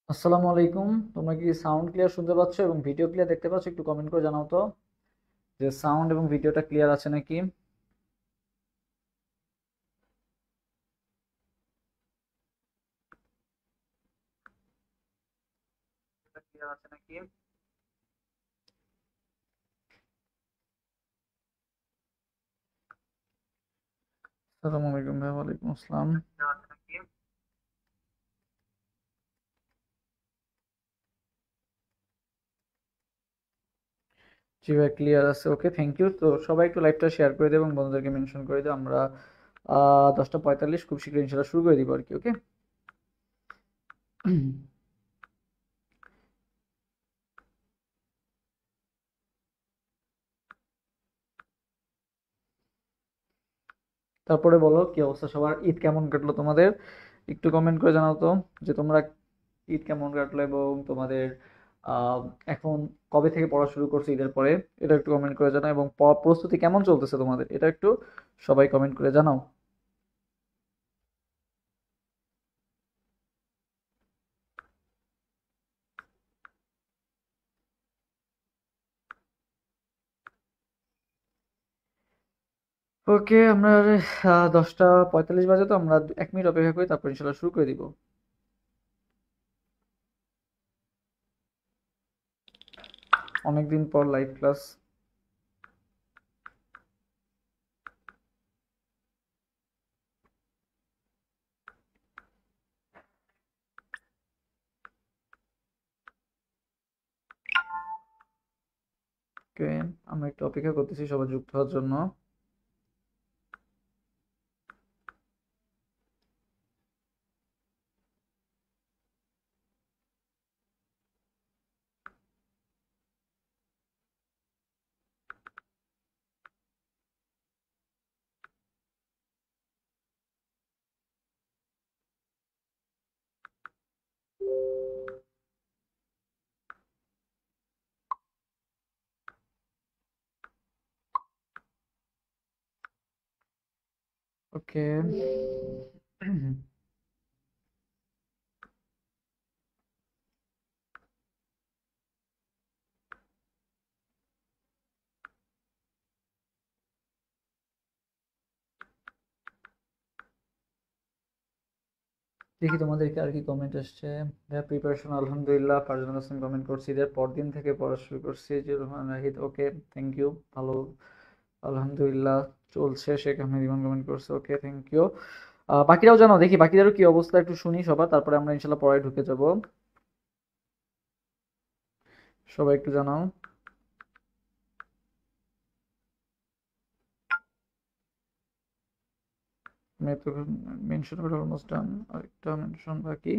আসসালামু আলাইকুম। তোমরা কি সাউন্ড ক্লিয়ার শুনতে পাচ্ছ এবং ভিডিও ক্লিয়ার দেখতে পাচ্ছ? একটু কমেন্ট করে জানাও তো যে সাউন্ড এবং ভিডিওটা ক্লিয়ার আছে নাকি। ক্লিয়ার আছে নাকি? আসসালামু আলাইকুম ভাই। ওয়ালাইকুম আসসালাম। ক্লিয়ার আছে নাকি? জি ভাই, ক্লিয়ার আছে। ওকে, থ্যাংক ইউ। তো সবাই একটু লাইভটা শেয়ার করে দেবো এবং বন্ধুদেরকে মেনশন করে দেবো। আমরা 10টা 45 খুব শীঘ্রই ইনশাল্লাহ শুরু করে দিব আর কি। ওকে। তারপরে বলো কি অবস্থা সবার, ঈদ কেমন কাটলো তোমাদের? একটু কমেন্ট করে জানাও তো যে তোমরা ঈদ কেমন কাটলো এবং তোমাদের আহ, এখন কবে থেকে পড়া শুরু করছো ঈদের পরে, এটা একটু কমেন্ট করে জানাও। এবং প্রস্তুতি কেমন চলতেছে তোমাদের, এটা একটু সবাই কমেন্ট করে জানাও। ওকে, আমরা 10টা 45 বাজে, তো আমরা 1 মিনিট অপেক্ষা করি, তারপর ইনশাল্লাহ শুরু করে দিব। অনেকদিন পর লাইভ ক্লাস। ওকে, আমরা একটু অপেক্ষা করতেছি সবাই যুক্ত হওয়ার জন্য। ওকে। দেখি তোমাদেরকে আর কি কমেন্ট আসছে। প্রিপারেশন আলহামদুলিল্লাহ, ফারজানা হাসান কমেন্ট করছি, এর পরদিন থেকে পড়া শুরু করছি, যে রহমান রাহিদ। ওকে, থ্যাংক ইউ। ভালো, আলহামদুলিল্লাহ চলছে। শেখ আহমেদ ইমান কমেন্ট করছে। ওকে, থ্যাংক ইউ। বাকিরাও জানাও, দেখি বাকিদেরও কি অবস্থা একটু শুনি সবার, তারপরে আমরা ইনশাল্লাহ পড়ায় ঢুকে যাব। সবাই একটু জানাও। আমি তো মেনশন করে অলমোস্ট ডান, আরেকটা মেনশন বাকি।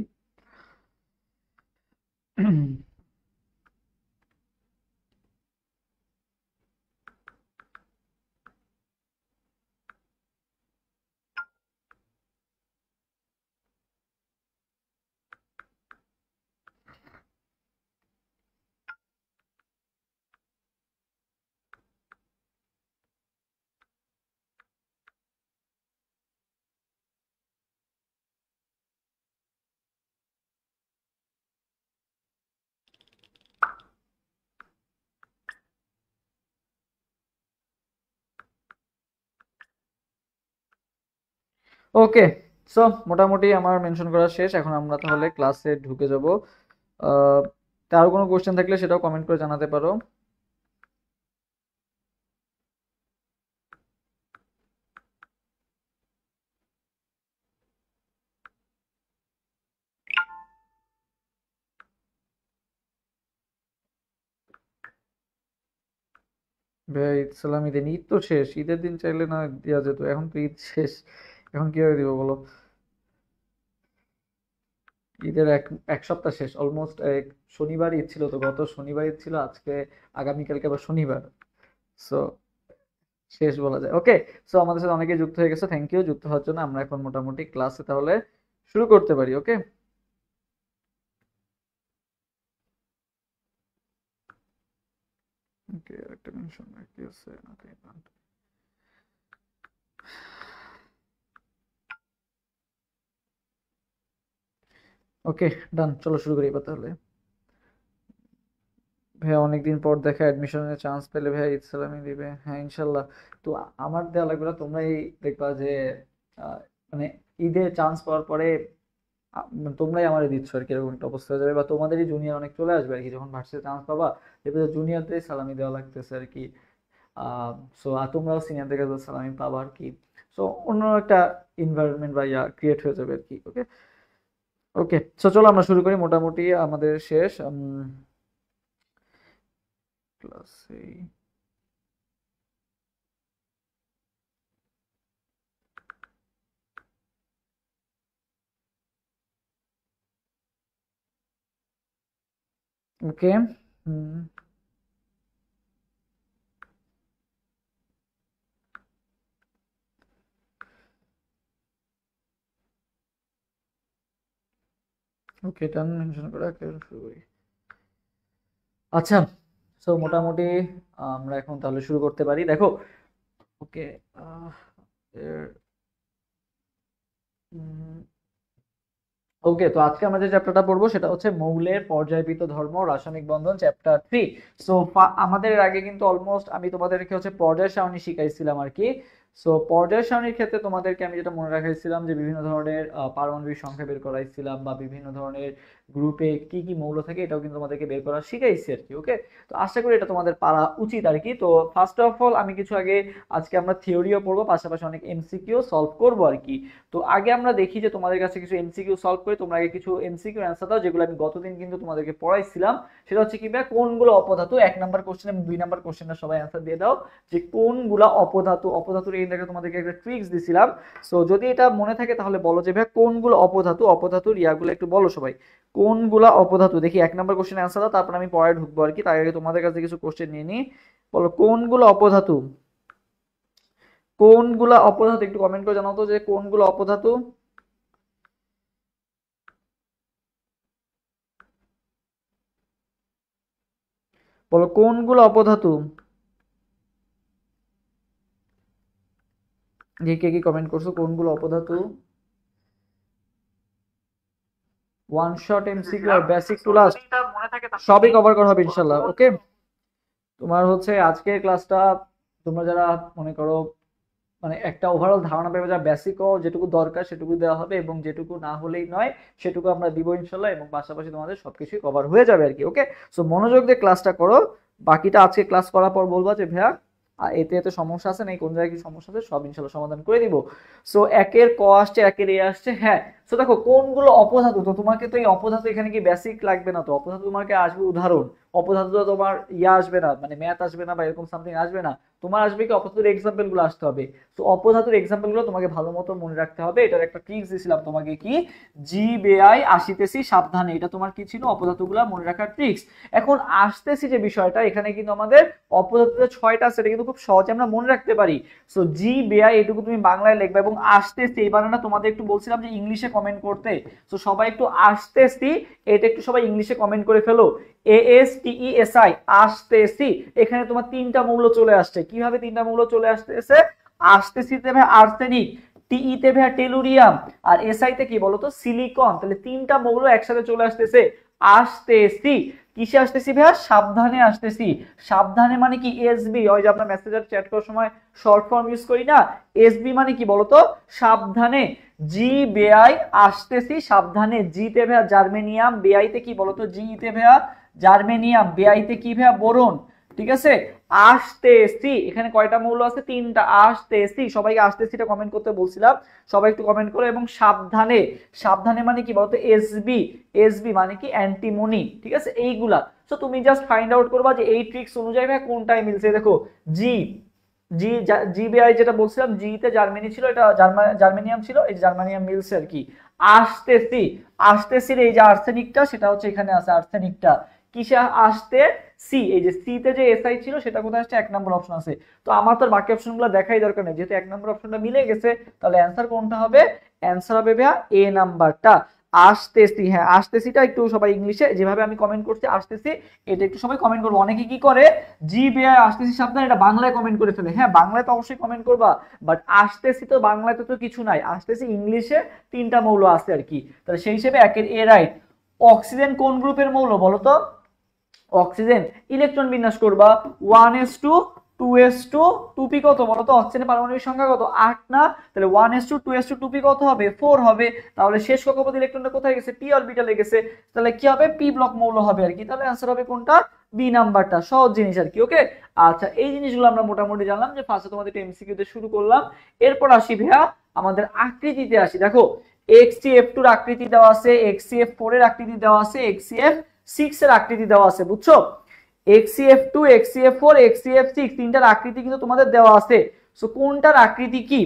ওকে, সো মোটামুটি আমার মেনশন করা শেষ। এখন আমরা তাহলে ক্লাসে ঢুকে যাব। আহ কারো কোনো কোশ্চেন থাকলে সেটাও কমেন্ট করে জানাতে পারো। ভাই, ঈদ সালাম ঈদের ঈদ তো শেষ, ঈদের দিন চাইলে না দেওয়া যেত, এখন তো ঈদ শেষ। এখন কিভাবে দিব বলো? ঈদের এক এক সপ্তাহ শেষ অলমোস্ট। শনিবার ঈদ ছিল, তো গত শনিবার ঈদ ছিল, আজকে আগামীকালকে আবার শনিবার। সো শেষ বলা যায়। ওকে, সো আমাদের সাথে অনেকে যুক্ত হয়ে গেছে, থ্যাংক ইউ যুক্ত হওয়ার জন্য। আমরা এখন মোটামুটি ক্লাসে তাহলে শুরু করতে পারি। ওকে। ওকে, একটা মেনশন বাকি আছে। ওকে। ওকে, ডান, চলো শুরু করি এবার তাহলে। ভাইয়া অনেকদিন পর দেখা, অ্যাডমিশনের চান্স পেলে ভাইয়া ইসলামী দিবে, হ্যাঁ ইনশাল্লাহ। তো আমার দেওয়া লাগবে না, তোমরাই দেখবা যে আহ, মানে ঈদে চান্স পাওয়ার পরে তোমরাই আমারে দিচ্ছ আর কি, এরকম একটা অবস্থা হয়ে যাবে, বা তোমাদেরই জুনিয়র অনেক চলে আসবে আর কি, যখন ভার্সিটি চান্স পাবা এবার জুনিয়রদের সালামি দেওয়া লাগতেছে আর কি। সো তোমরাও সিনিয়রদের কাছে সালামি পাবা আর কি। সো অন্য একটা এনভায়রনমেন্ট বা ইয়া ক্রিয়েট হয়ে যাবে আর কি। ওকে, ওকে, সো চলো আমরা শুরু করি, মোটামুটি আমাদের শেষ ক্লাসে। ওকে, ওকে, টান মেনশন করে একেবারে শুরু করি। আচ্ছা, সো মোটামুটি আমরা এখন তাহলে শুরু করতে পারি, দেখো। ওকে, ওকে, তো আজকে আমরা যে চ্যাপ্টারটা পড়বো সেটা হচ্ছে মৌলের পর্যায়বৃত্ত ধর্ম রাসায়নিক বন্ধন, চ্যাপ্টার 3। সো আমাদের এর আগে কিন্তু অলমোস্ট আমি তোমাদেরকে হচ্ছে পর্যায় সারণী শিখাইছিলাম আর কি। সো পর্যায় সারণীর ক্ষেত্রে তোমাদেরকে আমি যেটা মনে রাখাইছিলাম যে বিভিন্ন ধরনের পারমাণবিক সংখ্যা বের করাইছিলাম, বা বিভিন্ন ধরনের গ্রুপে কি কি মৌল থাকে এটাও কিন্তু তোমাদেরকে বের করা শিখাইছি আর কি। ওকে, তো আশা করি এটা তোমাদের পারা উচিত আর কি। তো ফার্স্ট অফ অল আমি কিছু আগে, আজকে আমরা থিওরিও পড়বো, পাশাপাশি অনেক এমসিকিউ সলভ করবো আর কি। তো আগে আমরা দেখি যে তোমাদের কাছে কিছু এমসিকিউ সলভ করে, তোমরা আগে কিছু এমসিকিউ অ্যান্সার দাও, যেগুলো আমি গতদিন কিন্তু তোমাদেরকে পড়াইছিলাম। সেটা হচ্ছে কি ভাই, কোনগুলো অপধাতু, 1 নাম্বার কোশ্চেন এবং 2 নাম্বার কোশ্চেনটা সবাই অ্যান্সার দিয়ে দাও যে কোনগুলা অপধাতু। অপধাতুর এই দেখে তোমাদেরকে একটা ট্রিক্স দিছিলাম। সো যদি এটা মনে থাকে তাহলে বলো যে ভাই কোনগুলো অপধাতু, অপধাতুর ইয়াগুলো একটু বলো সবাই, কোনগুলা অপধাতু। দেখি 1 নাম্বার কোশ্চেন অ্যান্সার দাও, তারপর আমি পরে ঢুকবো আর কি। তার আগে তোমাদের কাছে কিছু কোশ্চেন নিয়ে নিই। বলো কোনগুলো অপধাতু, কোনগুলা অপধাতু, একটু কমেন্ট করে জানাও তো যে কোনগুলো অপধাতু। বলো কোনগুলো অপধাতু। যে কে কি কমেন্ট করছো, কোনগুলো অপধাতু। ওয়ান শট এমসিকিউ আর বেসিক টু লাস্ট সবই কভার করা হবে ইনশাল্লাহ। ওকে, তোমার হচ্ছে আজকের ক্লাসটা তোমরা যারা মনে করো মানে একটা ওভারঅল ধারণা পেবে, যা বেসিকও যেটুকু দরকার সেটুকু দেওয়া হবে, এবং যেটুকু না হলেই নয় সেটুকু আমরা দিব ইনশাল্লাহ, এবং পাশাপাশি তোমাদের সবকিছুই কভার হয়ে যাবে আর কি। ওকে, সো মনোযোগ দিয়ে ক্লাসটা করো। বাকিটা আজকে ক্লাস করার পর বলবা যে ভাইয়া এতে এতে সমস্যা আছে, না কোন জায়গায় কি সমস্যা আছে, সব ইনশাল্লাহ সমাধান করে দিব। সো একের ক আসছে, একের এ আসছে, হ্যাঁ। সো দেখো কোনগুলো অপধাতু, তো তোমাকে তো এই অপধাতু এখানে কি বেসিক লাগবে না, তো অপধাতু তোমাকে আসবে উদাহরণ। অপধাতু তো তোমার ইয়া আসবে না, মানে ম্যাথ আসবে না বা এরকম সামথিং আসবে না, তোমার আসবে কি অপধাতুর এক্সাম্পল গুলো আসতে হবে। তো অপধাতুর এক্সাম্পল গুলো তোমাকে ভালো মতো মনে রাখতে হবে। এটার একটা ট্রিক্স দিয়েছিলাম তোমাকে, কি জি বেআই আসিতেছি সাবধানে, এটা তোমার কি ছিল, অপধাতুগুলো মনে রাখার ট্রিক্স। এখন আসতেছি যে বিষয়টা, এখানে কিন্তু আমাদের অপধাতুতে 6টা আছে, এটা কিন্তু খুব সহজে আমরা মনে রাখতে পারি। সো জি বেআই এটুকু তুমি বাংলায় লিখবে, এবং আসতেছি এই বানানটা তোমাদের একটু বলছিলাম যে ইংলিশে কমেন্ট করতে। সো সবাই একটু আসতেছি এটা একটু সবাই ইংলিশে কমেন্ট করে ফেলো। ASTESI আসতেছি, এখানে তোমার 3টা মৌল চলে আসছে। কিভাবে 3টা মৌল চলে আসতেছে, আসতেছিতে ভাই আর্সেনিক, টিইতে ভাই টেলুরিয়াম, আর এসআইতে কি বলতো সিলিকন। তাহলে 3টা মৌল একসাথে চলে আসতেছে। আসতেছি, কিসে আসতেছি ভাইয়া, সাবধানে আসতেছি। সাবধানে মানে কি এসবি, ওই যে আমরা মেসেঞ্জার চ্যাট করার সময় শর্ট ফর্ম ইউজ করি না, এসবি মানে কি বলতো সাবধানে। জি বেআই আসতেছি সাবধানে, জিতে ভাইয়া জার্মেনিয়াম, বেআইতে কি বলতো, জিতে ভাইয়া জার্মেনিয়াম, বেআইতে কি ভাইয়া বোরন। ঠিক আছে, আসতেছি, এখানে কয়টা মৌল আছে, 3টা। আসতেছি, সবাইকে আসতেছিটা কমেন্ট করতে বলছিলাম, সবাই একটু কমেন্ট করো। এবং সাবধানে, সাবধানে মানে কি বলতো এসবি, এসবি মানে কি অ্যান্টিমনি। ঠিক আছে, এইগুলা। সো তুমি জাস্ট ফাইন্ড আউট করবা যে এই ট্রিক্স অনুযায়ী ভাই কোনটায় মিলছে। দেখো জি, জি, জিবিআই যেটা বলছিলাম, জি তে জার্মানি ছিল, এটা জার্মানিয়াম ছিল, এই জার্মানিয়াম মিলছে আর কি। আসতেছি, আসতেছি এই যে আর্সেনিকটা সেটা হচ্ছে এখানে আছে, আর্সেনিকটা কিসে আসতে, সি, এই যে সি তে যে এসআই ছিল সেটা কোথায় আসছে, 1 নম্বর অপশন আছে। তো আমার তো বাকি অপশনগুলো দেখাই দরকার নেই, যেহেতু 1 নম্বর অপশনটা মিলে গেছে, তাহলে অ্যান্সার কোনটা হবে, অ্যান্সার হবে ভাইয়া এ নাম্বারটা। আসতেছি, হ্যাঁ আসতেছিটা একটু সবাই ইংলিশে যেভাবে আমি কমেন্ট করছি আসতেছি, এটা একটু সবাই কমেন্ট করবো। অনেকে কি করে জি ভাইয়া আসতেছি সাবধান এটা বাংলায় কমেন্ট করে ফেলে। হ্যাঁ বাংলায় তো অবশ্যই কমেন্ট করবা, বাট আসতেছি তো বাংলায় তো কিছু নাই, আসতেছি ইংলিশে 3টা মৌল আছে আর কি। তাহলে সেই হিসেবে একের এ রাইট। অক্সিজেন কোন গ্রুপের মৌল বলো তো? অক্সিজেন ইলেকট্রন বিন্যাস করবা 1s2 2s2 2p কত বলো তো? অক্সিজেনের পারমাণবিক সংখ্যা কত? 8 না? তাহলে 1s2 2s2 2p কত হবে? 4 হবে। তাহলে শেষ কক্ষপথে ইলেকট্রনটা কোথায় গেছে? p অরবিটালে গেছে। তাহলে কি হবে? p ব্লক মৌল হবে আর কি। তাহলে आंसर হবে কোনটা? বি নাম্বারটা। সহজ জিনিস আর কি। ওকে, আচ্ছা এই জিনিসগুলো আমরা মোটামুটি জানলাম যে ফার্স্টে তোমাদের একটা এমসিকিউ তে শুরু করলাম। এরপর আসি ভাইয়া আমাদের আকৃতিতে আসি। দেখো xcf2 এর আকৃতি দেওয়া আছে, xcf4 এর আকৃতি দেওয়া আছে, xcf6 এর আকৃতি দেওয়া আছে, বুঝছো? xcf2 xcf4 xcf6 তিনটার আকৃতি কিন্তু তোমাদের দেওয়া আছে। সো কোনটার আকৃতি কি?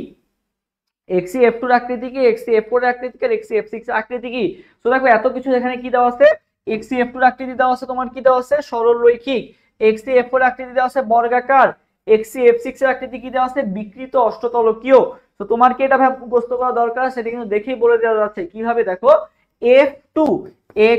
xcf2 এর আকৃতি কি, xcf4 এর আকৃতি কি, xcf6 এর আকৃতি কি? সো দেখো এত কিছু এখানে কি দেওয়া আছে। xcf2 এর আকৃতি দেওয়া আছে তোমার কি দেওয়া আছে? সরল রৈখিক। xcf4 এর আকৃতি দেওয়া আছে বর্গাকার। xcf6 এর আকৃতি কি দেওয়া আছে? বিকৃত অষ্টতলকীয়। তো তোমার কি এটা ভাবে মুখস্থ করা দরকার? সেটা কিন্তু দেখেই বলে দেওয়া যাচ্ছে কিভাবে। দেখো f2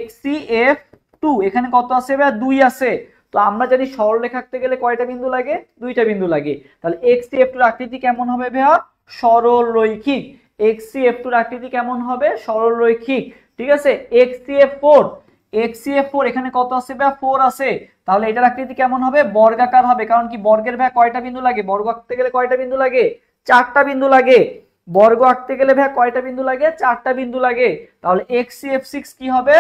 xcf2 এখানে কত আছে ভাই? 2 আছে। তো আমরা জানি সরলরেখা আঁকতে গেলে কয়টা বিন্দু লাগে? 2টা বিন্দু লাগে। তাহলে xcf2 এর আকৃতি কেমন হবে ভাইয়া? সরল রৈখিক। xcf2 এর আকৃতি কেমন হবে? সরল রৈখিক। ঠিক আছে। xcf4 এখানে কত আছে ভাইয়া? 4 আছে। তাহলে এটার আকৃতি কেমন হবে? বর্গাকার হবে। কারণ কি বর্গের ভাইয়া কয়টা বিন্দু লাগে? বর্গ আঁকতে গেলে কয়টা বিন্দু লাগে? 4টা বিন্দু লাগে। বর্গ আঁকতে গেলে ভাইয়া কয়টা বিন্দু লাগে? 4টা বিন্দু লাগে। তাহলে xcf6 কি হবে?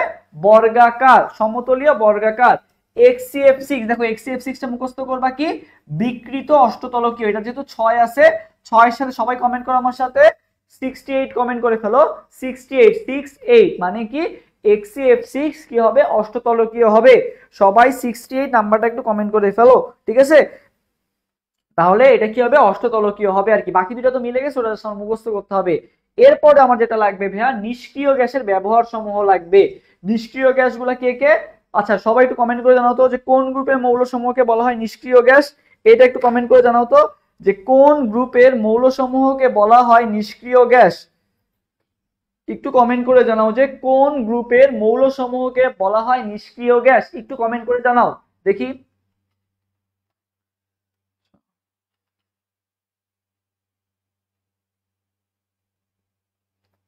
বর্গাকার, সমতলীয় বর্গাকার। xcf6 দেখো xcf6 টা মুখস্থ করবা কি? বিকৃত অষ্টতলকীয়। এটা যেহেতু 6 আছে, 6 এর সাথে সবাই কমেন্ট করো আমার সাথে 68 কমেন্ট করে ফেলো। 68 মানে কি? xcf6 কি হবে? অষ্টতলকীয় হবে। সবাই 68 নাম্বারটা একটু কমেন্ট করে ফেলো, ঠিক আছে? তাহলে এটা কি হবে? অষ্টতলকীয় হবে আর কি। বাকি দুটো তো মিলে গেছে, ওটা মুখস্থ করতে হবে। এরপরে আমার যেটা লাগবে ভাইয়া নিষ্ক্রিয় গ্যাসের ব্যবহার সমূহ লাগবে। নিষ্ক্রিয় গ্যাসগুলো কে কে? আচ্ছা সবাই একটু কমেন্ট করে জানাও তো যে কোন গ্রুপের মৌল সমূহকে বলা হয় নিষ্ক্রিয় গ্যাস। এটা একটু কমেন্ট করে জানাও তো যে কোন গ্রুপের মৌল সমূহকে বলা হয় নিষ্ক্রিয় গ্যাস। একটু কমেন্ট করে জানাও যে কোন গ্রুপের মৌল সমূহকে বলা হয় নিষ্ক্রিয় গ্যাস। একটু কমেন্ট করে জানাও দেখি।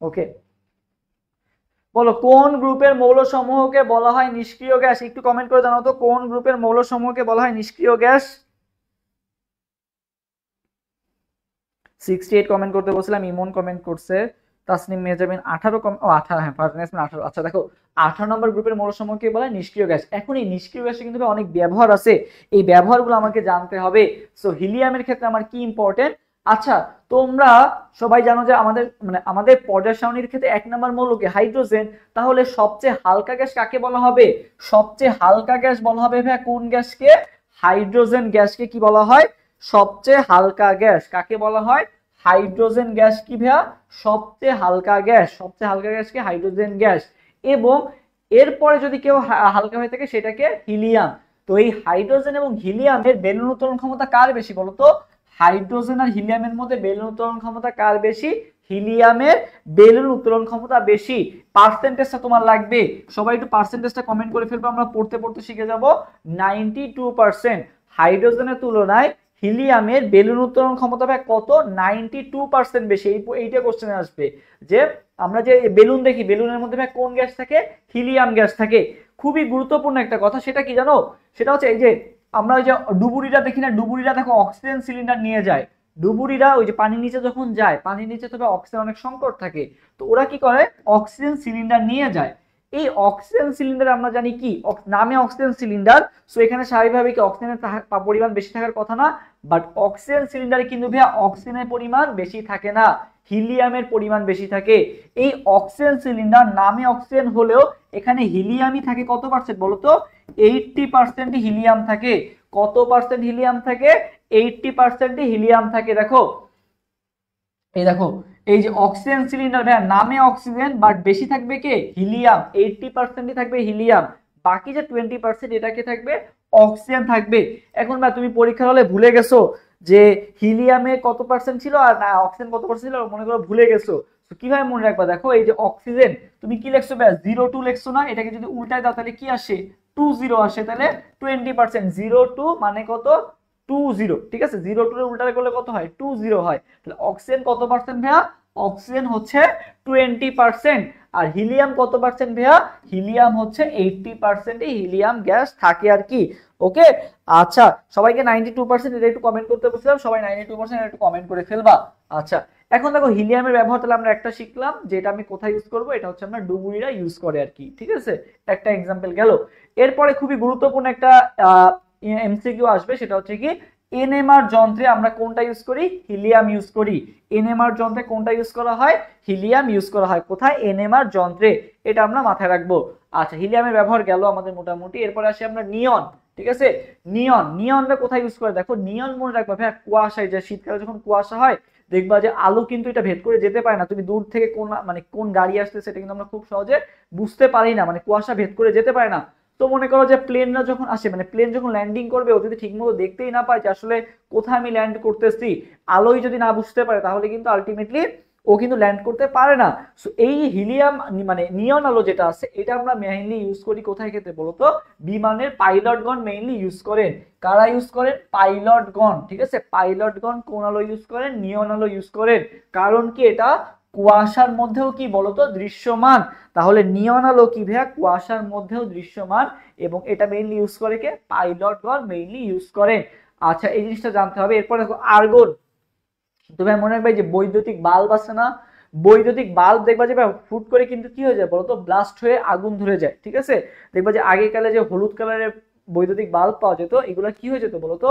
ওকে, বলো কোন গ্রুপের মৌল সমূহকে বলা হয় নিষ্ক্রিয় গ্যাস। একটু কমেন্ট করে জানাও তো কোন গ্রুপের মৌল সমূহকে বলা হয় নিষ্ক্রিয় গ্যাস। 68 কমেন্ট করতে বলছিলাম, ইমন কমেন্ট করছে, তাসনিম মেহজাবিন 18 ও 18, হ্যাঁ ফারজানা ইয়াসমিন 18। আচ্ছা দেখো 18 নম্বর গ্রুপের মৌল সমূহকে বলা হয় নিষ্ক্রিয় গ্যাস। এখন এই নিষ্ক্রিয় গ্যাসে কিন্তু অনেক ব্যবহার আছে, এই ব্যবহারগুলো আমাকে জানতে হবে। সো হিলিয়ামের ক্ষেত্রে আমার কি ইম্পর্টেন্ট? আচ্ছা তোমরা সবাই জানো যে আমাদের পর্যায় সারণীর ক্ষেত্রে 1 নম্বর মৌল কি? হাইড্রোজেন। তাহলে সবচেয়ে হালকা গ্যাস কাকে বলা হবে? সবচেয়ে হালকা গ্যাস বলা হবে ভাই কোন গ্যাসকে? হাইড্রোজেন গ্যাসকে কি বলা হয়? সবচেয়ে হালকা গ্যাস কাকে বলা হয়? হাইড্রোজেন গ্যাস কি ভাইয়া? সবচেয়ে হালকা গ্যাস। সবচেয়ে হালকা গ্যাস কি? Hydrogen gas. এবং এরপরে যদি কেউ হালকা হয়ে থাকে সেটাকে হিলিয়াম। তো এই হাইড্রোজেন এবং হিলিয়ামের বেলুন উত্তোলন ক্ষমতা কার বেশি বলতো? হাইড্রোজেন আর হিলিয়ামের মধ্যে বেলুন উত্তোলন ক্ষমতা কার বেশি? হিলিয়ামের বেলুন উত্তোলন ক্ষমতা বেশি। পার্সেন্টেজটা তোমার লাগবে, সবাই একটু পার্সেন্টেজটা কমেন্ট করে ফেলবো, আমরা পড়তে পড়তে শিখে যাব। 92%। হাইড্রোজেনের তুলনায় হিলিয়ামের বেলুন উত্তোলন ক্ষমতা কত? 92% বেশি। এইটা কোশ্চেনে আসবে যে আমরা যে বেলুন দেখি, বেলুনের মধ্যে কোন গ্যাস থাকে? হিলিয়াম গ্যাস থাকে। খুবই গুরুত্বপূর্ণ একটা কথা, সেটা কি জানো? সেটা হচ্ছে এই যে আমরা ওই যে ডুবুরিরা দেখি না, ডুবুরিরা দেখো অক্সিজেন সিলিন্ডার নিয়ে যায়। ডুবুরিরা ওই যে পানির নিচে যখন যায়, পানির নিচে তো অক্সিজেন অনেক সংকট থাকে, তো ওরা কি করে? অক্সিজেন সিলিন্ডার নিয়ে যায়। এই অক্সিজেন সিলিন্ডার আমরা জানি কি নামে? Oxygen cylinder. সো এখানে স্বাভাবিকভাবে কি অক্সিজেনের পরিমাণ বেশি থাকার কথা না? বাট অক্সিজেন সিলিন্ডারে কিন্তু ভাইয়া অক্সিজেনের পরিমাণ বেশি থাকে না, হিলিয়ামের পরিমাণ বেশি থাকে। এই অক্সিজেন সিলিন্ডার নামে অক্সিজেন হলেও এখানে হিলিয়ামই থাকে কত পার্সেন্ট বলতো? 80% হিলিয়াম থাকে। কত পার্সেন্ট হিলিয়াম থাকে? 80% হিলিয়াম থাকে। দেখো এই দেখো এই যে অক্সিজেন সিলিন্ডার ভাইয়া নামে অক্সিজেন, বাট বেশি থাকবে কে? হিলিয়াম। 80%ই থাকবে হিলিয়াম, বাকি যে 20% এটাকে থাকবে অক্সিজেন থাকবে। এখন ভাই তুমি পরীক্ষার হলে ভুলে গেছো যে হিলিয়ামে কত পার্সেন্ট ছিল আর অক্সিজেন কত পার্সেন্ট ছিল, মনে করো ভুলে গেছো। তো কিভাবে মনে রাখবা, দেখো এই যে অক্সিজেন তুমি কি লিখছো ভাই 0 2 লিখছো না, এটাকে যদি উল্টায় দাও তাহলে কি আসে 2 0 আসে, তাহলে 20%। 0 2 মানে কত 2 0, ঠিক আছে। 0 2 এর উল্টায় করলে কত হয় 2 0 হয়। তাহলে অক্সিজেন কত পার্সেন্ট ভাইয়া, অক্সিজেন হচ্ছে 20%। আর হিলিয়াম কত পার্সেন্ট ভাইয়া, হিলিয়াম হচ্ছে 80% হিলিয়াম গ্যাস থাকে আর কি। ওকে, আচ্ছা সবাইকে 92% এটা একটু কমেন্ট করতে বলছিলাম, সবাই 92% এটা একটু কমেন্ট করে ফেলবা। আচ্ছা এখন দেখো হিলিয়ামের ব্যবহার তাহলে আমরা একটা শিখলাম, যেটা আমি কোথায় ইউজ করব, এটা হচ্ছে আমরা ডুবুরিরা ইউজ করে আর কি, ঠিক আছে। একটা এক্সাম্পল গেল। এরপরে খুবই গুরুত্বপূর্ণ একটা এমসিকিউ আসবে, সেটা হচ্ছে কি এনএমআর যন্ত্রে আমরা কোনটা ইউজ করি, হিলিয়াম ইউজ করি। এনএমআর যন্ত্রে কোনটা ইউজ করা হয়, হিলিয়াম ইউজ করা হয়। কোথায়, এনএমআর যন্ত্রে। এটা আমরা মাথায় রাখবো। আচ্ছা হিলিয়ামের ব্যবহার গেল আমাদের মোটামুটি। এরপরে আসি আমরা নিয়ন, ঠিক আছে। নিয়নটা কোথায় ইউজ করে, দেখো নিয়ন মনে রাখবা ভাই কুয়াশায়, যে শীতকালে যখন কুয়াশা হয় দেখবা যে আলো কিন্তু এটা ভেদ করে যেতে পারে না, তুমি দূর থেকে কোন মানে কোন গাড়ি আসছে সেটা কিন্তু আমরা খুব সহজে বুঝতে পারি না, মানে কুয়াশা ভেদ করে যেতে পারে না। তো মনে করো যে প্লেনরা যখন আসে, মানে প্লেন যখন ল্যান্ডিং করবে, ও যদি ঠিকমতো দেখতেই না পায় যে আসলে কোথায় আমি ল্যান্ড করতেছি, আলোই যদি না বুঝতে পারে, তাহলে কিন্তু আলটিমেটলি ও কিন্তু ল্যান্ড করতে পারে না। সো এই হিলিয়াম মানে নিয়ন আলো যেটা আছে, এটা আমরা মেইনলি ইউজ করি কোথায় ক্ষেত্রে বলতো, বিমানের পাইলটগণ মেইনলি ইউজ করেন। কারা ইউজ করেন, পাইলটগণ, ঠিক আছে। পাইলটগণ কোন আলো ইউজ করেন, নিয়ন আলো ইউজ করেন। কারণ কি এটা কুয়াশার মধ্যেও কি বলতো দৃশ্যমান। তাহলে নিয়ন আলো কি ভাইয়া, কুয়াশার মধ্যেও দৃশ্যমান, এবং এটা মেইনলি ইউজ করে কে, পাইলটগণ মেইনলি ইউজ করেন। আচ্ছা এই জিনিসটা জানতে হবে। এরপর দেখো আর্গন। তুমি মনে রাখবে যে বৈদ্যুতিক বাল্ব আছে না, বৈদ্যুতিক বাল্ব দেখবা যে ফুট করে কিন্তু কি হয়ে যায় বলতো, ব্লাস্ট হয়ে আগুন ধরে যায়, ঠিক আছে। দেখবা যে আগেকালে যে হলুদ কালারের বৈদ্যুতিক বাল্ব পাওয়া যেত, এগুলো কি হয়ে যেত বলতো,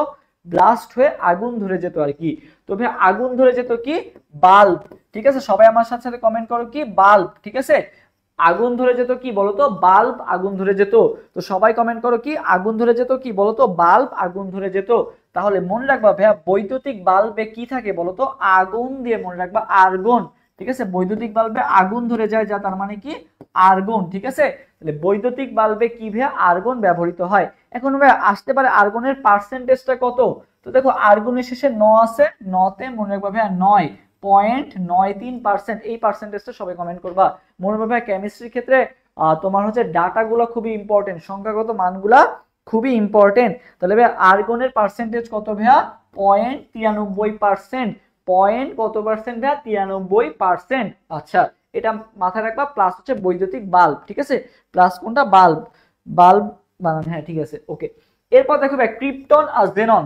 ব্লাস্ট হয়ে আগুন ধরে যেত আর কি। তো ভাই আগুন ধরে যেত কি, বাল্ব, ঠিক আছে। সবাই আমার সাথে সাথে কমেন্ট করো কি বাল্ব, ঠিক আছে। আগুন ধরে যেত কি বলতো, বাল্ব আগুন ধরে যেত। তো সবাই কমেন্ট করো কি আগুন ধরে যেত কি বলতো, বাল্ব আগুন ধরে যেত। তাহলে মনে রাখবা ভাইয়া বৈদ্যুতিক বাল্বে কি থাকে বলতো, আগুন দিয়ে মনে রাখবা আর্গন, ঠিক আছে। বৈদ্যুতিক বাল্বে আগুন ধরে যায়, যা তার মানে কি আর্গন, ঠিক আছে। তাহলে বৈদ্যুতিক বাল্বে কি ভাইয়া, আর্গন ব্যবহৃত হয়। এখন ভাইয়া আসতে পারে আর্গনের পার্সেন্টেজটা কত। তো দেখো আর্গনের শেষে ন আছে, নতে মনে রাখবা ভাইয়া 9.93%। এই পার্সেন্টেজটা সবাই কমেন্ট করবা। মনে রাখবা ভাইয়া কেমিস্ট্রির ক্ষেত্রে তোমার হচ্ছে ডাটাগুলো খুবই ইম্পর্টেন্ট, সংখ্যাগত মানগুলা খুবই ইম্পর্টেন্ট। তাহলে ভাইয়া আর্গনের পার্সেন্টেজ কত ভাইয়া, 0.93%। পয়েন্ট কত পার্সেন্ট ভাইয়া, 93%। আচ্ছা এটা মাথায় রাখবা। প্লাস হচ্ছে বৈদ্যুতিক বাল্ব, ঠিক আছে। প্লাস কোনটা, বাল্ব, বাল্ব বানান, হ্যাঁ ঠিক আছে ওকে। এরপর দেখো ভাই ক্রিপ্টন আর জেনন।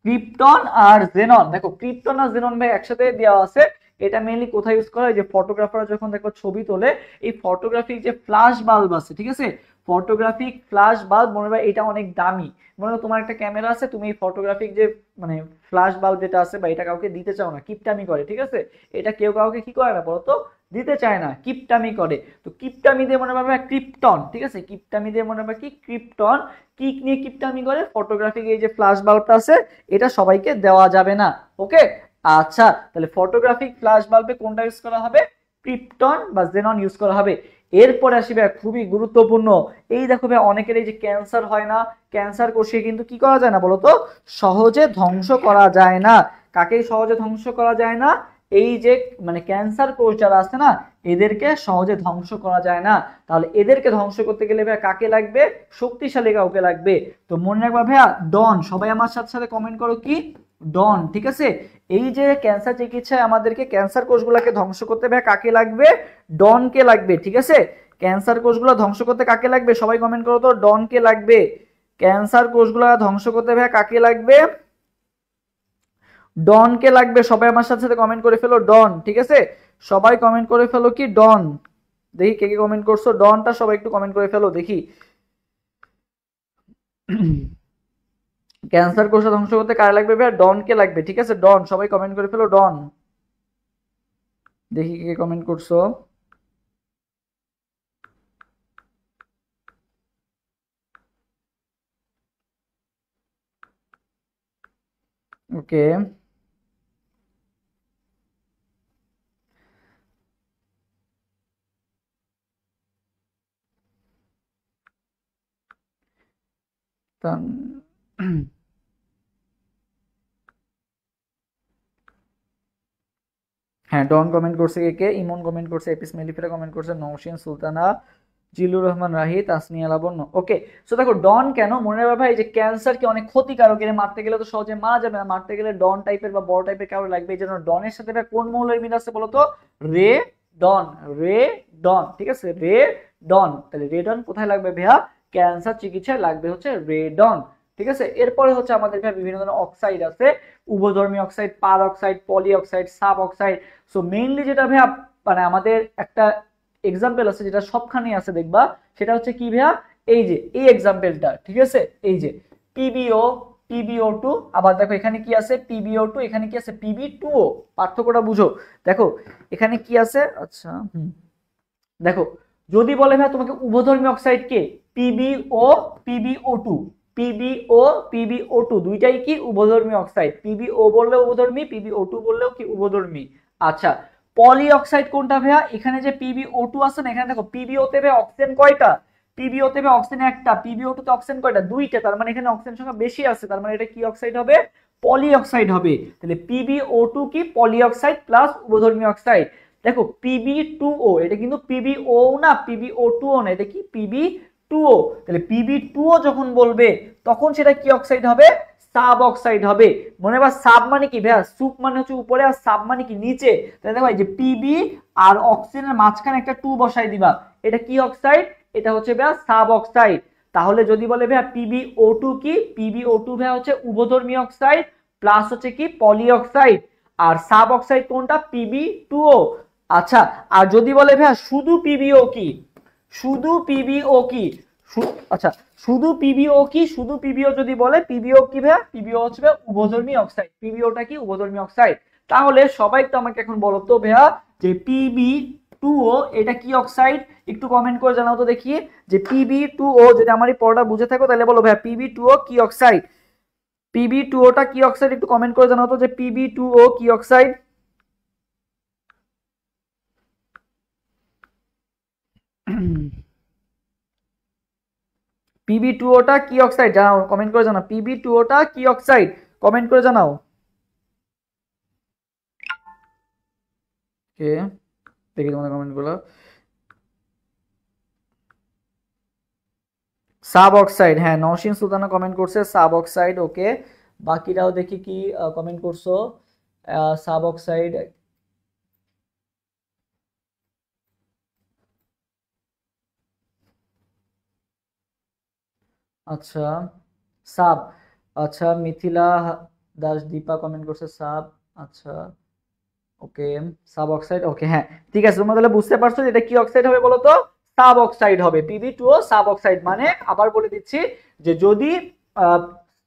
ক্রিপ্টন আর জেনন, দেখো ক্রিপ্টন আর জেনন ভাই একসাথে দেওয়া আছে। এটা মেইনলি কোথায় ইউজ করা হয়, যে ফটোগ্রাফাররা যখন দেখো ছবি তোলে, এই ফটোগ্রাফিক যে ফ্ল্যাশ বাল্ব আছে, ঠিক আছে, ফটোগ্রাফিক ফ্ল্যাশ বাল্ব, মনে হয় এটা অনেক দামি। মনে হয় তোমার একটা ক্যামেরা আছে, তুমি এই ফটোগ্রাফিক যে মানে ফ্ল্যাশ বাল্ব যেটা আছে বা এটা কাউকে দিতে চাও না, কিপটামি করে, ঠিক আছে। এটা কেউ কাউকে কি করে না বলতো, দিতে চায় না, কিপটামি করে। তো কিপটামি দিয়ে মনে পাবে ক্রিপ্টন, ঠিক আছে। কিপটামি দিয়ে মনে পাবে কি ক্রিপ্টন। কি নিয়ে কিপটামি করে, ফটোগ্রাফিক এই যে ফ্ল্যাশ বাল্বটা আছে, এটা সবাইকে দেওয়া যাবে না। ওকে, আচ্ছা তাহলে ফটোগ্রাফিক ফ্ল্যাশ বাল্বে কোনটা ইউজ করা হবে, ক্রিপ্টন বা জেনন ইউজ করা হবে। এরপরে আসি ভাই খুবই গুরুত্বপূর্ণ, এই দেখো ভাই অনেকের এই যে ক্যান্সার হয় না, ক্যান্সার কোষে কিন্তু কি করা যায় না বলতো, সহজে ধ্বংস করা যায় না। কাকে সহজে ধ্বংস করা যায় না, এই যে মানে ক্যান্সার কোষ যারা আছে না, এদেরকে সহজে ধ্বংস করা যায় না। তাহলে এদেরকে ধ্বংস করতে গেলে ভাই কাকে লাগবে, শক্তিশালী কাউকে লাগবে। তো মনে রাখবা ভাইয়া ডন, সবাই আমার সাথে সাথে কমেন্ট করো কি ডন, ঠিক আছে। এই যে ক্যান্সার চিকিৎসায় আমাদেরকে ক্যান্সার কোষগুলোকে ধ্বংস করতে ভাই কাকে লাগবে, ডনকে লাগবে, ঠিক আছে। ক্যান্সার কোষগুলো ধ্বংস করতে কাকে লাগবে, সবাই কমেন্ট করো তো ডনকে লাগবে। ক্যান্সার কোষগুলো ধ্বংস করতে ভাই কাকে লাগবে, ডনকে লাগবে। সবাই আমার সাথে সাথে কমেন্ট করে ফেলো ডন, ঠিক আছে। সবাই কমেন্ট করে ফেলো কি ডন, দেখি কে কে কমেন্ট করছো ডনটা, সবাই একটু কমেন্ট করে ফেলো দেখি। ক্যান্সার কোষ ধ্বংস করতে কার লাগবে ভাই, ডনকে লাগবে, ঠিক আছে। ডন, সবাই কমেন্ট করে ফেলো ডন, দেখি কে কে কমেন্ট করছো। ওকে, হ্যাঁ ডন কমেন্ট করছে, কে ইমন কমেন্ট করছে, এপিস মেলিফেরা কমেন্ট করছে, নওশিন সুলতানা, জিলুর রহমান রাহি, তাসনিয়া লাবণ্য। ওকে, সো দেখো ডন কেন মনে রাখবে ভাই, যে ক্যান্সার কি অনেক ক্ষতিকারক, এর মারতে গেলে তো সহজে মারা যাবে না, মারতে গেলে ডন টাইপের বা বড় টাইপের কারো লাগবে। এই জন্য ডনের সাথে কোন মৌলের মিল আছে বলতো? রে ডন, রে ডন, ঠিক আছে, রে ডন। তাহলে রে ডন কোথায় লাগবে ভাইয়া? ক্যান্সার চিকিৎসায় লাগবে হচ্ছে রে ডন, ঠিক আছে। এরপরে হচ্ছে আমাদের বিভিন্ন ধরনের অক্সাইড আছে, উভধর্মী oxide, per oxide, poly oxide, sub oxide. So mainly যেটা ভাইয়া মানে আমাদের একটা এক্সাম্পল আছে যেটা সবখানে আছে দেখবা, সেটা হচ্ছে কি ভাইয়া? এই যে এই এক্সাম্পলটা, ঠিক আছে, এই যে পিবিও, PbO2, আবার দেখো এখানে কি আছে PbO2, এখানে কি আছে Pb2O। পার্থক্যটা বুঝো, দেখো এখানে কি আছে। আচ্ছা দেখো, যদি বলে ভাই তোমাকে উভধর্মী অক্সাইড কে, PbO, PbO2, PbO, PbO2 দুইটাই কি উভধর্মী অক্সাইড, PbO বললেও উভধর্মী, PbO2 বললেও কি উভধর্মী। আচ্ছা পলি অক্সাইড কোনটা ভাইয়া? এখানে যে PbO2 আছে না, এখানে দেখো PbO তে ভাই অক্সিজেন কয়টা? PbO তে ভাই অক্সিজেন একটা, PbO2 তে অক্সিজেন কয়টা? দুইটা, তার মানে এখানে অক্সিজেন সংখ্যা বেশি আছে, তার মানে এটা কি অক্সাইড হবে? পলি অক্সাইড হবে। তাহলে PbO2 কি পলি অক্সাইড প্লাস উভধর্মী অক্সাইড। দেখো Pb2O, এটা কিন্তু PbO না, PbO2O না, এটা কি Pb2O। তাহলে Pb2O যখন বলবে তখন সেটা কি অক্সাইড হবে? সাব অক্সাইড হবে। মনে রাখবা সাব মানে কি ভাইয়া? সুপ মানে হচ্ছে উপরে, আর সাব মানে কি নিচে। তাহলে দেখো এই যে Pb আর অক্সিজেনের মাঝখানে একটা 2 বসাই দিবা, এটা কি অক্সাইড? এটা হচ্ছে ভাইয়া সাব অক্সাইড। তাহলে যদি বলে ভাইয়া PbO2 কি, PbO2 ভাইয়া হচ্ছে উভধর্মী অক্সাইড প্লাস হচ্ছে কি পলি অক্সাইড, আর সাব অক্সাইড কোনটা? Pb2O। আচ্ছা আর যদি বলে ভাইয়া শুধু PbO কি, শুধু PbO কি, আচ্ছা শুধু PbO কি, শুধু PbO যদি বলে PbO কি ভাইয়া? PbO হচ্ছে ভাইয়া উভধর্মী অক্সাইড, PbOটা কি উভধর্মী অক্সাইড। তাহলে সবাই তো আমাকে এখন বলো তো ভাইয়া যে Pb2O এটা কি অক্সাইড? একটু কমেন্ট করে জানাও তো দেখি, যে Pb2O যদি আমার এই পড়াটা বুঝে থাকো তাহলে বলো ভাইয়া Pb2O কি অক্সাইড? Pb2Oটা কি অক্সাইড একটু কমেন্ট করে জানাও তো, যে Pb2O কি অক্সাইড? Pb2Oটা কি অক্সাইড জানাও, কমেন্ট করে জানাও Pb2Oটা কি অক্সাইড, কমেন্ট করে জানাও। কে দেখি তোমাদের কমেন্টগুলো। সাব অক্সাইড, হ্যাঁ নওশিন সুলতানা কমেন্ট করছে সাব অক্সাইড। ওকে বাকিরাও দেখি কি কমেন্ট করছো। সাব অক্সাইড, আচ্ছা সাব, আচ্ছা মিথিলা দাস দীপা কমেন্ট করছে সাব। আচ্ছা ওকে সাব অক্সাইড, ওকে হ্যাঁ ঠিক আছে, তোমরা তাহলে বুঝতে পারছো যে এটা কি অক্সাইড হবে বলো তো? সাব অক্সাইড হবে। Pb2O সাব অক্সাইড, মানে আবার বলে দিচ্ছি যে যদি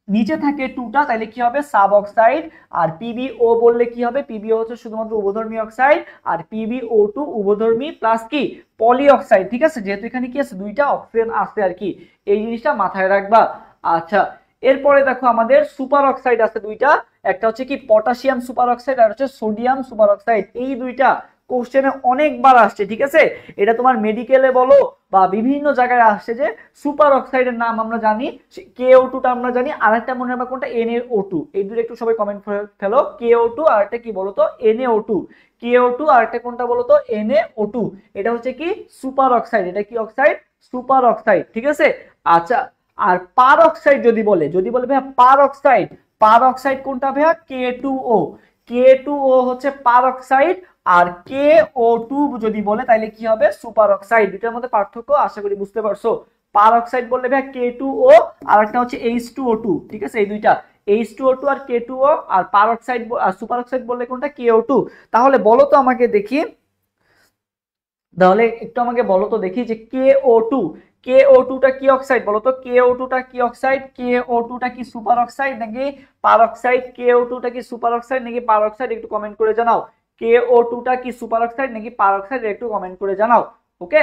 নিচে থাকে টুটা তাহলে কি হবে? Sub oxide. আর PbO বললে কি হবে? PbO হচ্ছে শুধুমাত্র উভধর্মী অক্সাইড, আর PbO2 উভধর্মী প্লাস কি পলি অক্সাইড, ঠিক আছে, যেহেতু এখানে কি আছে দুইটা অক্সিজেন আছে আর কি, এই জিনিসটা মাথায় রাখবা। আচ্ছা এরপরে দেখো আমাদের সুপার অক্সাইড আছে দুইটা, একটা হচ্ছে কি পটাশিয়াম সুপার অক্সাইড আর হচ্ছে সোডিয়াম সুপার অক্সাইড। এই দুইটা কোশ্চেনে অনেকবার আসছে, ঠিক আছে, এটা তোমার মেডিকেলে বলো বা বিভিন্ন জায়গায় আসছে, যে সুপার অক্সাইডের নাম আমরা জানি KO2 টা আমরা জানি, আরেকটা মনে রাখবা কোনটা? NaO2। এই দুটো একটু সবাই কমেন্ট ফেলো, KO2 আর একটা কি বলতো? NaO2। KO2 আর একটা কোনটা বলতো? NaO2। এটা হচ্ছে কি সুপার অক্সাইড, এটা কি অক্সাইড? সুপার অক্সাইড, ঠিক আছে। আচ্ছা আর পার অক্সাইড যদি বলে, ভাইয়া পার অক্সাইড, পার অক্সাইড কোনটা ভাইয়া? K2O। K2O হচ্ছে পার অক্সাইড, আর KO2 যদি বলে তাহলে কি হবে? Super oxide. দুটার মধ্যে পার্থক্য আশা করি বুঝতে পারছো। পার অক্সাইড বললে ভাইয়া K2O, আর একটা হচ্ছে H2O2, ঠিক আছে, এই দুইটা H2O2 আর K2O। আর পার অক্সাইড আর সুপার অক্সাইড বললে কোনটা? KO2। তাহলে বলো তো আমাকে দেখি, তাহলে একটু আমাকে বলো তো দেখি যে KO2, KO2 টা কি অক্সাইড বলো তো? KO2 টা কি অক্সাইড? KO2 টা কি সুপার অক্সাইড নাকি পার অক্সাইড? KO2 টা কি সুপার অক্সাইড নাকি পার অক্সাইড? একটু কমেন্ট করে জানাও। KO2 টা কি সুপার অক্সাইড নাকি পার অক্সাইড? একটু কমেন্ট করে জানাও। ওকে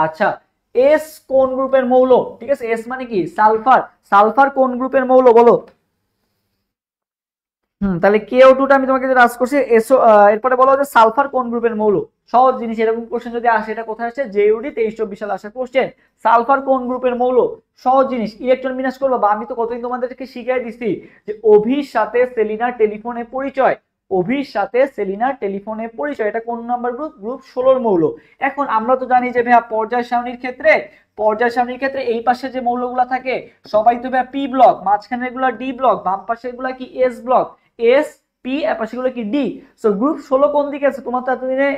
আচ্ছা এস কোন গ্রুপের মৌল? ঠিক আছে, এস মানে কি? সালফার। সালফার কোন গ্রুপের মৌল বলো? তাহলে KO2 টা আমি তোমাকে যেটা আজ করছি এসও। এরপরে বলো যে সালফার কোন গ্রুপের মৌল? সহজ জিনিস, এরকম কোশ্চেন যদি আসে এটা কোথায় আসছে? জেইউডি 2324 সালে আসা কোশ্চেন। সালফার কোন গ্রুপের মৌল? সহজ জিনিস, ইলেকট্রন বিন্যাস করবা, বা আমি তো কতদিন তোমাদেরকে শিখিয়ে দিছি যে অভির সাথে সেলিনার টেলিফোনে পরিচয়। অভির সাথে সেলিনার টেলিফোনে পরিচয়। এটা কোন নাম্বার গ্রুপ? গ্রুপ 16 মৌল। এখন আমরা তো জানি যে ভাইয়া পর্যায় সারণীর ক্ষেত্রে এই পাশে যে মৌলগুলো থাকে সবাই তো ভাইয়া পি ব্লক, মাঝখানে এগুলো ডি ব্লক, বাম পাশে এগুলো কি এস ব্লক, এস পি, এর পাশে এগুলো কি ডি। সো গ্রুপ 16 কোন দিকে আছে? তোমার তো এতদিনে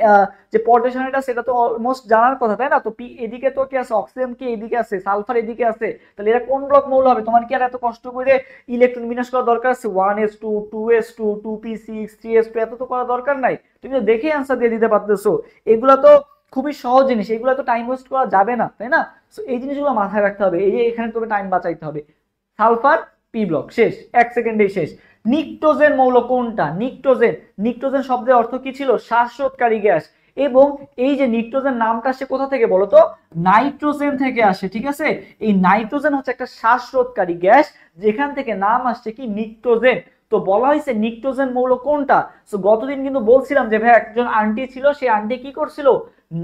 যে পর্যায় সারণীটা সেটা তো অলমোস্ট জানার কথা, তাই না? তো পি এদিকে তো কি আছে, অক্সিজেন কি এদিকে আছে, সালফার এদিকে আছে, তাহলে এটা কোন ব্লক মৌল হবে? তোমার কি আর এত কষ্ট করে ইলেকট্রন বিন্যাস করা দরকার আছে? 1s2 2s2 2p6 3s2 এত তো করা দরকার নাই, তুমি তো দেখে অ্যান্সার দিয়ে দিতে পারতেছো। এগুলা তো খুবই সহজ জিনিস, এগুলো তো টাইম ওয়েস্ট করা যাবে না, তাই না? সো এই জিনিসগুলো মাথায় রাখতে হবে। এই যে এখানে তুমি টাইম বাঁচাইতে হবে। সালফার পি ব্লক শেষ, 1 সেকেন্ডেই শেষ। নিকটোজেন মৌল কোনটা? নিকটোজেন শব্দের অর্থ কি ছিল? শ্বাসরোধকারী গ্যাস। এবং এই যে নিকটোজেন নামটা আসে কোথা থেকে বলো তো? নাইট্রোজেন থেকে আসে, ঠিক আছে? এই নাইট্রোজেন হচ্ছে একটা শ্বাসরোধকারী গ্যাস, যেখান থেকে নাম আসছে কি নিকটোজেন। তো বলা হয়েছে নিকটোজেন মৌল কোনটা। তো গতদিন কিন্তু বলছিলাম যে ভাই একজন আন্টি ছিল, সেই আন্টি কি করছিল?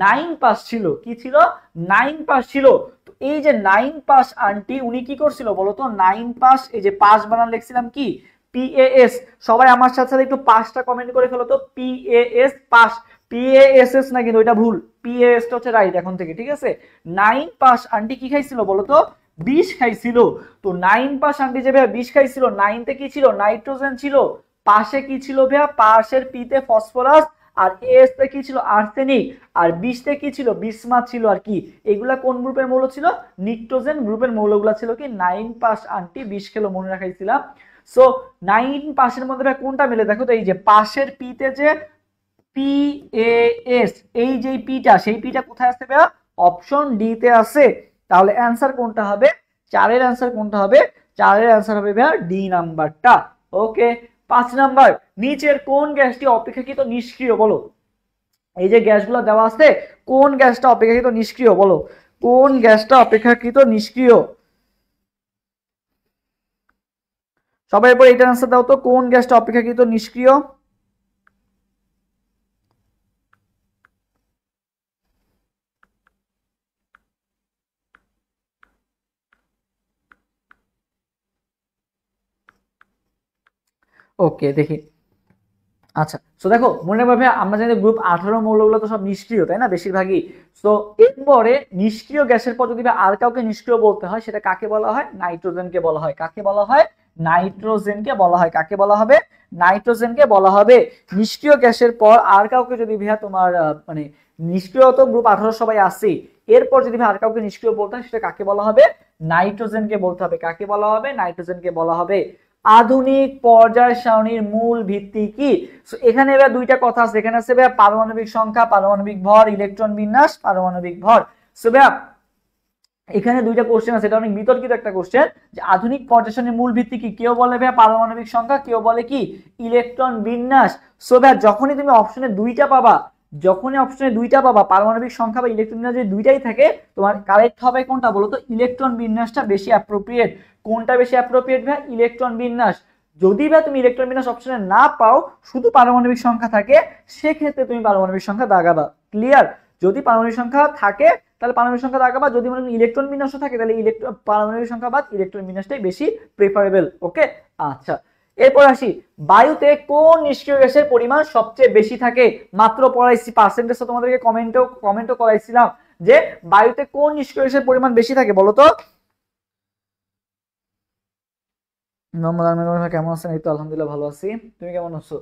9 পাস ছিল। কি ছিল? 9 পাস ছিল। তো এই যে 9 পাস আন্টি, উনি কি করছিল বলতো? 9 পাস, এই যে পাস বানান লিখছিলাম কি পিএএস। সবাই আমার সাথে সাথে একটু পাসটা কমেন্ট করে ফেলো তো, পিএএস পাস। পিএএসএস না, কিন্তু এটা ভুল, পিএএস টা হচ্ছে রাইট এখন থেকে, ঠিক আছে? 9 পাস আন্টি কি খাইছিল বলতো? বিষ খাইছিল। তো 9 পাস আন্টি যে ভাইয়া বিষ খাইছিল, 9 তে কি ছিল? নাইট্রোজেন ছিল। পাশে কি ছিল ভাইয়া? পাশের পিতে ফসফরাস, আর এস তে কি ছিল? আর্সেনিক। আর 20 তে কি ছিল? বিসমাথ ছিল। আর কি এগুলা কোন গ্রুপের মৌল ছিল? নিকটোজেন গ্রুপের মৌলগুলা ছিল কি 9 পাস আন্টি বিষ খেলো, মনে রাখাইছিলাম। সো 9 পাশের মধ্যে কোনটা মিলে দেখো তো, এই যে পাশের পিতে যে পিএএস, এই যে পিটা, সেই পিটা কোথায় আছে ভাইয়া? অপশন ডি তে আছে। তাহলে অ্যানসার কোনটা হবে? 4 এর অ্যানসার কোনটা হবে? 4 এর অ্যানসার হবে ভাইয়া ডি নাম্বারটা। ওকে। 5 নাম্বার, নিচের কোন গ্যাসটি অপেক্ষাকৃত নিষ্ক্রিয় বলো? এই যে গ্যাসগুলো দেওয়া আছে, কোন গ্যাসটা অপেক্ষাকৃত নিষ্ক্রিয় বলো? কোন গ্যাসটা অপেক্ষাকৃত নিষ্ক্রিয়? সবাই এরপর এইটার আনসার দাও তো, কোন গ্যাসটা অপেক্ষাকৃত নিষ্ক্রিয়? ওকে, দেখি। আচ্ছা, সো দেখো মনে রাখবে আমরা জানি গ্রুপ 18 মৌলগুলো তো সব নিষ্ক্রিয়, তাই না? বেশিরভাগই। সো এরপরে নিষ্ক্রিয় গ্যাসের পর যদি আর কাউকে নিষ্ক্রিয় বলতে হয়, সেটা কাকে বলা হয়? নাইট্রোজেনকে বলা হয়। কাকে বলা হয়? নাইট্রোজেনকে বলা হয়। কাকে বলা হবে? নাইট্রোজেনকে বলা হবে। নিষ্ক্রিয় গ্যাসের পর আর কাউকে যদি ভাইয়া তোমার মানে নিষ্ক্রিয় তো গ্রুপ 18 সবাই আছে, এরপর যদি আর কাউকে নিষ্ক্রিয় বলতে হয়, সেটা কাকে বলা হবে? নাইট্রোজেনকে বলতে হবে। কাকে বলা হবে? নাইট্রোজেনকে বলা হবে। আধুনিক পর্যায় সারণীর মূল ভিত্তি কি? এখানে এবার দুইটা কথা আছে। এখানে আছে ভাইয়া পারমাণবিক সংখ্যা, পারমাণবিক ভর, ইলেকট্রন বিন্যাস, পারমাণবিক ভর। সো ভাইয়া এখানে দুইটা কোশ্চেন আছে, এটা অনেক বিতর্কিত একটা কোশ্চেন, যে আধুনিক পর্যায় সারণীর মূল ভিত্তি কি? কেউ বলে ভাইয়া পারমাণবিক সংখ্যা, কেউ বলে কি ইলেকট্রন বিন্যাস। সো ভাইয়া যখনই তুমি অপশনে দুইটা পাবা, পারমাণবিক সংখ্যা বা ইলেকট্রন বিন্যাস যদি দুইটাই থাকে, তোমার কারেক্ট হবে কোনটা বলো তো? ইলেকট্রন বিন্যাসটা বেশি অ্যাপ্রোপ্রিয়েট। কোনটা বেশি অ্যাপ্রোপ্রিয়েট ভাই? ইলেকট্রন বিন্যাস। যদি ভাই তুমি ইলেকট্রন বিন্যাস অপশনে না পাও, শুধু পারমাণবিক সংখ্যা থাকে, সেক্ষেত্রে তুমি পারমাণবিক সংখ্যা দাগাবা। ক্লিয়ার? যদি পারমাণবিক সংখ্যা থাকে তাহলে পারমাণবিক সংখ্যা দাগাবা, যদি মানে ইলেকট্রন বিন্যাসও থাকে তাহলে পারমাণবিক সংখ্যা বাদ ইলেকট্রন বিন্যাসটাই বেশি প্রেফারেবল। ওকে, আচ্ছা। এরপর আসি, বায়ুতে কোন নিষ্ক্রিয় গ্যাসের পরিমাণ সবচেয়ে বেশি থাকে? মাত্র পড়াইছি, পার্সেন্টেজ তোমাদেরকে কমেন্টও করাইছিলাম যে বায়ুতে কোন নিষ্ক্রিয় গ্যাসের পরিমাণ বেশি থাকে বলো তো? কেমন আছেন? এই তো আলহামদুলিল্লাহ ভালো আছি, তুমি কেমন আছো?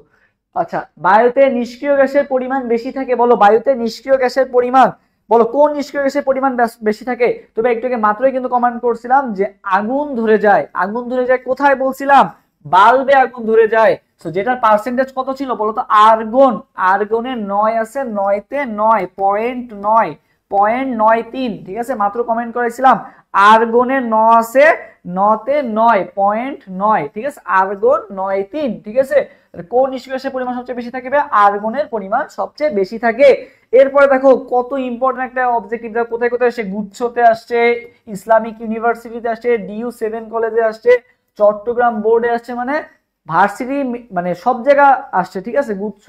আচ্ছা, বায়ুতে নিষ্ক্রিয় গ্যাসের পরিমাণ বেশি থাকে বলো, বায়ুতে নিষ্ক্রিয় গ্যাসের পরিমাণ বলো, কোন নিষ্ক্রিয় গ্যাসের পরিমাণ বেশি থাকে? তবে একটু আগে মাত্রই কিন্তু কমেন্ট করছিলাম যে আগুন ধরে যায়। আগুন ধরে যায় কোথায় বলছিলাম? বাল্বে আগুন ধরে যায়। সো যেটার পার্সেন্টেজ কত ছিল বলো তো? আর্গন। আর্গনের 9 আছে, 9 তে 9.93, ঠিক আছে? মাত্র কমেন্ট করেছিলাম আর্গনের 9 আছে, 9 তে 9.9, ঠিক আছে? আর্গন 9.3, ঠিক আছে? কোন নিষ্ক্রিয় গ্যাসের পরিমাণ সবচেয়ে বেশি থাকে? আর্গনের পরিমাণ সবচেয়ে বেশি থাকে। এরপরে দেখো কত ইম্পর্টেন্ট একটা অবজেক্টিভ, কোথায় কোথায় আসছে? গুচ্ছতে আসছে, ইসলামিক ইউনিভার্সিটিতে আসছে, DU7 কলেজে আসছে, চট্টগ্রাম বোর্ডে আসছে, মানে ভার্সিটি, মানে সব জায়গা আসছে, ঠিক আছে? গুচ্ছ,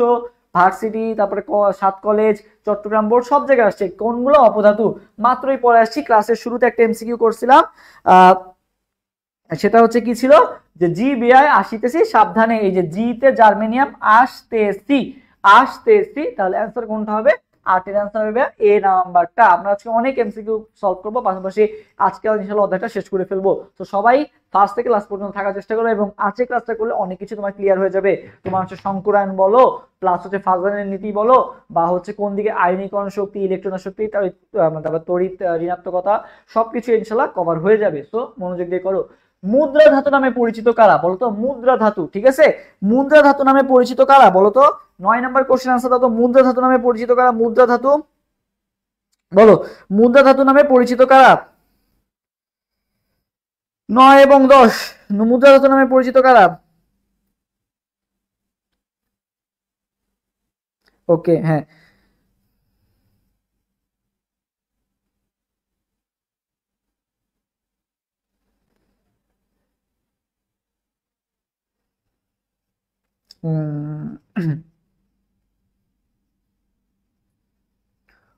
ভার্সিটি, তারপরে 7 কলেজ, চট্টগ্রাম বোর্ড, সব জায়গায় আসছে। কোনগুলো? অপধাতু। মাত্রই পড়ে আসছি, ক্লাসের শুরুতে একটা MCQ করছিলাম। সেটা হচ্ছে কি ছিল যে জি বিআই আসিতেছি সাবধানে, এই যে জি তে জার্মেনিয়াম আসতেছি, আসতেছি, তাহলে অ্যান্সার কোনটা হবে? 8 এর অ্যান্সার হবে এ নাম্বারটা। আমরা আজকে অনেক এমসিকিউ সলভ করব, পাশাপাশি আজকে ইনশাআল্লাহ অধ্যায়টা শেষ করে ফেলবো। তো সবাই ফার্স্ট থেকে লাস্ট পর্যন্ত থাকার চেষ্টা করো, এবং আজকে ক্লাসটা করলে অনেক কিছু তোমার ক্লিয়ার হয়ে যাবে। তোমার হচ্ছে সংকুরায়ন বলো, প্লাস হচ্ছে ফাজানের নীতি বলো, বা হচ্ছে কোন দিকে আয়নীকরণ শক্তি, ইলেকট্রন শক্তি, তারপর তড়িৎ ঋণাত্মকতা, সবকিছু ইনশাআল্লাহ কভার হয়ে যাবে। সো মনোযোগ দিয়ে করো। মুদ্রা ধাতু নামে পরিচিত কারা বলতো? মুদ্রা ধাতু, ঠিক আছে। মুদ্রা ধাতু নামে পরিচিত কারা বলতো? 9 নম্বর কোশ্চেন আনসার দাও তো। মুদ্রা ধাতু নামে পরিচিত কারা? মুদ্রা ধাতু বলো, মুদ্রা ধাতু নামে পরিচিত কারা? 9 এবং 10 মুদ্রা ধাতু নামে পরিচিত কারা? ওকে, হ্যাঁ।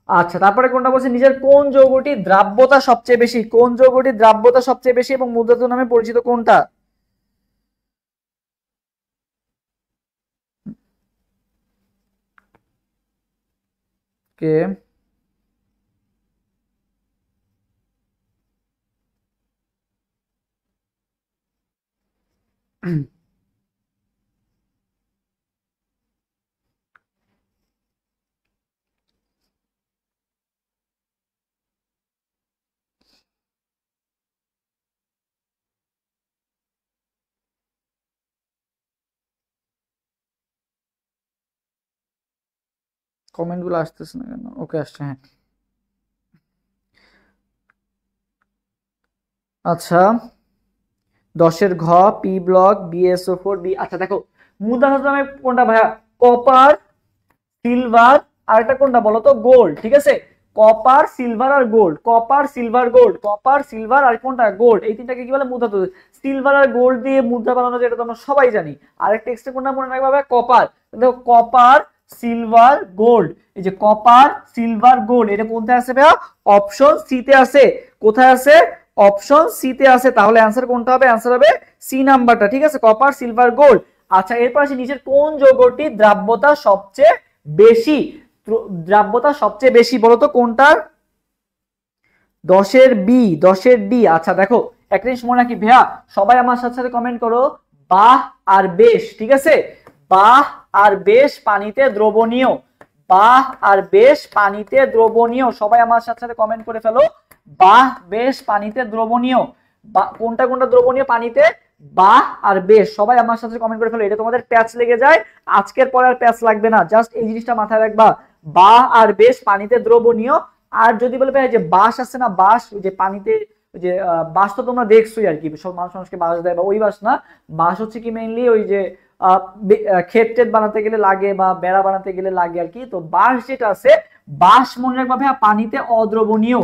আচ্ছা, তারপরে কোনটা বলছে? নিজের কোন যৌগটি দ্রাব্যতা সবচেয়ে বেশি? কোন যৌগটি দ্রাব্যতা সবচেয়ে বেশি এবং মুদ্রা ধাতু নামে পরিচিত কোনটা? কে? কমেন্ট গুলো আসতেছে না কেন? ওকে, আসছে, হ্যাঁ। আচ্ছা, 10 ঘ পি ব্লক বিএসও4 বি। আচ্ছা দেখো, মুদ্রা ধাতু নামে কোনটা ভাইয়া? কপার, সিলভার, আর একটা কোনটা বলো তো? গোল্ড, ঠিক আছে। কপার, সিলভার আর gold, copper, silver, gold, copper, silver আর কোনটা? গোল্ড। এই তিনটাকে কি বলে? মুদ্রা ধাতু। সিলভার আর গোল্ড দিয়ে মুদ্রা বানানো যায়, এটা তো আমরা সবাই জানি। আরেকটা এক্সট্রা কোনটা মনে রাখবা ভাই? কপার। দেখো, কপার, সিলভার, গোল্ড, এই যে কপার, সিলভার, গোল্ড, এটা কোনটায় আছে ভাইয়া? অপশন সি তে আছে। কোথায় আছে? অপশন সি তে আছে। তাহলে অ্যান্সার কোনটা হবে? অ্যান্সার হবে সি নাম্বারটা, ঠিক আছে, কপার, সিলভার, গোল্ড। আচ্ছা, এরপর আসি নিচের কোন যৌগটি দ্রাব্যতা সবচেয়ে বেশি? দ্রাব্যতা সবচেয়ে বেশি বলতো কোনটার? 10 বি, 10 ডি। আচ্ছা দেখো, একটা জিনিস মনে রাখি ভাইয়া, সবাই আমার সাথে সাথে কমেন্ট করো, বাহ আর বেশ, ঠিক আছে। বাহ আর বেশ পানিতে দ্রবণীয়, বাহ আর বেশ পানিতে দ্রবণীয়, সবাই আমার সাথে সাথে কমেন্ট করে ফেলো। বাহ বেশ পানিতে দ্রবণীয়, কোনটা কোনটা দ্রবণীয় পানিতে? বাহ আর বেশ, সবাই আমার সাথে কমেন্ট করে ফেলো। এটা তোমাদের প্যাচ লেগে যায়, আজকের পরে আর প্যাচ লাগবে না, জাস্ট এই জিনিসটা মাথায় রাখবা, বাহ আর বেশ পানিতে দ্রবণীয়। আর যদি বলে ভাই যে বাঁশ আছে না, বাঁশ যে পানিতে, যে বাঁশ তো তোমরা দেখছোই আর কি, সব মানুষকে বাঁশ দেয়, বা ওই বাঁশ না, বাঁশ হচ্ছে কি মেইনলি ওই যে ক্ষেত টেত বানাতে গেলে লাগে, বা বেড়া বানাতে গেলে লাগে আর কি। তো বাঁশ যেটা আছে, বাঁশ মনে রাখবা ভাইয়া পানিতে অদ্রবণীয়।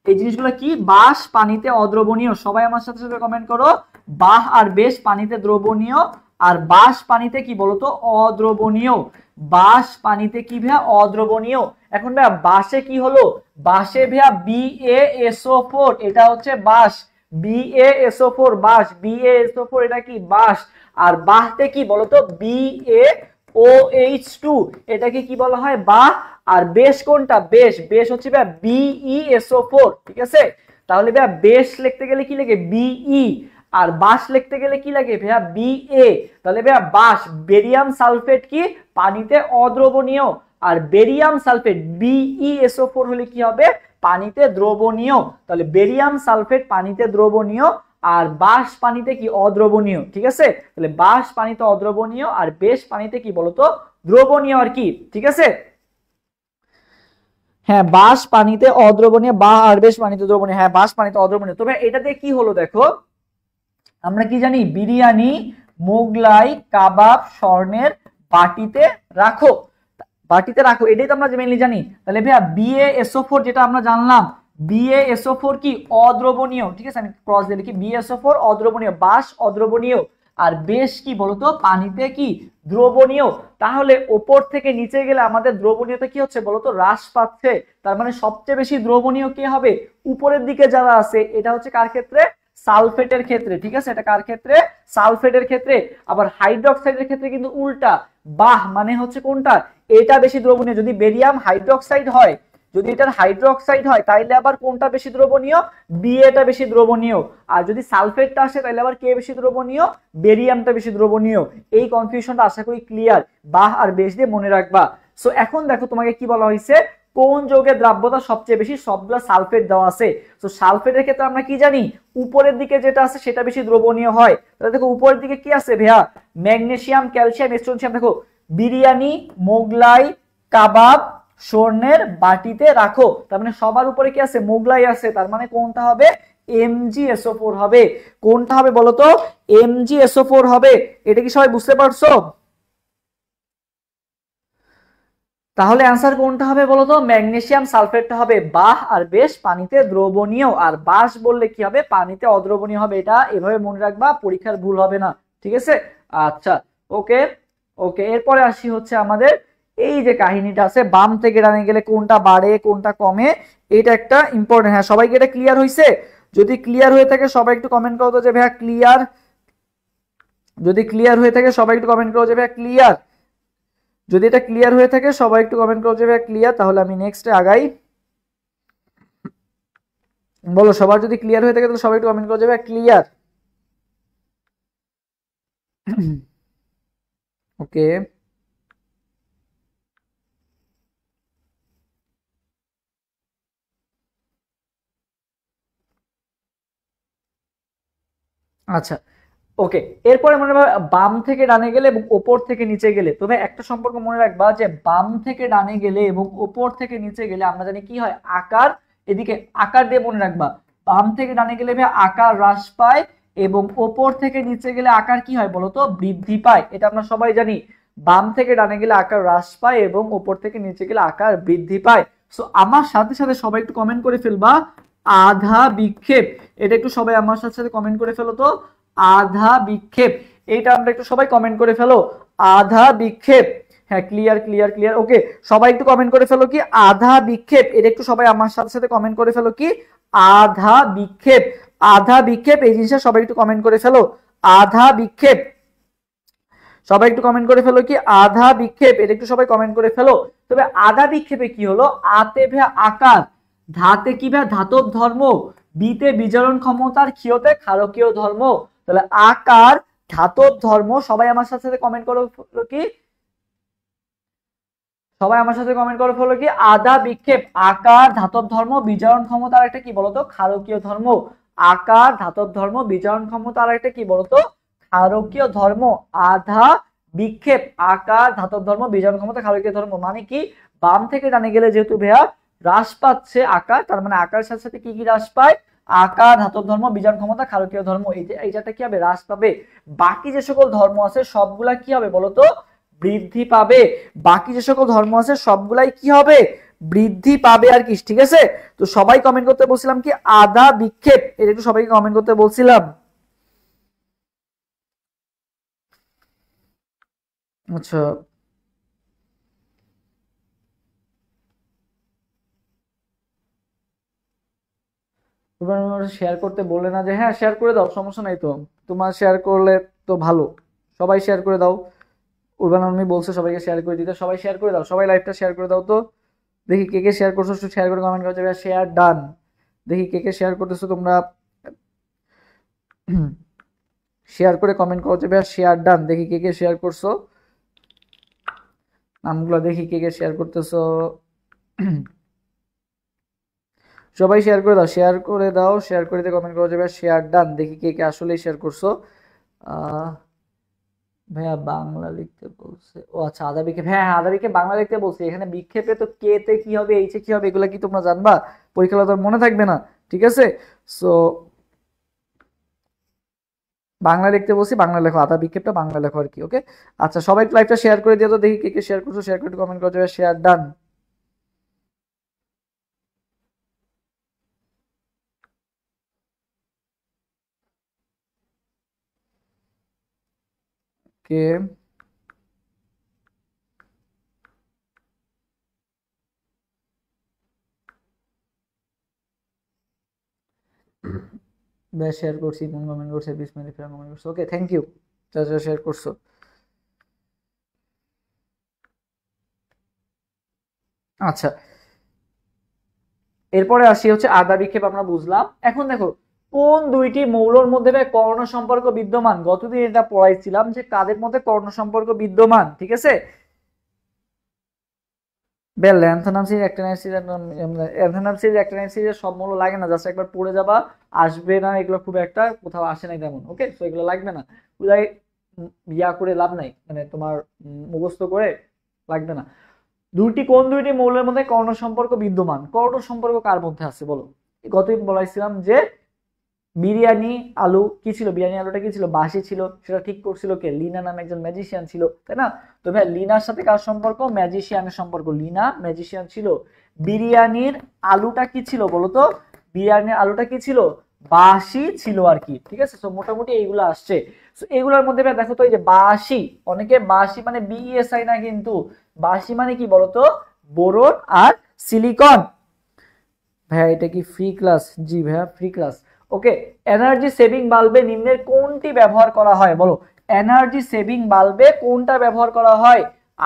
এই জিনিসগুলো কি? বাঁশ পানিতে অদ্রবণীয়, সবাই আমার সাথে সাথে কমেন্ট করো, বাহ আর বেশ পানিতে দ্রবণীয়, আর বাঁশ পানিতে কি বলতো? অদ্রবণীয়। বাঁশ পানিতে কি ভাইয়া? অদ্রবণীয়। এখন ভাইয়া বাঁশে কি হলো? বাঁশে ভাইয়া BaSO4, এটা হচ্ছে বাঁশ, BaSO4 বাঁশ, BaSO4 এটা কি? বাঁশ। আর বাহতে কি বলতো? BaOH2, এটাকে কি বলা হয়? বাহ। আর বেশ কোনটা? বেশ, বেশ হচ্ছে ভাইয়া BeSO4, ঠিক আছে। তাহলে ভাইয়া বেশ লিখতে গেলে কি লাগে? BE। আর বাঁশ লিখতে গেলে কি লাগে ভাইয়া? BA। তাহলে ভাইয়া বাঁশ, বেরিয়াম সালফেট কি? পানিতে অদ্রবণীয়। আর বেরিয়াম সালফেট BeSO4 হলে কি হবে? পানিতে দ্রবণীয়। তাহলে বেরিয়াম সালফেট পানিতে দ্রবণীয়, আর বাঁশ পানিতে কি? অদ্রবণীয়, ঠিক আছে। তাহলে বাঁশ পানিতে অদ্রবণীয়, আর বেশ পানিতে কি বলতো? দ্রবণীয় আর কি, ঠিক আছে। হ্যাঁ, বাঁশ পানিতে অদ্রবণীয়, বা আর বেশ পানিতে দ্রবণীয়, হ্যাঁ বাঁশ পানিতে অদ্রবণীয়। তবে এটাতে কি হলো দেখো, আমরা কি জানি? বিরিয়ানি, মোগলাই, কাবাব, স্বর্ণের বাটিতে রাখো, বাটিতে রাখো, এটাই তো আমরা মেইনলি জানি। তাহলে ভাইয়া BaSO4 যেটা আমরা জানলাম, BaSO4 কি? অদ্রবণীয়, ঠিক আছে। আমি ক্রস দিয়ে লিখি, BaSO4 অদ্রবণীয়, বাঁশ অদ্রবণীয়, আর বেশ কি বলতো? পানিতে কি? দ্রবণীয়। তাহলে ওপর থেকে নিচে গেলে আমাদের দ্রবণীয়তা কি হচ্ছে বলতো? হ্রাস পাচ্ছে। তার মানে সবচেয়ে বেশি দ্রবণীয় কে হবে? উপরের দিকে যারা আছে, এটা হচ্ছে কার ক্ষেত্রে? সালফেটের ক্ষেত্রে, ঠিক আছে, এটা কার ক্ষেত্রে, সালফেটের ক্ষেত্রে। আবার হাইড্রোক্সাইডের ক্ষেত্রে কিন্তু উল্টা, বাহ মানে হচ্ছে কোনটা, এটা বেশি দ্রবণীয়। যদি বেরিয়াম হাইড্রোক্সাইড হয়, যদি এটার হাইড্রোক্সাইড হয় তাইলে আবার কোনটা বেশি দ্রবণীয়, বিএটা বেশি দ্রবণীয়। আর যদি সালফেটটা আসে তাহলে আবার কে বেশি দ্রবণীয়, বেরিয়ামটা বেশি দ্রবণীয়। এই কনফিউশনটা আশা করি ক্লিয়ার, বাহ আর বেশ দিয়ে মনে রাখবা। সো এখন দেখো তোমাকে কি বলা হয়েছে, কোন যৌগের দ্রাব্যতা সবচেয়ে বেশি, সবগুলো সালফেট দেওয়া আছে। তো সালফেটের ক্ষেত্রে আমরা কি জানি, উপরের দিকে যেটা আছে সেটা বেশি দ্রবণীয় হয়। তাহলে দেখো উপরের দিকে কি আছে ভাইয়া, ম্যাগনেসিয়াম, ক্যালসিয়াম, স্ট্রোনশিয়াম। দেখো বিরিয়ানি, মোগলাই, কাবাব স্বর্ণের বাটিতে রাখো, তার মানে সবার উপরে কি আছে, মোগলাই আছে। তার মানে কোনটা হবে, MgSO4 হবে। কোনটা হবে বলতো, MgSO4 হবে। এটা কি সবাই বুঝতে পারছো? তাহলে অ্যান্সার কোনটা হবে বলতো, ম্যাগনেসিয়াম সালফেটটা হবে। বাহ আর বেশ পানিতে দ্রবণীয়, আর বাস বললে কি হবে, পানিতে অদ্রবণীয় হবে। এটা এভাবে মনে রাখবা, পরীক্ষার ভুল হবে না, ঠিক আছে। আচ্ছা, ওকে ওকে, এরপরে আসি হচ্ছে আমাদের এই যে কাহিনীটা আছে, বাম থেকে ডানে গেলে কোনটা বাড়ে কোনটা কমে, এটা একটা ইম্পর্টেন্ট। হ্যাঁ, সবাইকে এটা ক্লিয়ার হয়েছে? যদি ক্লিয়ার হয়ে থাকে সবাই একটু কমেন্ট করো তো যে ভাইয়া ক্লিয়ার। যদি ক্লিয়ার হয়ে থাকে সবাই একটু কমেন্ট করো যে ভাইয়া ক্লিয়ার। যদি এটা ক্লিয়ার হয়ে থাকে সবাই একটু কমেন্ট করো যে ভাইয়া ক্লিয়ার, তাহলে আমি নেক্সটে আগাই। বলো, সবার যদি ক্লিয়ার হয়ে থাকে তাহলে সবাই একটু কমেন্ট করো যে ভাইয়া ক্লিয়ার। ওকে, আচ্ছা, ওকে। এরপরে মনে রাখবা বাম থেকে ডানে গেলে এবং ওপর থেকে নিচে গেলে। তবে একটা সম্পর্ক মনে রাখবা যে বাম থেকে ডানে গেলে এবং ওপর থেকে নিচে গেলে আমরা জানি কি হয়, আকার, এদিকে আকার দিয়ে মনে রাখবা। বাম থেকে ডানে গেলে ভাই আকার হ্রাস পায় এবং ওপর থেকে নিচে গেলে আকার কি হয় বলতো, বৃদ্ধি পায়। এটা আমরা সবাই জানি, বাম থেকে ডানে গেলে আকার হ্রাস পায় এবং ওপর থেকে নিচে গেলে আকার বৃদ্ধি পায়। সো আমার সাথে সাথে সবাই একটু কমেন্ট করে ফেলবা আধা বিক্ষেপ। এটা একটু সবাই আমার সাথে সাথে কমেন্ট করে ফেলো তো, আধা বিক্ষেপ। এইটা আমরা একটু সবাই কমেন্ট করে ফেলো, আধা বিক্ষেপ। হ্যাঁ, ক্লিয়ার ক্লিয়ার ক্লিয়ার, ওকে। সবাই একটু কমেন্ট করে ফেলো কি আধা বিক্ষেপ, এটা একটু সবাই আমার সাথে সাথে কমেন্ট করে ফেলো কি আধা বিক্ষেপ। আধা বিক্ষেপ এই জিনিসটা সবাই একটু কমেন্ট করে ফেলো, আধা বিক্ষেপ। সবাই একটু কমেন্ট করে ফেলো কি আধা বিক্ষেপ, এটা একটু সবাই কমেন্ট করে ফেলো। তবে আধা বিক্ষেপে কি হলো, আতে ভে আকার, ধাতে কি ভে ধাতব ধর্ম, বিতে বিজারণ ক্ষমতার, ক্ষীয়তে ক্ষারকীয় ধর্ম। তাহলে আকার, ধাতব ধর্ম, সবাই আমার সাথে সাথে কমেন্ট করো কি, সবাই আমার সাথে কমেন্ট করে ফেলো কি আধা বিক্ষেপ। আকার, ধাতব ধর্ম, বিজারণ ক্ষমতা, আর একটা কি বলতো, ক্ষারকীয় ধর্ম। আকার, ধাতব ধর্ম, বিজারণ ক্ষমতা, আর একটা কি বলতো, ক্ষারকীয় ধর্ম। আধা বিক্ষেপ, আকার, ধাতব ধর্ম, বিজারণ ক্ষমতা, ক্ষারকীয় ধর্ম। মানে কি, বাম থেকে ডানে গেলে যেহেতু ভেয়া হ্রাস পাচ্ছে আকার, তার মানে আকারের সাথে সাথে কি কি হ্রাস পায়, আকার, ধাতব ধর্ম, বিজারণ ক্ষমতা, ক্ষারকীয় ধর্ম। এই যে এইটা কি হবে, হ্রাস পাবে। বাকি যে সকল ধর্ম আছে সবগুলা কি হবে বলতো, বৃদ্ধি পাবে। বাকি যে সকল ধর্ম আছে সবগুলাই কি হবে, বৃদ্ধি পাবে আর কি, ঠিক আছে। তো সবাই কমেন্ট করতে বলছিলাম কি আধা বিক্ষেপ, এটা একটু সবাইকে কমেন্ট করতে বলছিলাম। আচ্ছা, শেয়ার করতে বললে না যে, হ্যাঁ শেয়ার করে দাও, সমস্যা নাই তো, তোমার শেয়ার করলে তো ভালো, সবাই শেয়ার করে দাও। উর্বান আলমি বলছে সবাইকে শেয়ার করে দিতে, সবাই শেয়ার করে দাও, সবাই লাইভটা শেয়ার করে দাও তো। দেখি কে কে শেয়ার করছো, একটু শেয়ার করে কমেন্ট করো, শেয়ার ডান। দেখি কে কে শেয়ার করতেছো তোমরা, শেয়ার করে কমেন্ট করো যে ভাইয়া শেয়ার ডান। দেখি কে কে শেয়ার করছো, নামগুলো দেখি কে কে শেয়ার করতেছো। সবাই শেয়ার করে দাও, শেয়ার করে দাও, শেয়ার করে দিয়ে কমেন্ট করো যে ভাইয়া শেয়ার ডান। দেখি কে কে আসলেই শেয়ার করছো। আহ ভাইয়া বাংলা লিখতে বলছে, ও আচ্ছা আধা বিক্ষেপ, হ্যাঁ হ্যাঁ আধা বিক্ষেপ বাংলা লিখতে বলছে। এখানে বিক্ষেপে তো কে তে কি হবে, এইচে কি হবে, এগুলা কি তোমরা জানবা, পরীক্ষা তো মনে থাকবে না, ঠিক আছে। সো বাংলা লিখতে বলছি, বাংলা লেখো, আধা বিক্ষেপটা বাংলা লেখো আর কি, ওকে। আচ্ছা, সবাই লাইভটা শেয়ার করে দিয়ে তো, দেখি কে কে শেয়ার করছো, শেয়ার করে কমেন্ট করো যে শেয়ার ডান। কে শেয়ার করছি, কোন কমেন্ট করছে, বিসমিল্লাহ ফিরা কমেন্ট করছে। ওকে, থ্যাংক ইউ যারা যারা শেয়ার করছো। আচ্ছা, এরপরে আসি হচ্ছে আধা বিক্ষেপ আমরা বুঝলাম। এখন দেখো কোন দুইটি মৌলর মধ্যে ভাই কর্ণ সম্পর্ক বিদ্যমান, গতদিন এটা পড়াইছিলাম যে কাদের মধ্যে কর্ণ সম্পর্ক বিদ্যমান, ঠিক আছে। বেল lanthanum series actinide series, lanthanum series actinide সিরিজের সব মৌল লাগে না, জাস্ট একবার পড়ে যাবা, আসবে না এগুলো, খুব একটা কোথাও আসে নাই তেমন। ওকে, তো এগুলো লাগবে না, পুরাই ইয়া করে লাভ নাই, মানে তোমার মুখস্থ করে লাগবে না। কোন দুইটি মৌলের মধ্যে কর্ণ সম্পর্ক বিদ্যমান, কর্ণ সম্পর্ক কার মধ্যে আছে বলো। গতদিন বলাইছিলাম যে বিরিয়ানি আলু কি ছিল, বিরিয়ানি আলুটা কি ছিল, বাসি ছিল, সেটা ঠিক করছিল কে, লিনা নামে একজন ম্যাজিশিয়ান ছিল, তাই না। তো ভাই লিনার সাথে কার সম্পর্ক, ম্যাজিশিয়ানের সম্পর্ক, লিনা ম্যাজিশিয়ান ছিল। বিরিয়ানির আলুটা কি ছিল বলতো, বিরিয়ানির আলুটা কি ছিল, বাসি ছিল আর কি, ঠিক আছে। তো মোটামুটি এইগুলো আসছে। তো এগুলোর মধ্যে ভাই দেখো তো, এই যে বাসি, অনেকে বাসি মানে বিএসআই না, কিন্তু বাসি মানে কি বলতো, বোরন আর সিলিকন। ভাইয়া এটা কি ফ্রি ক্লাস? জি ভাইয়া free class. Okay, energy saving বাল্বে নিম্নের কোনটি ব্যবহার করা হয় বলো। এনার্জি সেভিং বাল্বে কোনটা ব্যবহার করা হয়,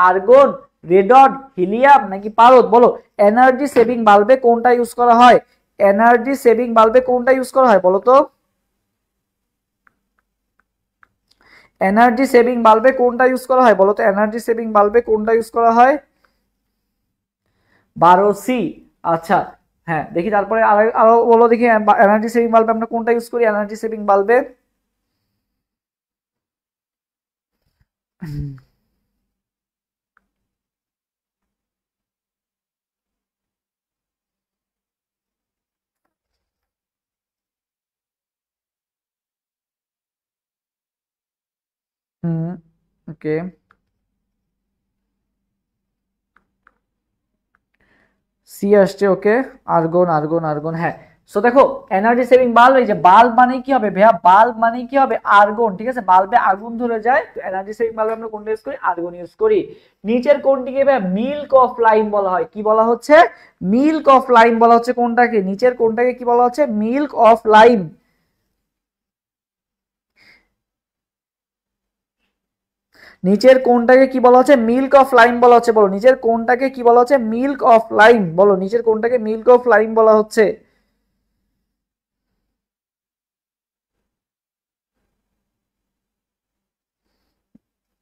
আর্গন, রেডন, হিলিয়াম নাকি পারদ বলো। এনার্জি সেভিং বাল্বে কোনটা ইউজ করা হয়, এনার্জি সেভিং বাল্বে কোনটা ইউজ করা হয় বলো তো। এনার্জি সেভিং বাল্বে কোনটা ইউজ করা হয় বলো তো, এনার্জি সেভিং বাল্বে কোনটা ইউজ করা হয়, 12C। আচ্ছা, হ্যাঁ দেখি তারপরে আরো বলো দেখি, এনার্জি সেভিং বাল্বে আমরা কোনটা ইউজ করি, এনার্জি সেভিং বাল্বে। হুম, ওকে, সি আসছে। ওকে, আর্গন আর্গন আর্গন, হ্যাঁ। সো দেখো এনার্জি সেভিং বাল্ব, এই যে বাল্ব মানে কি হবে ভাইয়া, বাল্ব মানে কি হবে, আর্গন, ঠিক আছে। বাল্বে আগুন ধরে যায়, তো এনার্জি সেভিং বাল্বে আমরা কোনটা ইউজ করি, আর্গন ইউজ করি। নিচের কোনটিকে ভাইয়া মিল্ক অফ লাইম বলা হয়, কি বলা হচ্ছে, মিল্ক অফ লাইম বলা হচ্ছে কোনটাকে, নিচের কোনটাকে কি বলা হচ্ছে, মিল্ক অফ লাইম। নিচের কোনটাকে কি বলা হচ্ছে, মিল্ক অফ লাইম বলা হচ্ছে বলো, নিচের কোনটাকে কি বলা হচ্ছে, মিল্ক অফ লাইম বলো, নিচের কোনটাকে মিল্ক অফ লাইম বলা হচ্ছে।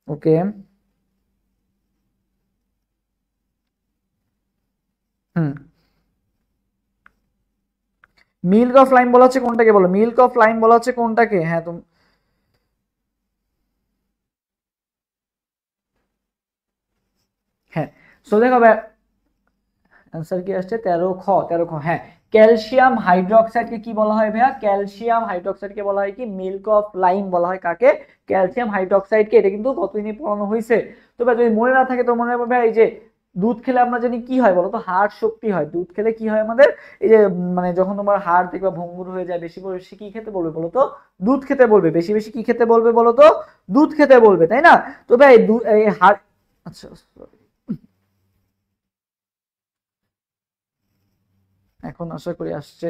ওকে, হুম, মিল্ক অফ লাইম বলা হচ্ছে কোনটাকে বলো, মিল্ক অফ লাইম বলা হচ্ছে কোনটাকে, হ্যাঁ তুমি, হ্যাঁ। সো দেখো অ্যান্সার কি আসছে, 13 খ, 13 খ, হ্যাঁ। ক্যালসিয়াম হাইড্রোক্সাইডকে কি বলা হয় ভাইয়া, ক্যালসিয়াম হাইড্রোক্সাইডকে বলা হয় কি, মিল্ক অফ লাইম বলা হয় কাকে, ক্যালসিয়াম হাইড্রোক্সাইডকে। এটা কিন্তু গতদিনই পড়ানো হয়েছে। তবে যদি মনে না থাকে তো মনে রাখবে, এই যে দুধ খেলে আমরা জানি কি হয় বলতো, হাড় শক্তি হয়। দুধ খেলে কি হয় আমাদের, এই যে মানে যখন তোমার হাড় দেখবা ভঙ্গুর হয়ে যায়, বেশি বেশি কি খেতে বলবে বলতো, দুধ খেতে বলবে, বেশি বেশি কি খেতে বলবে বলতো, দুধ খেতে বলবে, তাই না। তবে এই হাড়, আচ্ছা এখন আশা করি আসছে।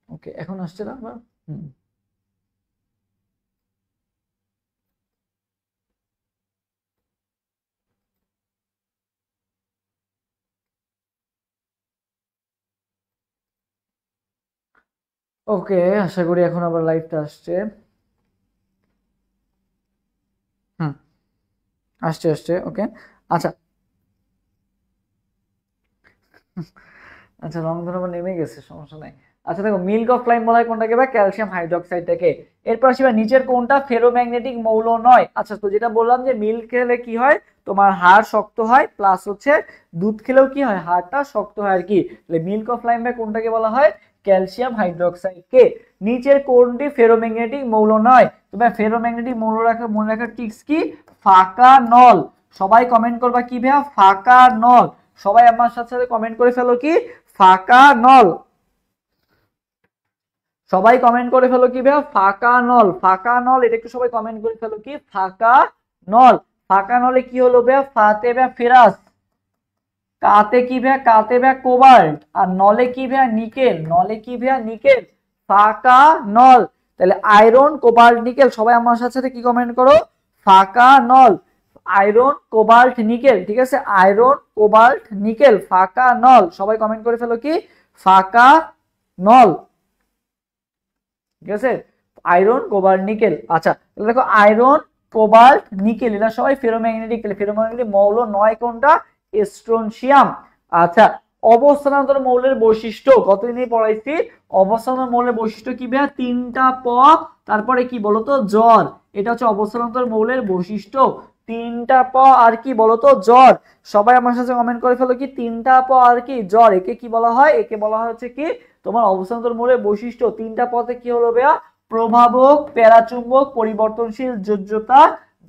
ওকে, এখন আসছে না আবার, হুম, ওকে, আশা করি এখন আবার লাইভটা আসছে। হুম, আসছে আসছে, ওকে। আচ্ছা, আচ্ছা রং ধরুন আবার নেমে গেছে, সমস্যা নাই। আচ্ছা দেখো, মিল্ক অফ লাইম বলা হয় কোনটাকে বা ক্যালসিয়াম হাইড্রোক্সাইডটাকে। এরপর আসি নিচের কোনটা ফেরোম্যাগনেটিক মৌল নয়। আচ্ছা, তো যেটা বললাম যে মিল্ক খেলে কি হয়, তোমার হাড় শক্ত হয়, প্লাস হচ্ছে দুধ খেলেও কি হয়, হাড়টা শক্ত হয় আর কি। তাহলে মিল্ক অফ লাইম বা কোনটাকে বলা হয়, ক্যালসিয়াম হাইড্রোক্সাইডকে। নিচের কোনটি ফেরোম্যাগনেটিক মৌল নয়, তবে ফেরোম্যাগনেটিক মৌল রাখা মনে রাখার টিপস কি, ফাঁকা নল। সবাই কমেন্ট করবা কি ভাইয়া, ফাঁকা নল। সবাই আমার সাথে সাথে কমেন্ট করে ফেলো কি, ফাঁকা নল। সবাই কমেন্ট করে ফেলো কি ভাইয়া, ফাঁকা নল, ফাঁকা নল, এটা একটু সবাই কমেন্ট করে ফেলো কি, ফাঁকা নল। ফাঁকা নলে কি হলো ভাইয়া, ফাতে ভাইয়া ফেরাস, কাতে কি ভাইয়া, কাতে ভাইয়া কোবাল্ট, আর নলে কি ভাইয়া নিকেল, নলে কি ভাইয়া নিকেল, ফাঁকা নল। তাহলে আয়রন কোবাল্ট নিকেল, সবাই আমার সাথে কি কমেন্ট করো, ফাঁকা নল, আয়রন কোবাল্ট নিকেল, ঠিক আছে, আয়রন কোবাল্ট নিকেল, ফাঁকা নল, সবাই কমেন্ট করে ফেলো কি ফাঁকা নল, ঠিক আছে, আয়রন কোবাল্ট নিকেল। আচ্ছা তাহলে দেখো আয়রন কোবাল্ট নিকেল এরা সবাই ফেরোম্যাগনেটিক, তাহলে ফেরোম্যাগনেটিক মৌল নয় কোনটা, স্ট্রোনশিয়াম। আচ্ছা অবস্থানান্তর মৌলের বৈশিষ্ট্য কতদিনই পড়াইছি, অবস্থানান্তর মৌলের বৈশিষ্ট্য কি ভাইয়া, তিনটা প, তারপরে কি বলতো জ্বর, এটা হচ্ছে অবস্থানান্তর মৌলের বৈশিষ্ট্য, তিনটা প আর কি বলতো জ্বর, সবাই আমার সাথে কমেন্ট করে ফেলো কি তিনটা প আর কি জ্বর, একে কি বলা হয়, একে বলা হয় হচ্ছে কি তোমার অবস্থানান্তর মৌলের বৈশিষ্ট্য, তিনটা পথে কি হলো ভাইয়া, প্রভাবক, প্যারাচুম্বক, পরিবর্তনশীল যোজ্যতা,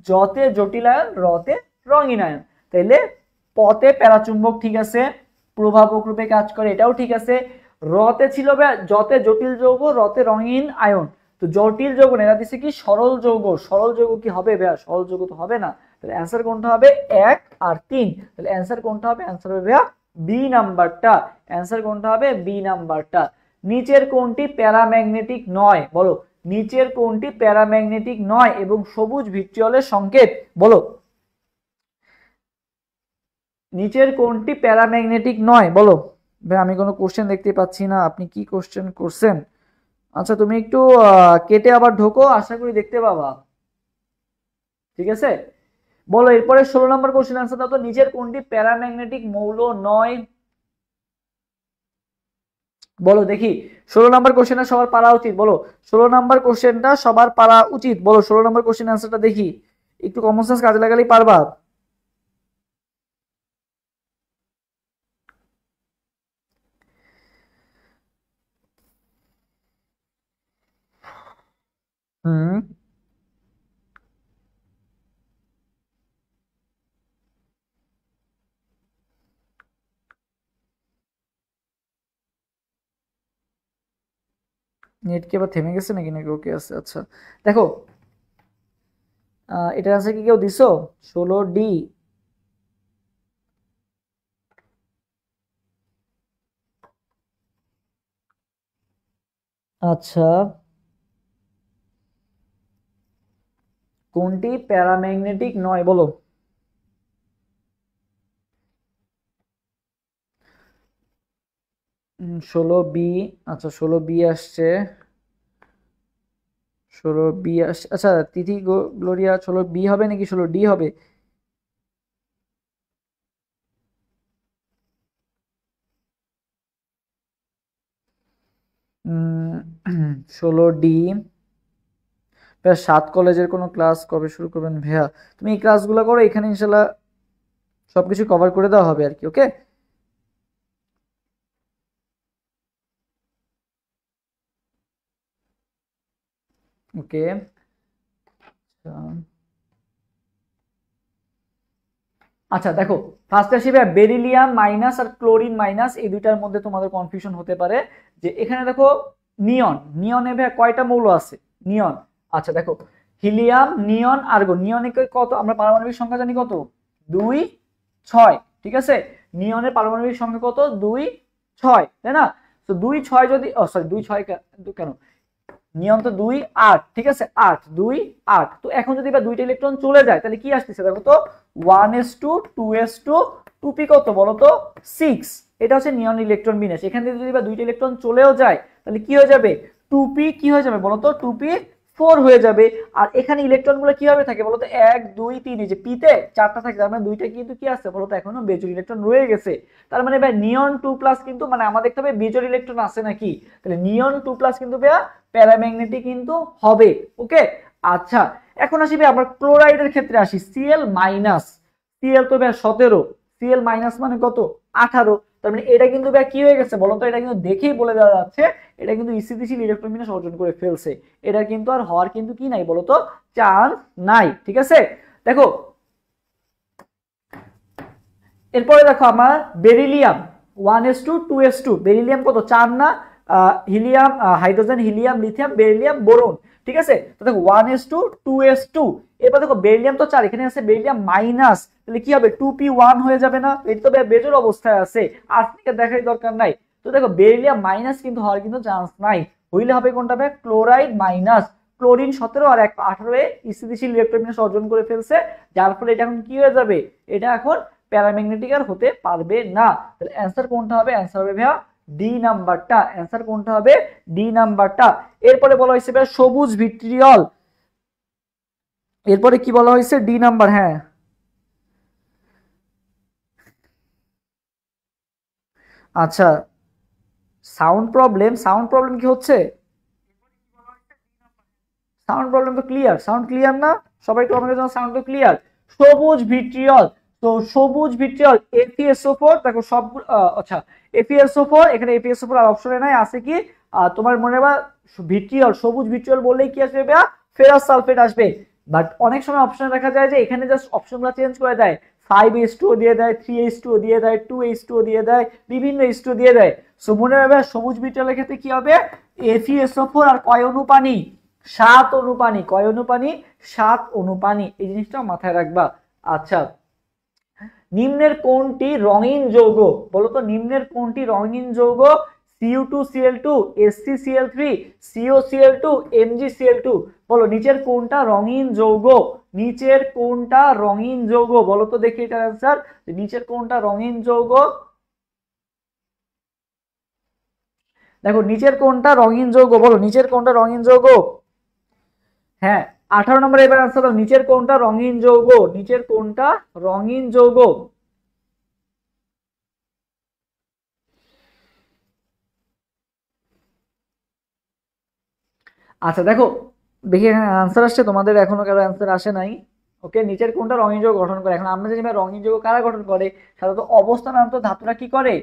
যতে জটিলায়ন, রতে রঙিনায়ন। তাইলে পথে প্যারাচুম্বক ঠিক আছে, প্রভাবক রূপে কাজ করে এটাও ঠিক আছে, রতে ছিল যতে জটিল যৌগ, রতে রঙিন আয়ন, তো জটিল যৌগ এরা দিচ্ছে কি সরল যৌগ, সরল যৌগ কি হবে ভাইয়া, সরল যৌগ তো হবে না, তাহলে অ্যান্সার কোনটা হবে 1 আর 3, তাহলে অ্যান্সার কোনটা হবে, অ্যান্সার হবে ভাইয়া বি নাম্বারটা, অ্যান্সার কোনটা হবে বি নাম্বারটা। নিচের কোনটি প্যারাম্যাগনেটিক নয় বলো, নিচের কোনটি প্যারাম্যাগনেটিক নয় এবং সবুজ ভিট্রিয়লের সংকেত বলো, নিচের কোনটি প্যারাম্যাগনেটিক নয় বলো। ভাই আমি কোনো কোশ্চেন দেখতে পাচ্ছি না, আপনি কি কোশ্চেন করছেন? আচ্ছা তুমি একটু কেটে আবার ঢোকো, আশা করি দেখতে পাবা, ঠিক আছে বলো। এরপরে 16 নম্বর কোশ্চেন আনসার দাও তো, নিচের কোনটি প্যারাম্যাগনেটিক মৌল নয় বলো দেখি। 16 নম্বর কোশ্চেনটা সবার পারা উচিত বলো, 16 নম্বর কোশ্চেনটা সবার পারা উচিত বলো, 16 নম্বর কোশ্চেন আনসারটা দেখি, একটু কমন সেন্স কাজে লাগালেই পারবা। হুম নেট কি আবার থেমে গেছে নাকি, নাকি ওকে আছে? আচ্ছা দেখো এটার আনসার কি কেউ দিছো, 16D, আচ্ছা কোনটি প্যারাম্যাগনেটিক নয় বলো। 16B, আচ্ছা 16B আসছে, 16B আসছে, আচ্ছা তিথি গ্লোরিয়া 16B হবে নাকি 16D হবে? 16D। 7 কলেজের কোনো ক্লাস কবে শুরু করবেন ভাইয়া? তুমি এই ক্লাসগুলো করো, এখানে ইনশাল্লাহ সবকিছু কভার করে দেওয়া হবে আর কি, ওকে। ওকে আচ্ছা দেখো ফার্স্ট আসবে বেরিলিয়াম মাইনাস আর ক্লোরিন মাইনাস, এই দুইটার মধ্যে তোমাদের কনফিউশন হতে পারে যে এখানে দেখো নিয়ন, নিয়নে ভাই কয়টা মৌল আছে নিয়ন, আচ্ছা দেখো হিলিয়াম, নিয়ন, আর্গন, নিয়নে কত আমরা পারমাণবিক সংখ্যা জানি কত 2 6, ঠিক আছে, নিয়নের পারমাণবিক সংখ্যা কত 2 6, তাই না, তো 2 6 যদি সরি 2 6 কেন, নিয়ন তো 2 8, ঠিক আছে 8 2 8, তো এখন যদি বা দুইটা ইলেকট্রন চলে যায় তাহলে কি আসতেছে দেখো তো 1s2 2s2 2p কত বলো তো 6, এটা হচ্ছে নিয়ন ইলেকট্রন বিন্যাস। এখান থেকে যদি বা দুইটা ইলেকট্রন চলেও যায় তাহলে কি হয়ে যাবে 2p কি হয়ে যাবে বলো তো 2p 4 হয়ে যাবে, আর এখানে ইলেকট্রনগুলো কিভাবে থাকে বলো তো 1 2 3, এই যে p তে চারটা থাকে, তার মানে দুইটা কিন্তু কি আছে বলো তো এখনো বেজোড় ইলেকট্রন রয়ে গেছে, তার মানে ভাই নিয়ন 2+ কিন্তু মানে আমাদের দেখতে হবে বেজোড় ইলেকট্রন আছে নাকি, তাহলে নিয়ন 2+ কিন্তু ভাই প্যারাম্যাগনেটিক কিন্তু হবে, ওকে। আচ্ছা এখন আসি ভাই আমরা ক্লোরাইডের ক্ষেত্রে আসি, Cl মাইনাস, Cl তো ভাই 17, Cl মাইনাস মানে কত 18, তার মানে এটা কিন্তু ভাই কি হয়ে গেছে বলতো, এটা কিন্তু দেখেই বলে দেওয়া যাচ্ছে এটা কিন্তু স্থিতিশীল ইলেকট্রন বিন্যাস অর্জন করে ফেলছে, এটা কিন্তু আর হওয়ার কিন্তু কি নাই বলতো চান্স নাই, ঠিক আছে। দেখো এরপরে দেখো আমার বেরিলিয়াম 1s2 2s2, বেরিলিয়াম কত 4 না, helium hydrogen helium lithium beryllium boron, ঠিক আছে। তো দেখো 1s2 2s2, এরপর দেখো বেরিলিয়াম তো 4, এখানে আছে বেরিলিয়াম মাইনাস, তাহলে কি হবে 2p1 হয়ে যাবে না, এটা তো বেজোর অবস্থায় আছে, আর্সেনিকের দেখার দরকার নাই। তো দেখো বেরিলিয়াম মাইনাস কিন্তু হওয়ার কিন্তু চান্স নাই, হইলে হবে কোনটা হবে ক্লোরাইড মাইনাস, ক্লোরিন 17 আর 18 স্থিতিশীল ইলেকট্রন বিন্যাস অর্জন করে ফেলছে, যার ফলে এটা এখন কি হয়ে যাবে, এটা এখন প্যারাম্যাগনেটিক আর হতে পারবে না। তাহলে অ্যান্সার কোনটা হবে, অ্যান্সার হবে ভাইয়া ডি নাম্বারটা, অ্যান্সার কোনটা হবে ডি নাম্বারটা। এরপরে বলা হয়েছে ভাইয়া সবুজ ভিট্রিয়ল, এরপরে কি বলা হয়েছে ডি নাম্বার, হ্যাঁ আচ্ছা সাউন্ড প্রবলেম কি হচ্ছে, সাউন্ড প্রবলেম তো ক্লিয়ার, সাউন্ড ক্লিয়ার না, সবাই একটু আমাদের জন্য সাউন্ড তো ক্লিয়ার। সবুজ ভিট্রিয়ল, তো সবুজ ভিট্রিয়ল FeSO4, দেখো সব আচ্ছা FeSO4, এখানে FeSO4 আর অপশনে নাই, আছে কি তোমার মনে বা ভিট্রিয়ল, সবুজ ভিট্রিয়ল বললেই কি আসবে ভাইয়া ফেরাস সালফেট আসবে। বাট অনেক সময় অপশনে দেখা যায় যে এখানে জাস্ট অপশনগুলো চেঞ্জ করে দেয়, 5H2 দিয়ে দেয়, 3H2 দিয়ে দেয়, 2H2 দিয়ে দেয়, বিভিন্ন H2 দিয়ে দেয়। সো মনে রাখবে সবুজ ভিট্রিয়লের ক্ষেত্রে কি হবে, FeSO4 আর কয় অণু পানি, 7 অণু পানি, কয় অণু পানি, 7 অণু পানি, এই জিনিসটা মাথায় রাখবা। আচ্ছা নিম্নের কোনটি রঙিন যৌগ, বলতো নিম্নের কোনটি রঙিন যৌগ, Cu2Cl2, ScCl3, COCl2, MgCl2, বলো নিচের কোনটা রঙিন যৌগ, নিচের কোনটা রঙিন যৌগ, বলো তো দেখি এটার অ্যান্সার, নিচের কোনটা রঙিন যৌগ, দেখো নিচের কোনটা রঙিন যৌগ, বলো নিচের কোনটা রঙিন যৌগ, হ্যাঁ 18 নম্বরে এবার আনসার দাও, নিচের কোনটা রঙিন যৌগ, নিচের কোনটা রঙিন যৌগ। আচ্ছা দেখো দেখি এখানে আনসার আসছে, তোমাদের এখনো কারো আনসার আসে নাই। ওকে নিচের কোনটা রঙিন যৌগ গঠন করে, এখন আমরা জানি ভাই রঙিন যৌগ কারা গঠন করে, সাধারণত অবস্থানান্তর ধাতুরা কি করে,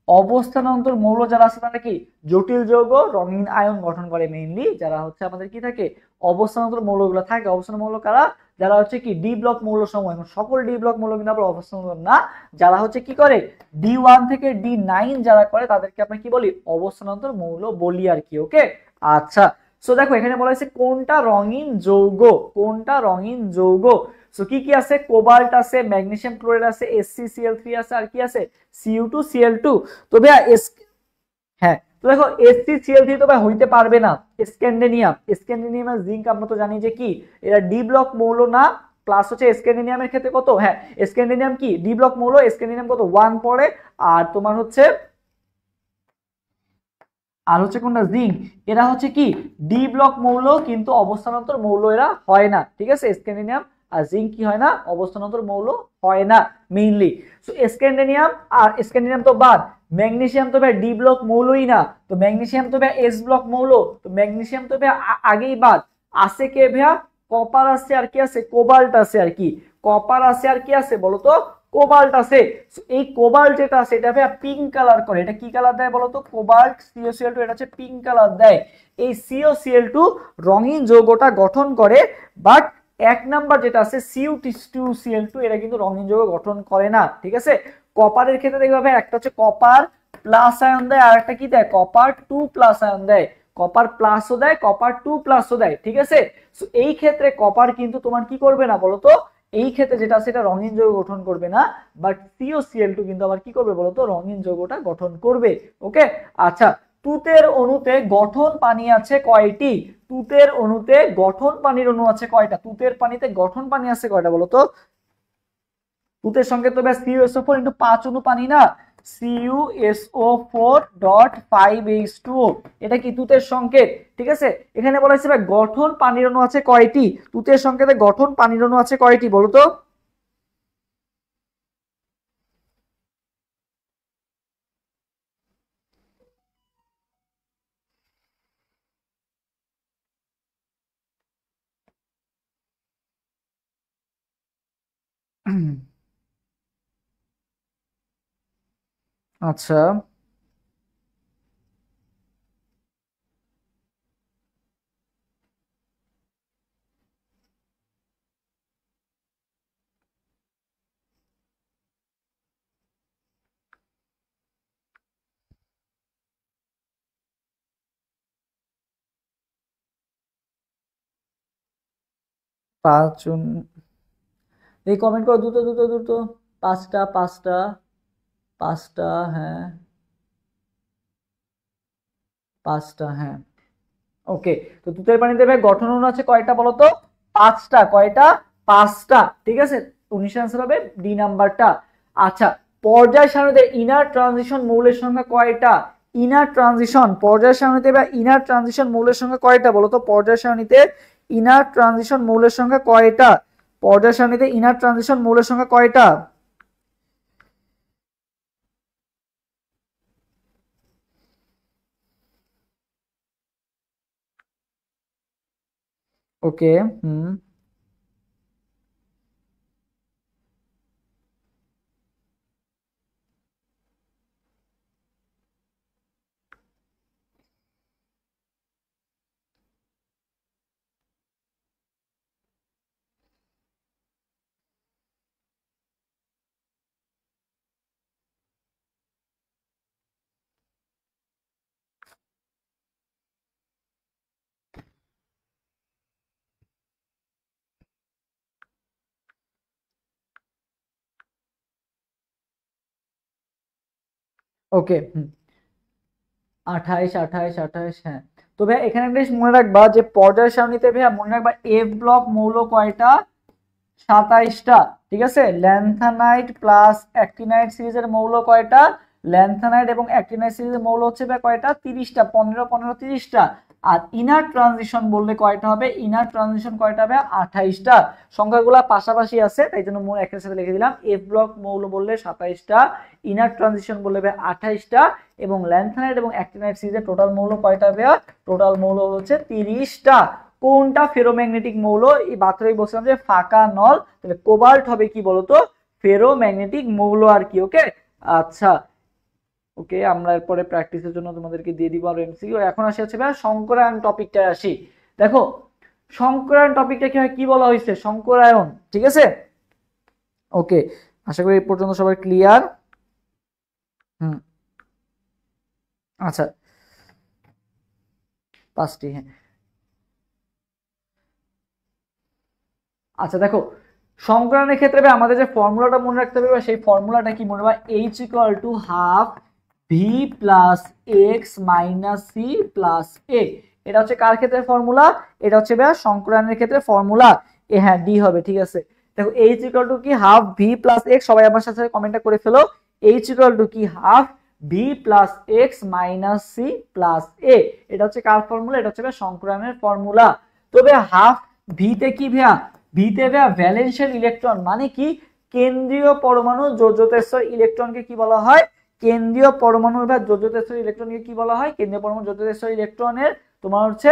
অবস্থানান্তর মৌল যারা আছে তারা কি জটিল যৌগ রঙিন আয়ন গঠন করে, মেইনলি যারা হচ্ছে আমাদের কি থাকে অবস্থানান্তর মৌলগুলো থাকে, অবস্থান মৌল কারা, যারা হচ্ছে কি ডি ব্লক মৌল সমূহ, এখন সকল ডি ব্লক মৌল কিন্তু আবার অবস্থানান্তর না, যারা হচ্ছে কি করে D1 থেকে D9 যারা করে তাদেরকে আমরা কি বলি অবস্থানান্তর মৌল বলি আর কি। ওকে আচ্ছা সো দেখো এখানে বলা হয়েছে কোনটা রঙিন যৌগ, কোনটা রঙিন যৌগ, সো কি কি আছে, কোবাল্ট আছে, ম্যাগনেসিয়াম ক্লোরাইড আছে, ScCl3 আছে, আর কি আছে Cu2Cl2। তো ভাইয়া হ্যাঁ তো দেখো ScCl3 তো ভাই হইতে পারবে না, স্ক্যান্ডিনিয়াম, স্ক্যান্ডিনিয়াম আর জিঙ্ক আমরা তো জানি যে কি এরা ডি ব্লক মৌল না, প্লাস হচ্ছে স্ক্যান্ডিনিয়ামের ক্ষেত্রে কত, হ্যাঁ স্ক্যান্ডিনিয়াম কি ডি ব্লক মৌল, স্ক্যান্ডিনিয়াম কত 1 পড়ে, আর তোমার হচ্ছে আর হচ্ছে কোনটা জিঙ্ক, এরা হচ্ছে কি ডি ব্লক মৌল কিন্তু অবস্থানান্তর মৌল এরা হয় না, ঠিক আছে স্ক্যান্ডিনিয়াম আর জিঙ্ক কি হয় না অবস্থানান্তর মৌল হয় না মেইনলি। সো স্ক্যান্ডিনিয়াম আর স্ক্যান্ডিনিয়াম তো বাদ, ম্যাগনেসিয়াম তো ভাই ডি ব্লক মৌলই না, তো ম্যাগনেসিয়াম তো ভাই এস ব্লক মৌল, তো ম্যাগনেসিয়াম তো ভাই আগেই বাদ, আছে কে ভাইয়া কপার আছে আর কি আছে কোবাল্ট আছে আর কি, কপার আছে আর কি আছে বলতো কোবাল্ট আছে। এই কোবাল্ট যেটা আছে এটা ভাইয়া পিঙ্ক কালার করে, এটা কি কালার দেয় বলতো কোবাল্ট COCl2, এটা হচ্ছে পিঙ্ক কালার দেয়। এই COCl2 রঙিন যৌগটা গঠন করে, বাট 1 নাম্বার যেটা আছে Cu2Cl2 এরা কিন্তু রঙিন যৌগ গঠন করে না, ঠিক আছে। কপারের ক্ষেত্রে দেখবে ভাই একটা হচ্ছে কপার প্লাস আয়ন দেয়, আর একটা কি দেয় কপার 2+ আয়ন দেয়, কপার প্লাসও দেয় কপার 2+ও দেয়, ঠিক আছে। এই ক্ষেত্রে কপার কিন্তু তোমার কি করবে না বলতো, এই ক্ষেত্রে যেটা আছে এটা রঙিন যৌগ গঠন করবে না, বাট COCl2 কিন্তু আবার কি করবে বলতো রঙিন যৌগটা গঠন করবে। ওকে আচ্ছা তুতের অণুতে গঠন পানি আছে কয়টি, তুতের অণুতে গঠন পানির অণু আছে কয়টা, তুতের পানিতে গঠন পানি আছে কয়টা বলতো, তুতের সংকেত তো ব্যাস CuSO4 ইন্টু 5 অণু পানি না, CuSO4.5H2O, এটা কি তুতের সংকেত, ঠিক আছে। এখানে বলা হয়েছে ভাই গঠন পানির অণু আছে কয়টি, তুতের সংকেতে গঠন পানির অণু আছে কয়টি বলতো। আচ্ছা 5 এই কমেন্ট করো দ্রুত দ্রুত দ্রুত। 5টা 5টা 5টা, হ্যাঁ 5টা, হ্যাঁ ওকে। তো তুতের পানিতে ভাই গঠন অণু আছে কয়টা বলো তো? 5টা। কয়টা? 5টা, ঠিক আছে। 19 আনসার হবে ডি নাম্বারটা। আচ্ছা, পর্যায় সারণীতে ইনার ট্রানজিশন মৌলের সংখ্যা কয়টা? ইনার ট্রানজিশন পর্যায় সারণীতে বা ইনার ট্রানজিশন মৌলের সংখ্যা কয়টা বলো তো? পর্যায় সারণীতে ইনার ট্রানজিশন মৌলের সংখ্যা কয়টা? পর্যায় সারণীতে ইনার ট্রানজিশন মৌলের সংখ্যা কয়টা? ওকে, হুম, ওকে, হুম, 28 28 28, হ্যাঁ। তো ভাই এখানে একটা জিনিস মনে রাখবা যে পর্যায় সারণীতে ভাইয়া মনে রাখবা এফ ব্লক মৌল কয়টা? 27টা, ঠিক আছে। ল্যান্থানাইট প্লাস অ্যাক্টিনাইট সিরিজের মৌল কয়টা? ল্যান্থানাইট এবং অ্যাক্টিনাইট সিরিজের মৌল হচ্ছে ভাই কয়টা? 30টা। 15 15 30টা। আর ইনার ট্রানজিশন বললে কয়টা হবে? ইনার ট্রানজিশন কয়টা হবে? 28টা। সংখ্যাগুলো পাশাপাশি আছে তাই জন্য মূল একের সাথে লিখে দিলাম। এফ ব্লক মৌল বললে 27টা, ইনার ট্রানজিশন বললে ভাই 28টা, এবং ল্যান্থানাইট এবং অ্যাক্টিনাইট সিরিজের টোটাল মৌল কয়টা হবে? টোটাল মৌল হচ্ছে 30টা। কোনটা ফেরোম্যাগনেটিক মৌল? এই বাতরেই বলছিলাম যে ফাঁকা নল, তাহলে কোবাল্ট হবে কি বলতো? ফেরোম্যাগনেটিক মৌল আর কি। ওকে, আচ্ছা ওকে, আমরা এরপরে প্র্যাকটিসের জন্য তোমাদেরকে দিয়ে দিব আর এমসিকিউ। এখন আসি হচ্ছে ভাই সংকরায়ন টপিকটায় আসি। দেখো সংকরায়ন টপিকটা কি হয়, কি বলা হয়েছে? সংকরায়ন, ঠিক আছে। ওকে, আশা করি এই পর্যন্ত সবাই ক্লিয়ার। হুম, আচ্ছা 5টি, হ্যাঁ। আচ্ছা দেখো, সংকরণের ক্ষেত্রে আমাদের যে ফর্মুলাটা মনে রাখতে হবে সেই ফর্মুলাটা কি মনে রাখবা? H equal to half V plus X minus C plus A. এটা হচ্ছে কার ক্ষেত্রে ফর্মুলা? এটা হচ্ছে ভাইয়া সংকরণের ক্ষেত্রে ফর্মুলা। এ হ্যাঁ, ডি হবে, ঠিক আছে। দেখো এইচ ইকুয়াল টু কি? Half V plus X. সবাই আমার সাথে কমেন্টটা করে ফেলো। এইচ ইকুয়াল টু কি? Half V plus X minus C plus A. এটা হচ্ছে কার ফর্মুলা? এটা হচ্ছে ভাইয়া সংকরণের ফর্মুলা। তবে হাফ ভিতে কি ভাইয়া? ভিতে ভাইয়া ভ্যালেন্সিয়াল ইলেকট্রন, মানে কি? কেন্দ্রীয় পরমাণু যোজ্যতা ইলেকট্রনকে কি বলা হয়? কেন্দ্রীয় পরমাণুর বা যোজ্যতা ইলেকট্রনকে কি বলা হয়? কেন্দ্রীয় পরমাণু যোজ্যতা ইলেকট্রনের তোমার হচ্ছে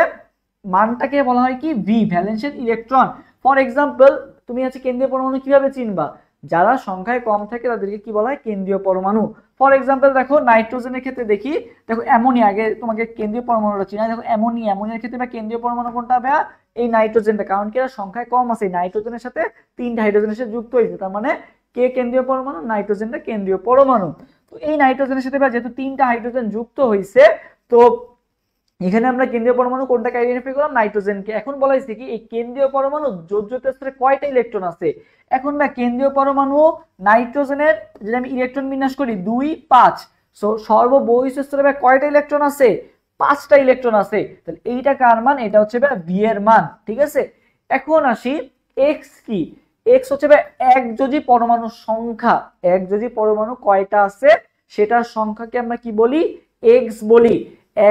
মানটাকে বলা হয় কি? V, valence electron. For example তুমি হচ্ছে কেন্দ্রীয় পরমাণু কিভাবে চিনবা? যারা সংখ্যায় কম থাকে তাদেরকে কি বলা হয়? কেন্দ্রীয় পরমাণু। ফর এক্সাম্পল দেখো নাইট্রোজেনের ক্ষেত্রে দেখি, দেখো অ্যামোনিয়া, আগে তোমাকে কেন্দ্রীয় পরমাণুটা চিনা। দেখো অ্যামোনিয়ার ক্ষেত্রে বা কেন্দ্রীয় পরমাণু কোনটা ভাইয়া? এই নাইট্রোজেনটা, কারণ কি এরা সংখ্যায় কম আছে। নাইট্রোজেনের সাথে 3টা হাইড্রোজেনের সাথে যুক্ত হয়েছে, তার মানে কে কেন্দ্রীয় পরমাণু? নাইট্রোজেনটা কেন্দ্রীয় পরমাণু। তো এই নাইট্রোজেনের সাথে যেহেতু 3টা হাইড্রোজেন যুক্ত হয়েছে, তো এখানে আমরা কেন্দ্রীয় পরমাণু কোনটাকে আইডেন্টিফাই করলাম? নাইট্রোজেনকে। এখন বলা হয়েছে কি এই কেন্দ্রীয় পরমাণু যোজ্যতা স্তরে কয়টা ইলেকট্রন আছে? এখন না কেন্দ্রীয় পরমাণু নাইট্রোজেনের যদি আমি ইলেকট্রন বিন্যাস করি 2 5, সো সর্ববহিঃস্থ স্তরে কয়টা ইলেকট্রন আছে? 5টা ইলেকট্রন আছে। তাহলে এইটা কার মান? এটা হচ্ছে ভি এর মান, ঠিক আছে। এখন আসি এক্স কি? এক্স হচ্ছে একযোজী পরমাণু সংখ্যা। একযোজী পরমাণু কয়টা আছে সেটার সংখ্যাকে আমরা কি বলি? এক্স বলি।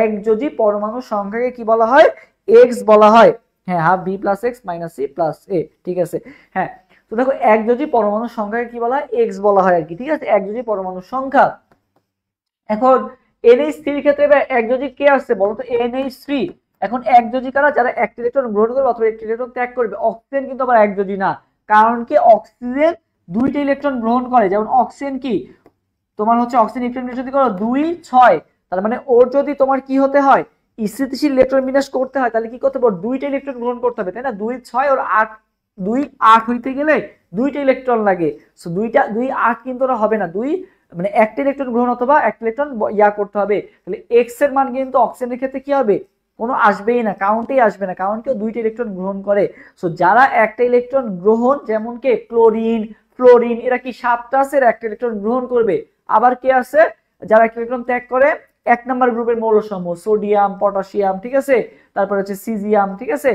একযোজী পরমাণু সংখ্যাকে কি বলা হয়? এক্স বলা হয়। হ্যাঁ, half V plus X minus C plus A, ঠিক আছে। হ্যাঁ, তো দেখো একযোজী পরমাণু সংখ্যাকে কি বলা হয়? এক্স বলা হয় আর কি, ঠিক আছে। একযোজী পরমাণু সংখ্যা। এখন NH3 এর ক্ষেত্রে একযোজী কে আসছে বলতো? NH3। এখন একযোজী কারা? যারা একটি ইলেকট্রন গ্রহণ করবে অথবা একটি ইলেকট্রন ত্যাগ করবে। অক্সিজেন কিন্তু আবার একযোজী না, কারণ কি অক্সিজেন 2টা ইলেকট্রন গ্রহণ করে। যেমন অক্সিজেন কি তোমার হচ্ছে অক্সিজেন ইলেকট্রন বিন্যাস যদি করো 2 6, তার মানে ওর যদি তোমার কি হতে হয়? স্থিতিশীল ইলেকট্রন বিন্যাস করতে হয়, তাহলে কি করতে হবে? 2টা ইলেকট্রন গ্রহণ করতে হবে, তাই না? 2 6 ওর 8, 2 8 হইতে গেলে 2টা ইলেকট্রন লাগে। সো 2 8 কিন্তু ওরা হবে না। 2 মানে একটা ইলেকট্রন গ্রহণ অথবা একটা ইলেকট্রন ইয়া করতে হবে। তাহলে এক্স এর মান কিন্তু অক্সিজেনের ক্ষেত্রে কি হবে? কোনো আসবেই না, কাউন্টেই আসবে না, কারণ কেউ দুইটা ইলেকট্রন গ্রহণ করে। সো যারা একটা ইলেকট্রন গ্রহণ, যেমন কে ক্লোরিন, ফ্লোরিন, এরা কি 7টা আছে, এরা একটা ইলেকট্রন গ্রহণ করবে। আবার কে আছে যারা একটা ইলেকট্রন ত্যাগ করে, 1 নম্বর গ্রুপের মৌলসমূহ সোডিয়াম, পটাশিয়াম, ঠিক আছে, তারপর হচ্ছে সিজিয়াম, ঠিক আছে।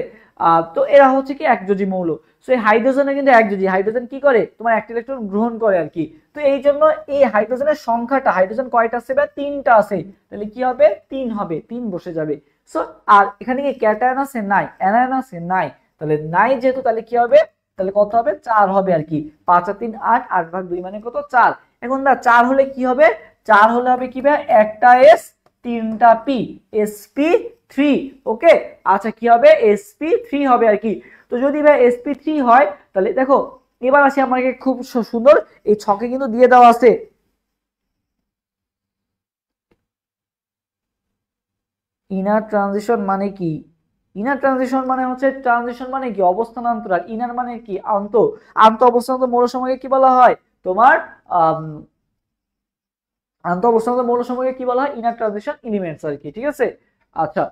তো এরা হচ্ছে কি একযোজী মৌল। সো এই হাইড্রোজেনে কিন্তু একযোজী, হাইড্রোজেন কি করে, তোমার একটা ইলেকট্রন গ্রহণ করে আর কি। তো এই জন্য এই হাইড্রোজেনের সংখ্যাটা, হাইড্রোজেন কয়টা আছে বা 3টা আছে, তাহলে কি হবে 3 হবে, 3 বসে যাবে। সো আর এখানে কি ক্যাটায়ন আছে, নাই, অ্যানায়ন আছে, নাই, তাহলে নাই যেহেতু, তাহলে কি হবে, তাহলে কত হবে 4 হবে আর কি। 5 আর 3 8, 8 ভাগ 2 মানে কত 4। এখন দা 4 হলে কি হবে, 4 হলে হবে কি ভাই, একটা এস, 3টা পি, sp3। ওকে, আচ্ছা কি হবে, sp3 হবে আর কি। তো যদি ভাই sp3 হয়, তাহলে দেখো এবার আসি আমাকে, খুব সুন্দর এই ছকে কিন্তু দিয়ে দেওয়া আছে। ইনার ট্রানজিশন মানে কি, ইনার ট্রানজিশন মানে হচ্ছে, ট্রানজিশন মানে কি অবস্থানান্তর, আর ইনার মানে কি আন্ত। আন্ত অবস্থানান্তর মৌলসমূহকে কি বলা হয়, তোমার আন্ত অবস্থান্তর মৌলসমূহকে কি বলা হয়, ইনার ট্রানজিশন এলিমেন্টস আর কি, ঠিক আছে। আচ্ছা,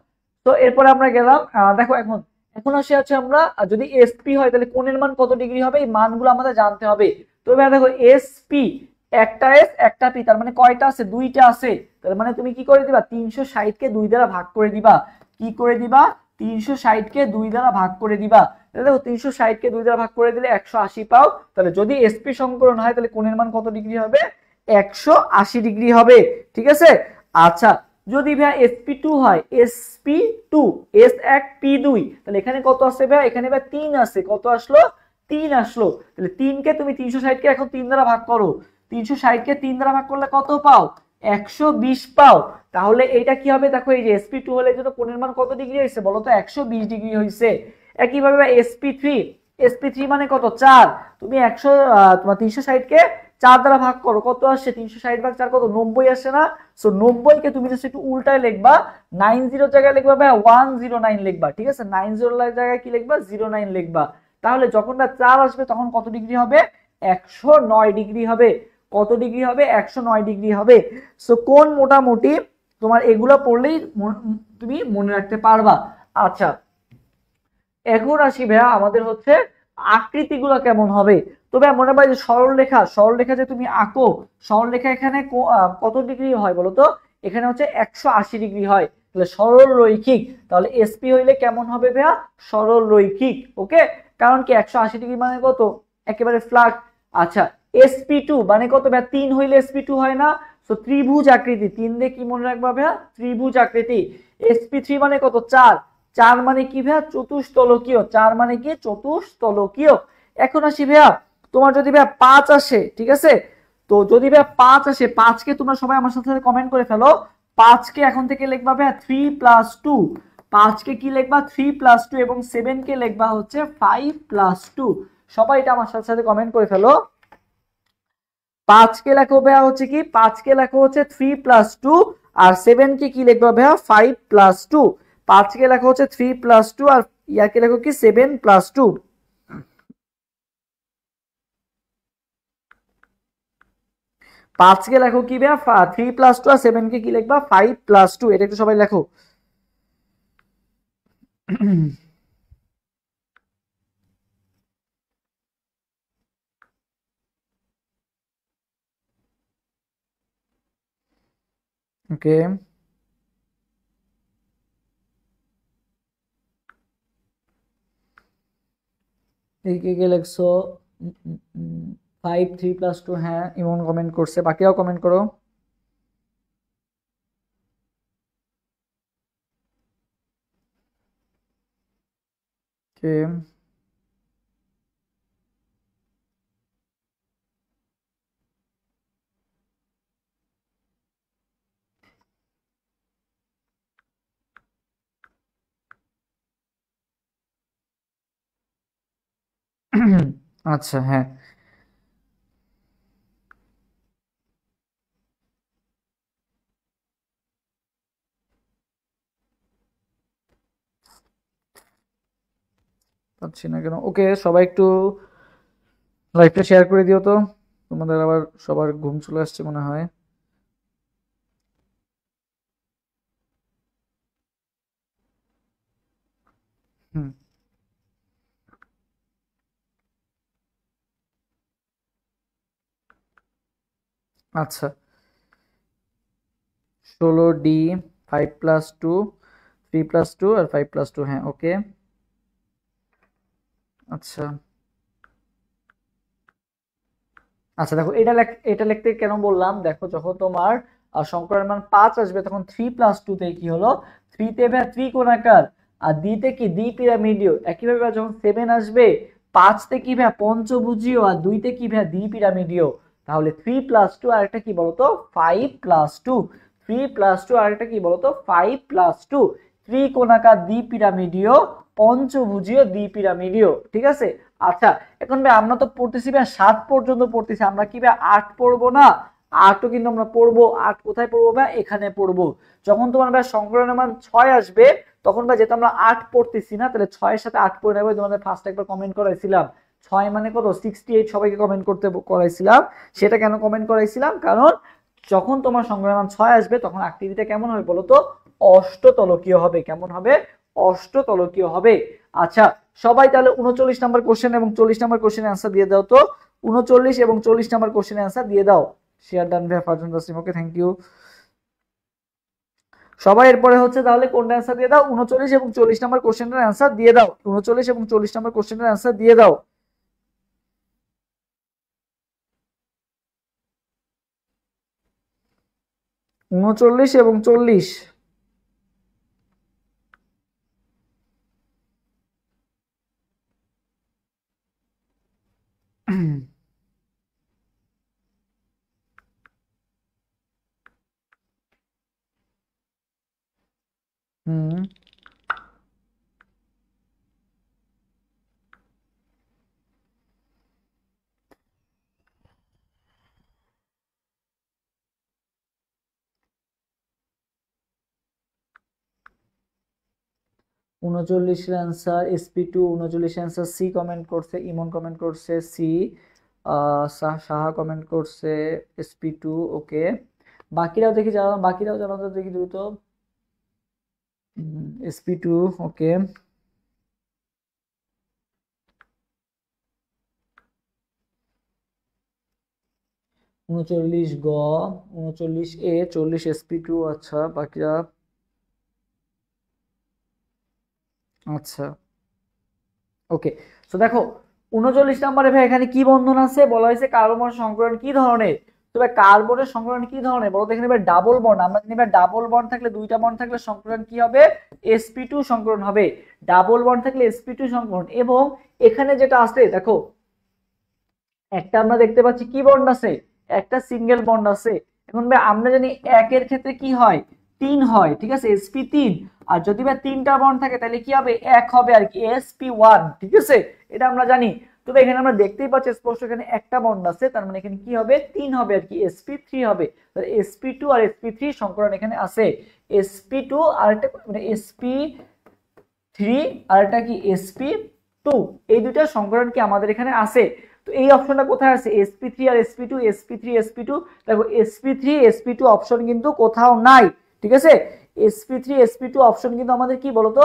তো এরপরে আমরা গেলাম, দেখো এখন এখন আসে আছে আমরা, যদি এসপি হয় তাহলে কোণের মান কত ডিগ্রি হবে, এই মানগুলো আমাদের জানতে হবে। তো এবার দেখো এসপি, একটা এস একটা পি, তার মানে কয়টা আছে, 2টা আছে। তার মানে তুমি কি করে দিবা, 360 কে 2 দ্বারা ভাগ করে দিবা। কি করে দিবা, 360 কে 2 দ্বারা ভাগ করে দিবা। দেখো 360 কে 2 দ্বারা ভাগ করে দিলে 180 পাও। তাহলে যদি এসপি সংকরণ হয় তাহলে কোণের মান কত ডিগ্রি হবে, 180 ডিগ্রি হবে, ঠিক আছে। আচ্ছা, যদি ভাই sp2 হয়, sp2, s1 p2, তাহলে এখানে কত আছে ভাই, এখানে ভাই 3 আছে, কত আসলো, 3 আসলো। তাহলে 3 কে তুমি 360 কে এখন 3 দ্বারা ভাগ করো, 360 কে 3 দ্বারা ভাগ করলে কত পাও, 120 পাও। তাহলে এটা কি হবে, দেখো এই যে sp2 হলে জন্য কোণের মান কত ডিগ্রি হয়েছে বলো তো, 120 ডিগ্রি হয়েছে। একইভাবে ভাই sp3, sp3 মানে কত 4, তুমি 100 তোমার 360 কে 4 দ্বারা ভাগ করো, কত আসছে, 360 ভাগ 4 কত, 90 আসে না। সো 90 কে তুমি জাস্ট একটু উল্টায় লিখবা, 90 জায়গায় লিখবা ভাই 109 লিখবা, ঠিক আছে, 90 জায়গায় কি লিখবা, 09 লিখবা। তাহলে যখন না 4 আসবে তখন কত ডিগ্রি হবে, 109 ডিগ্রি হবে। কত ডিগ্রি হবে, 109 ডিগ্রি হবে। সো কোন মোটামুটি তোমার এগুলো পড়লেই তুমি মনে রাখতে পারবা। আচ্ছা, এখন আসি ভাইয়া আমাদের হচ্ছে আকৃতিগুলো কেমন হবে। তো ভাই মনে হয় যে সরলরেখা, সরলরেখা যে তুমি আঁকো, সরলরেখা এখানে কত ডিগ্রি হয় বলো তো, এখানে হচ্ছে 180 ডিগ্রি হয়। তাহলে সরল রৈখিক, তাহলে এসপি হইলে কেমন হবে ভাইয়া, সরল রৈখিক। ওকে, কারণ কি 180 ডিগ্রি মানে কত, একেবারে ফ্ল্যাট। আচ্ছা, sp2 মানে কত ভাইয়া, 3 হইলে sp2 হয় না। তো ত্রিভুজ আকৃতি, 3 দিয়ে কি মনে রাখবা ভাইয়া, ত্রিভুজ আকৃতি। sp3 মানে কত 4, 4 মানে কি ভাইয়া, চতুস্তলকীয়, 4 মানে কি চতুস্তলকীয়। এখন আসি ভাইয়া, তোমার যদি ভাইয়া 5 আসে, ঠিক আছে, তো যদি ভাইয়া 5 আসে, 5 কে তোমরা সবাই আমার সাথে কমেন্ট করে ফেলো, 5 কে এখন থেকে লিখবা ভাইয়া 3+2, 5 কে কি লিখবা 3+2, এবং 7 কে লিখবা হচ্ছে 5+2। সবাই এটা আমার সাথে সাথে কমেন্ট করে ফেলো। 5 কে লেখো ভাইয়া হচ্ছে কি, 5 কে লেখো হচ্ছে 3+2, আর 7 কে কি লিখবা ভাইয়া 5+2। 5 কে লেখা হচ্ছে 3+2, আর ইয়াকে লেখো কি 7+2। 5 কে লেখো কি ভাইয়া 3+2, আর 7 কে কি লিখবা 5+2, এটা একটু সবাই লেখো। ওকে, কে কে লিখছো, 5 3+2, হ্যাঁ ইমন কমেন্ট করছে, বাকিরাও কমেন্ট করো। ওকে, আচ্ছা হ্যাঁ, পাচ্ছি না কেন। ওকে, সবাই একটু লাইভটা শেয়ার করে দিও তো, তোমাদের আবার সবার ঘুম চলে আসছে মনে হয়। হুম, আচ্ছা 16D 5+2 3+2 আর 5+2, হ্যাঁ ওকে। আচ্ছা আচ্ছা দেখো এটা লিখতে কেন বললাম, দেখো যখন তোমার সংখ্যার মান 5 আসবে তখন 3+2 তে কি হলো, 3 তে ভাই ত্রিকোণাকার, আর d তে কি দ্বি পিরামিডীয়। একইভাবে যখন 7 আসবে 5 তে কি ভাই পঞ্চভুজীয়, আর 2 তে কি ভাই দ্বি পিরামিডীয়। তাহলে 3+2 আর একটা কি বলতো 5+2, 3+2 আর একটা কি বলতো 5+2, ত্রিকোণাকার দ্বি পিরামিডীয়, পঞ্চভুজীয় দ্বি পিরামিডীয়, ঠিক আছে। আচ্ছা এখন ভাই আমরা তো পড়তেছি ভাই 7 পর্যন্ত পড়তেছি, আমরা কি ভাই 8 পড়বো না? 8ও কিন্তু আমরা পড়বো। 8 কোথায় পড়বো ভাই? এখানে পড়বো। যখন তোমার ভাই সংকলনের মান 6 আসবে তখন ভাই যেহেতু আমরা 8 পড়তেছি না, তাহলে 6 এর সাথে 8 পড়ে নেবো। তোমাদের ফার্স্ট একবার কমেন্ট করাইছিলাম 6 মানে কত 68, সবাইকে কমেন্ট করতে করাইছিলাম। সেটা কেন কমেন্ট করাইছিলাম, কারণ যখন তোমার সংকলনের মান 6 আসবে তখন আকৃতিটা কেমন হবে বলো তো? অষ্টতলকীয় হবে। কেমন হবে? অষ্টতলকীয় হবে। আচ্ছা সবাই তাহলে 39 নাম্বার কোশ্চেন এবং 40 নাম্বার কোশ্চেনের অ্যান্সার দিয়ে দাও তো। 39 এবং 40 নাম্বার কোশ্চেনের অ্যান্সার দিয়ে দাও। শেয়ার ডান ভাই Farzan Taslim, okay thank you. সবাই এরপরে হচ্ছে তাহলে কোনটা অ্যান্সার দিয়ে দাও? 39 এবং 40 নাম্বার কোশ্চেনের অ্যান্সার দিয়ে দাও। 39 এবং 40 নাম্বার কোশ্চেনের অ্যান্সার দিয়ে দাও। 39 এবং 40। হুম 39 এর অ্যান্সার SP2, 39 এর অ্যান্সার সি কমেন্ট করছে, ইমন কমেন্ট করছে সি, সাহা কমেন্ট করছে SP2, ওকে। বাকিরাও দেখি জানাও, বাকিরাও জানাও তো দেখি দ্রুত। SP2, ওকে। 39 গ, 39A, 40 SP2, আচ্ছা বাকিরা। আচ্ছা ওকে। তো দেখো 39 নম্বরে ভাই এখানে কি বন্ধন আছে বলা হয়েছে, কার্বন সংকরণ কি ধরনের। তবে কার্বনের সংকরণ কি ধরনের বলো তো? এখানে ভাই ডাবল বন্ড, আমরা জানি ভাই ডাবল বন্ড থাকলে, দুইটা বন্ড থাকলে সংকরণ কি হবে? sp2 সংকরণ হবে। ডাবল বন্ড থাকলে sp2 সংকরণ। এবং এখানে যেটা আছে দেখো, একটা আমরা দেখতে পাচ্ছি কি বন্ড আছে, একটা সিঙ্গেল বন্ড আছে। এখন ভাই আমরা জানি একের ক্ষেত্রে কি হয়, 3 হয়, ঠিক আছে sp3। আর যদি ভাই তিনটা বন্ড থাকে তাহলে কি হবে, এক হবে আর কি sp1, ঠিক আছে, এটা আমরা জানি। তবে এখানে আমরা দেখতেই পাচ্ছি স্পষ্ট এখানে একটা বন্ড আছে, তার মানে এখানে কি হবে, 3 হবে আর কি sp3 হবে। তাহলে sp2 আর sp3 সংকরণ এখানে আছে। sp2 আর একটা মানে sp3 আর একটা কি sp2, এই দুইটা সংকরণ কি আমাদের এখানে আছে। তো এই অপশনটা কোথায় আছে, sp3 আর sp2, sp3 sp2। দেখো sp3 sp2 অপশন কিন্তু কোথাও নাই, ঠিক আছে। sp3 sp2 অপশন কিন্তু আমাদের কি বলতো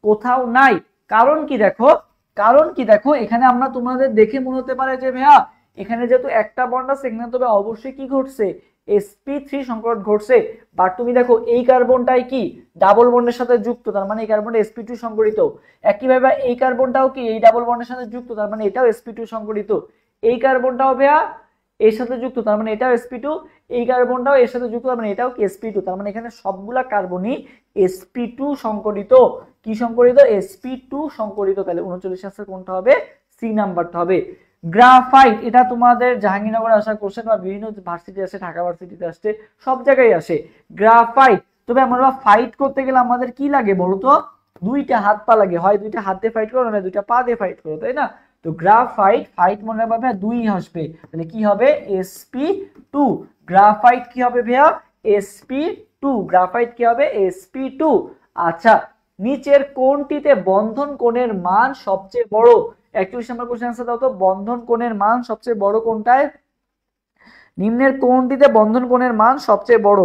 কোথাও নাই। কারণ কি দেখো, কারণ কি দেখো, এখানে আমরা তোমাদের দেখে মনে হতে পারে যে ভাইয়া এখানে যেহেতু একটা বন্ড আছে এখানে তবে অবশ্যই কি ঘটছে, sp3 সংকরণ ঘটছে। বাট তুমি দেখো এই কার্বনটাই কি ডাবল বন্ডের সাথে যুক্ত, তার মানে এই কার্বনটা sp2 সংকরিত। একইভাবে এই কার্বনটাও কি এই ডাবল বন্ডের সাথে যুক্ত, তার মানে এটাও sp2 সংকরিত। এই কার্বনটাও ভাইয়া এর সাথে যুক্ত, তার মানে এটাও sp2। এই কার্বনটাও এর সাথে যুক্ত, তার মানে এটাও কি sp2। তার মানে এখানে সবগুলা কার্বনই sp2 সংকরিত। কি সংকরিত? sp2 সংকরিত। তাহলে 39 আনসার কোনটা হবে? সি নাম্বারটা হবে। গ্রাফাইট, এটা তোমাদের জাহাঙ্গীরনগরে আসা কোশ্চেন বা বিভিন্ন ভার্সিটি আসে, ঢাকা ভার্সিটিতে আসছে, সব জায়গায় আসে গ্রাফাইট। তবে আমরা ফাইট করতে গেলে আমাদের কি লাগে বলতো? দুইটা হাত পা লাগে, হয় দুইটা হাত দিয়ে ফাইট করো না দুইটা পা দিয়ে ফাইট করো, তাই না? তো গ্রাফাইট, ফাইট মনে রাখবে দুই আসবে, তাহলে কি হবে sp2। গ্রাফাইট কি হবে ভাইয়া? sp2। গ্রাফাইট কি হবে? sp2। আচ্ছা নিচের কোনটিতে বন্ধন কোণের মান সবচেয়ে বড়? 41 নম্বর কোশ্চেন আনসার দাও তো, বন্ধন কোণের মান সবচেয়ে বড় কোনটায়? নিম্নের কোনটিতে বন্ধন কোণের মান সবচেয়ে বড়?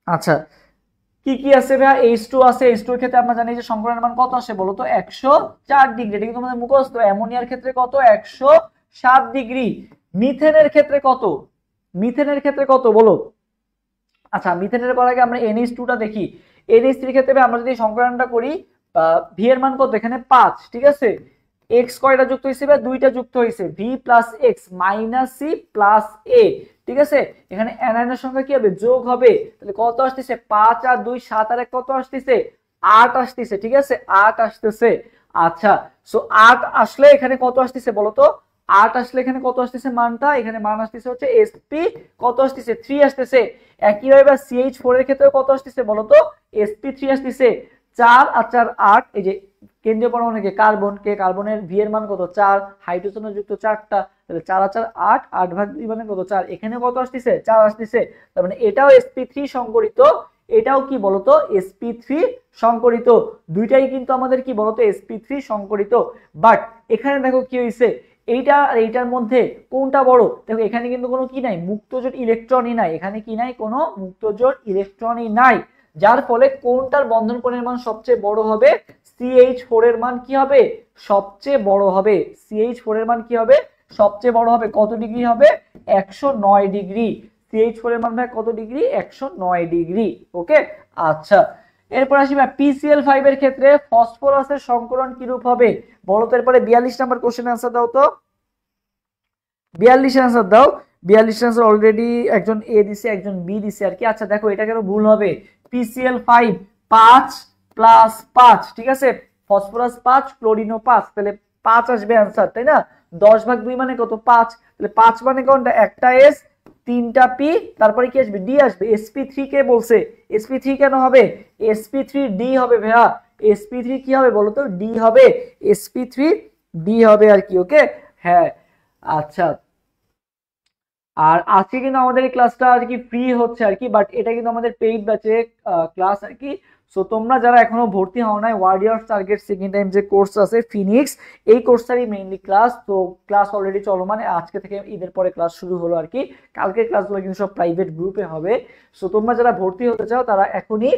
আচ্ছা কি কি আছে ভাইয়া, H2 আছে, H2 এর ক্ষেত্রে আমরা জানি যে সংকরণের মান কত আসে বলো তো 104 ডিগ্রি, এটা কিন্তু আমাদের মুখস্থ। অ্যামোনিয়ার ক্ষেত্রে কত, 107 ডিগ্রি। মিথেনের ক্ষেত্রে কত, মিথেনের ক্ষেত্রে কত বলো। আচ্ছা মিথেনের করার আগে আমরা NH2 টা দেখি। NH3 এর ক্ষেত্রে আমরা যদি সংকরণটা করি, ভি এর মান কত, এখানে 5, ঠিক আছে। x কয়টা যুক্ত হইছে বা 2টা যুক্ত হইছে, v + x - c + a, ঠিক আছে। এখানে অ্যানায়নের সংখ্যা কি হবে, যোগ হবে, তাহলে কত আসতেছে, 5 আর 2 7 আর 1 কত আসতেছে, 8 আসতেছে, ঠিক আছে, 8 আসতেছে। আচ্ছা সো 8 আসলে এখানে কত আসতেছে বলো তো, 8 আসলে এখানে কত আসতেছে মানটা, এখানে মান আসতেছে হচ্ছে sp কত আসতেছে, 3 আসতেছে। একইভাবে CH4 এর ক্ষেত্রে কত আসতেছে বলো তো, sp3 আসতেছে। 4 আর 4 8, এই যে কেন্দ্রীয় পরমাণুকে কার্বনকে, কার্বনের ভি এর মান কত 4, হাইড্রোজেন যুক্ত 4টা, তাহলে 4 আর 4 8, 8 ভাগ 2 মানে কত 4, এখানে কত আসতেছে 4 আসতেছে। তার মানে এটাও sp3 সংকরিত, এটাও কি বলতো sp3 সংকরিত, দুইটাই কিন্তু আমাদের কি বলতো sp3 সংকরিত। বাট এখানে দেখো কি হইছে, এইটা আর এইটার মধ্যে কোনটা বড়, দেখো এখানে কিন্তু কোনো কি নাই, মুক্তজোট ইলেকট্রনই নাই, এখানে কি নাই, কোনো মুক্তজোট ইলেকট্রনই নাই, যার ফলে কোনটার বন্ধন কোণের মান সবচেয়ে বড় হবে, CH4 এর মান কি হবে, সবচেয়ে বড় হবে। CH4 এর মান কি হবে, সবচেয়ে বড় হবে। কত ডিগ্রি হবে, 109 ডিগ্রি। CH4 এর মান ভাই কত ডিগ্রি, 109 ডিগ্রি। ওকে আচ্ছা এরপর আসি ভাই PCl5 এর ক্ষেত্রে ফসফরাসের সংকরণ কি রূপ হবে বলো তো। এরপরে 42 নাম্বার কোশ্চেন आंसर দাও তো, 42 आंसर দাও। 42 आंसर অলরেডি একজন এ দিছে, একজন বি দিছে আর কি। আচ্ছা দেখো এটা কেন ভুল হবে, PCl5 5 প্লাস 5, ঠিক আছে, ফসফরাস 5 ক্লোরিনও 5, তাহলে 5 আসবে आंसर, তাই না। 10 ভাগ 2 মানে কত 5, তাহলে 5 মানে কোনটা, একটা এস, তিনটা পি, তারপরে কি আসবে, ডি আসবে। sp3 কে বলছে, sp3 কেন হবে, sp3 ডি হবে ভাইয়া, sp3 কি হবে বলো তো, ডি হবে, sp3 ডি হবে আর কি। ওকে হ্যাঁ আচ্ছা। আর আজকে কিন্তু আমাদের এই ক্লাসটা আর কি ফ্রি হচ্ছে আর কি, বাট এটা কিন্তু আমাদের পেইড ব্যাচে ক্লাস আর কি। সো তোমরা যারা এখনো ভর্তি হও নাই, ওয়ারিয়র টার্গেট সেকেন্ড টাইম যে কোর্স আছে ফিনিক্স, এই কোর্সটারই মেইনলি ক্লাস। তো ক্লাস অলরেডি চলমান, আজকে থেকে ঈদের পরে ক্লাস শুরু হলো আর কি। কালকের ক্লাসগুলো কিন্তু সব প্রাইভেট গ্রুপে হবে। সো তোমরা যারা ভর্তি হতে চাও তারা এখনই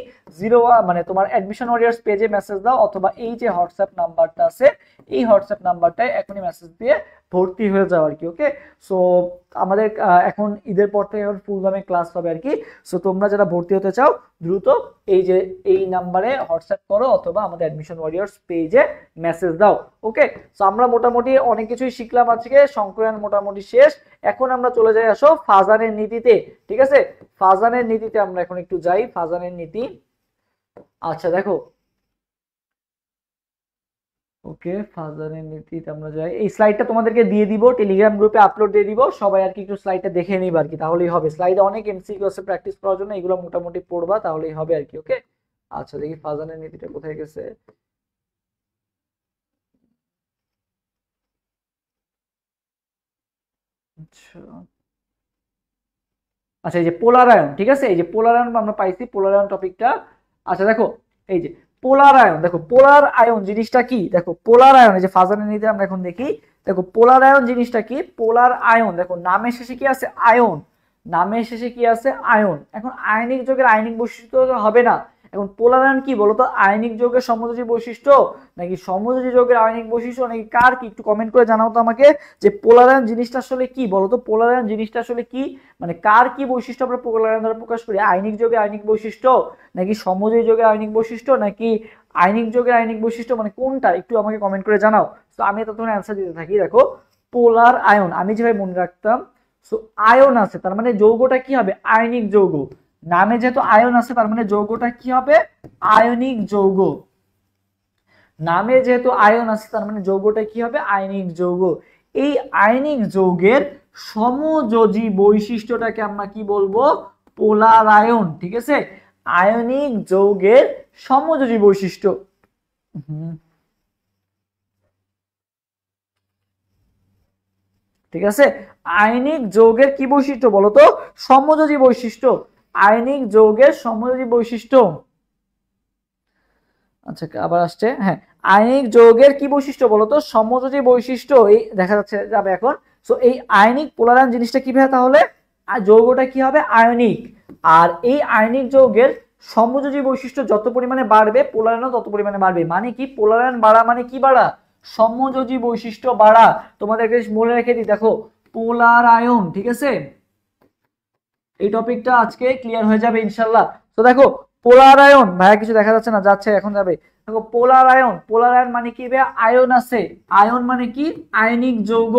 মানে তোমার অ্যাডমিশন ওয়ারিয়র্স পেজে মেসেজ দাও, অথবা এই যে হোয়াটসঅ্যাপ নাম্বারটা আছে এই হোয়াটসঅ্যাপ নাম্বারটায় এখনই মেসেজ দিয়ে ভর্তি হয়ে যাও আর কি। ওকে সো আমাদের এখন ঈদের পর থেকে ফুল দামে ক্লাস হবে আর কি। সো তোমরা যারা ভর্তি হতে চাও দ্রুত এই যে এই নাম্বারে হোয়াটসঅ্যাপ করো, অথবা আমাদের অ্যাডমিশন ওয়ারিয়র্স পেজে মেসেজ দাও। ওকে সো আমরা মোটামুটি অনেক কিছুই শিখলাম আজকে, সংকলন মোটামুটি শেষ। এখন আমরা চলে যাই, আসো ফাজানের নীতিতে, ঠিক আছে। ফাজানের নীতিতে আমরা এখন একটু যাই, ফাজানের নীতি। আচ্ছা দেখো ওকে ফাজানের নীতিতে আমরা যাই, এই স্লাইডটা তোমাদেরকে দিয়ে দিব, টেলিগ্রাম গ্রুপে আপলোড দিয়ে দিব, সবাই আর কি একটু স্লাইডটা দেখে নিবা আর কি, তাহলেই হবে। স্লাইডে অনেক এমসিকিউ আছে প্র্যাকটিস করার জন্য, এগুলো মোটামুটি পড়বা তাহলেই হবে আর কি। ওকে আচ্ছা দেখি ফাজানের নীতিটা কোথায় গেছে। আচ্ছা আচ্ছা এই যে পোলার আয়ন, ঠিক আছে, এই যে পোলার আয়ন আমরা পাইছি, পোলার আয়ন টপিকটা। আচ্ছা দেখো এই যে পোলার আয়ন, দেখো পোলার আয়ন জিনিসটা কি, দেখো পোলার আয়ন, এই যে ফাজানের নীতি আমরা এখন দেখি। দেখো পোলার আয়ন জিনিসটা কি, পোলার আয়ন দেখো নামের শেষে কি আছে, আয়ন, নামের শেষে কি আছে, আয়ন। এখন আয়নিক যৌগের আয়নিক বৈশিষ্ট্য হবে না, এখন পোলার আয়ন কি বলতো, আয়নিক যৌগের সমযোজী বৈশিষ্ট্য নাকি সমযোজী যৌগের আয়নিক বৈশিষ্ট্য নাকি কার কি, একটু কমেন্ট করে জানাও তো আমাকে, যে পোলার আয়ন জিনিসটা আসলে কি বলতো, পোলার আয়ন জিনিসটা আসলে কি, মানে কার কি বৈশিষ্ট্য আমরা পোলার আয়ন দ্বারা প্রকাশ করি, আয়নিক যৌগের আয়নিক বৈশিষ্ট্য নাকি সমযোজী যৌগের আয়নিক বৈশিষ্ট্য নাকি আয়নিক যৌগের আয়নিক বৈশিষ্ট্য, মানে কোনটা একটু আমাকে কমেন্ট করে জানাও। তো আমি ততক্ষণ অ্যান্সার দিতে থাকি। দেখো পোলার আয়ন আমি যেভাবে মনে রাখতাম, সো আয়ন আছে তার মানে যৌগটা কি হবে, আয়নিক যৌগ। নামে যেহেতু আয়ন আছে তার মানে যৌগটা কি হবে, আয়নিক যৌগ। নামে যেহেতু আয়ন আছে তার মানে যৌগটা কি হবে, আয়নিক যৌগ। এই আয়নিক যৌগের সমযোজী বৈশিষ্ট্যটাকে আমরা কি বলবো, পোলার আয়ন, ঠিক আছে। আয়নিক যৌগের সমযোজী বৈশিষ্ট্য, ঠিক আছে। আয়নিক যৌগের কি বৈশিষ্ট্য বলতো, সমযোজী বৈশিষ্ট্য, আয়নিক যৌগের সমযোজী বৈশিষ্ট্য। আচ্ছা আবার আসছে, হ্যাঁ আয়নিক যৌগের কি বৈশিষ্ট্য বলতো, সমযোজী বৈশিষ্ট্য, এই দেখা যাচ্ছে যাবে এখন। সো এই আয়নিক পোলারায়ন জিনিসটা কি ভাবে, তাহলে যৌগটা কি হবে, আয়নিক। আর এই আয়নিক যৌগের সমযোজী বৈশিষ্ট্য যত পরিমাণে বাড়বে পোলার আয়নও তত পরিমাণে বাড়বে। মানে কি পোলার আয়ন বাড়া মানে কি বাড়া? সমযোজী বৈশিষ্ট্য বাড়া। তোমাদেরকে মনে রেখে দিই, দেখো পোলার আয়ন, ঠিক আছে, এই টপিকটা আজকে ক্লিয়ার হয়ে যাবে ইনশাল্লাহ। তো দেখো পোলার আয়ন, ভাইয়া কিছু দেখা যাচ্ছে না, যাচ্ছে এখন যাবে। দেখো পোলার আয়ন, পোলার আয়ন মানে কি ভাইয়া? আয়ন আছে, আয়ন মানে কি? আয়নিক যৌগ।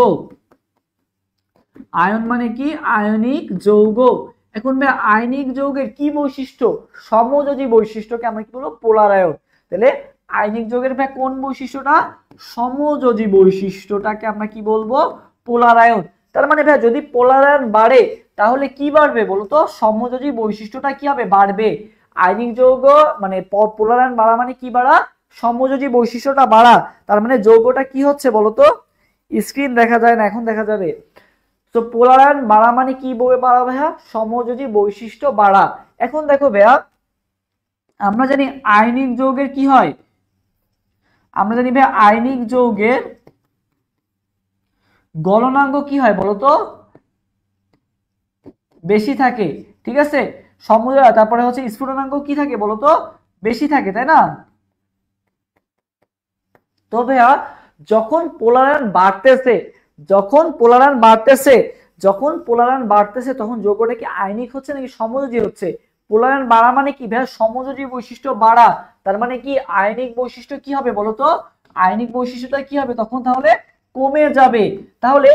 আয়ন মানে কি? আয়নিক যৌগ। এখন ভাই আয়নিক যৌগের কি বৈশিষ্ট্য? সমযোজী বৈশিষ্ট্যকে আমরা কি বলবো? পোলার আয়ন। তাহলে আয়নিক যৌগের ভাই কোন বৈশিষ্ট্যটা? সমযোজী বৈশিষ্ট্যটাকে আমরা কি বলবো? পোলার আয়ন। তার মানে ভাই যদি পোলার আয়ন বাড়ে তাহলে কি বাড়বে বলতো? সমযোজী বৈশিষ্ট্যটা কি হবে? বাড়বে। আয়নিক যৌগ মানে পোলার আয়ন বাড়া মানে কি বাড়া? সমযোজী বৈশিষ্ট্যটা বাড়া। তার মানে যৌগটা কি হচ্ছে বলতো? স্ক্রিন দেখা যায় না, এখন দেখা যাবে। তো পোলার আয়ন বাড়া মানে কি বাড়া ভাইয়া? সমযোজী বৈশিষ্ট্য বাড়া। এখন দেখো ভাইয়া, আমরা জানি আয়নিক যৌগের কি হয়? আমরা জানি ভাইয়া আয়নিক যৌগের গলনাঙ্ক কি হয় বলতো? বেশি থাকে, ঠিক আছে। তারপরে হচ্ছে স্ফুটনাঙ্ক কি থাকে বলতো? বেশি থাকে, তাই না? তো ভাইয়া যখন পোলার আয়ন বাড়তেছে, যখন পোলার আয়ন বাড়তেছে, যখন পোলার আয়ন বাড়তেছে তখন যৌগটা কি আয়নিক হচ্ছে নাকি সমযোজী হচ্ছে? পোলার আয়ন বাড়া মানে কি ভাইয়া? সমযোজী বৈশিষ্ট্য বাড়া। তার মানে কি আয়নিক বৈশিষ্ট্য কি হবে বলতো? আয়নিক বৈশিষ্ট্যটা কি হবে তখন? তাহলে কমে যাবে। তাহলে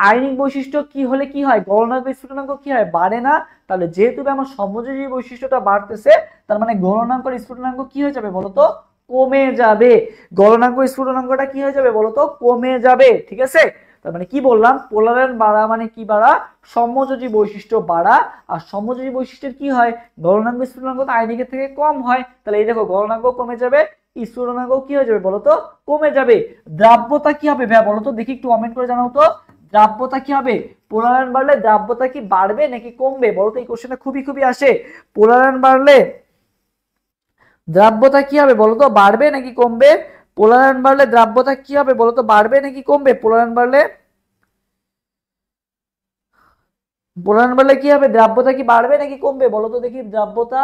আয়নিক বৈশিষ্ট্য কি হলে কি হয়? গলনাঙ্ক স্ফুটনাঙ্ক কি হয়? বাড়ে না। তাহলে যেহেতু আমার সমযোজী বৈশিষ্ট্যটা বাড়তেছে তার মানে গলনাঙ্ক আর স্ফুটনাঙ্ক কি হয়ে যাবে বলতো? কমে যাবে। গলনাঙ্ক স্ফুটনাঙ্কটা কি হয়ে যাবে বলতো? কমে যাবে, ঠিক আছে। তার মানে কি বললাম? পোলার আয়ন বাড়া মানে কি বাড়া? সমযোজী বৈশিষ্ট্য বাড়া। আর সমযোজী বৈশিষ্ট্যের কি হয়? গলনাঙ্ক স্ফুটনাঙ্ক তো আয়নিকের থেকে কম হয়। তাহলে এই দেখো গলনাঙ্ক কমে যাবে, স্ফুটনাঙ্ক কি হয়ে যাবে বলতো? কমে যাবে। দ্রাব্যতা কি হবে ভাইয়া বলতো? দেখি একটু কমেন্ট করে জানাও তো। দ্রাব্যতা কি হবে? পোলার আয়ন বাড়লে দ্রাব্যতা কি বাড়বে নাকি কমবে বলতো? এই কোশ্চেনটা খুবই খুবই আসে। পোলার আয়ন বাড়লে দ্রাব্যতা কি হবে বলতো? বাড়বে নাকি কমবে? পোলার আয়ন বাড়লে দ্রাব্যতা কি হবে বলতো? বাড়বে নাকি কমবে? পোলার আয়ন বাড়লে, পোলার আয়ন বাড়লে কি হবে? দ্রাব্যতা কি বাড়বে নাকি কমবে বলতো দেখি? দ্রাব্যতা,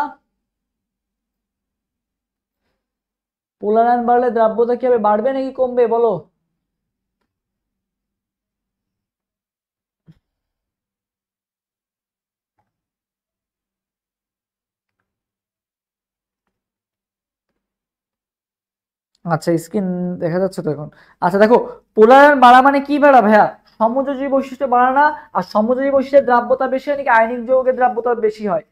পোলার আয়ন বাড়লে দ্রাব্যতা কি হবে? বাড়বে নাকি কমবে বলো? আচ্ছা স্ক্রিন দেখা যাচ্ছে তো এখন? আচ্ছা দেখো পোলার আয়ন বাড়া মানে কি বাড়া ভাইয়া? সমযোজী বৈশিষ্ট্য বাড়া না? আর সমযোজী বৈশিষ্ট্যের দ্রাব্যতা বেশি হয় নাকি আয়নিক যৌগের দ্রাব্যতা বেশি হয়?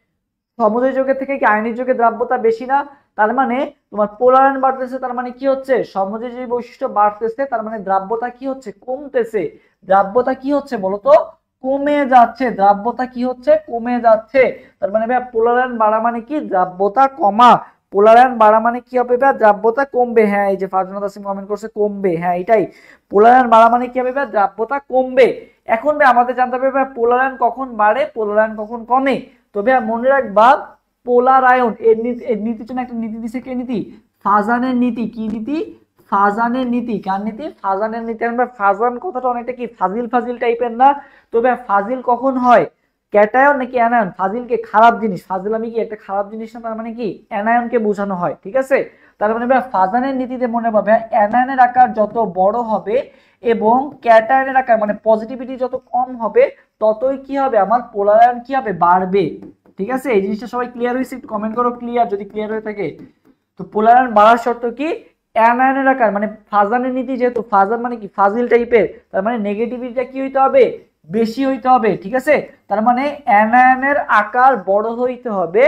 সমযোজী যৌগের থেকে কি আয়নিক যৌগের দ্রাব্যতা বেশি না? তার মানে তোমার পোলার আয়ন বাড়তেছে, তার মানে কি হচ্ছে? সমযোজী বৈশিষ্ট্য বাড়তেছে, তার মানে দ্রাব্যতা কি হচ্ছে? কমতেছে। দ্রাব্যতা কি হচ্ছে বলতো? কমে যাচ্ছে। দ্রাব্যতা কি হচ্ছে? কমে যাচ্ছে। তার মানে ভাই পোলার আয়ন বাড়া মানে কি? দ্রাব্যতা কমা। পোলার আয়ন বাড়া মানে কি হবে ভাই? দ্রাব্যতা কমবে। হ্যাঁ এই যে ফারজানা তাসিম কমেন্ট করছে কমবে, হ্যাঁ এটাই। পোলার আয়ন বাড়া মানে কি হবে ভাই? দ্রাব্যতা কমবে। এখন ভাই আমাদের জানতে হবে ভাই পোলার আয়ন কখন বাড়ে, পোলার আয়ন কখন কমে। তবে মনে রাখবা পোলার আয়ন এর নীতির জন্য একটা নীতি দিছে, কে নীতি? ফাজানের নীতি। কি নীতি? ফাজানের নীতি। কার নীতি? ফাজানের নীতি। আমরা ফাজান কথাটা অনেকটা কি ফাজিল ফাজিল টাইপের না? তবে ফাজিল কখন হয়? ক্যাটায়ন নাকি অ্যানায়ন? ফাজিলকে খারাপ জিনিস, ফাজিলামি কি একটা খারাপ জিনিস না? তার মানে কি অ্যানায়নকে বোঝানো হয়, ঠিক আছে। তার মানে ফাজানের নীতিতে মনে পাবে অ্যানায়নের আকার যত বড় হবে এবং ক্যাটায়নের আকার মানে পজিটিভিটি যত কম হবে ততই কি হবে? আমার পোলার আয়ন কি হবে? বাড়বে, ঠিক আছে। এই জিনিসটা সবাই ক্লিয়ার হয়েছে? একটু কমেন্ট করো ক্লিয়ার যদি ক্লিয়ার হয়ে থাকে। তো পোলার আয়ন বাড়ার শর্ত কি? অ্যানায়নের আকার মানে ফাজানের নীতি, যেহেতু ফাজান মানে কি ফাজিল টাইপের, তার মানে নেগেটিভিটিটা কি হইতে হবে? বেশি হইতে হবে, ঠিক আছে। তার মানে অ্যানায়নের আকার বড় হইতে হবে।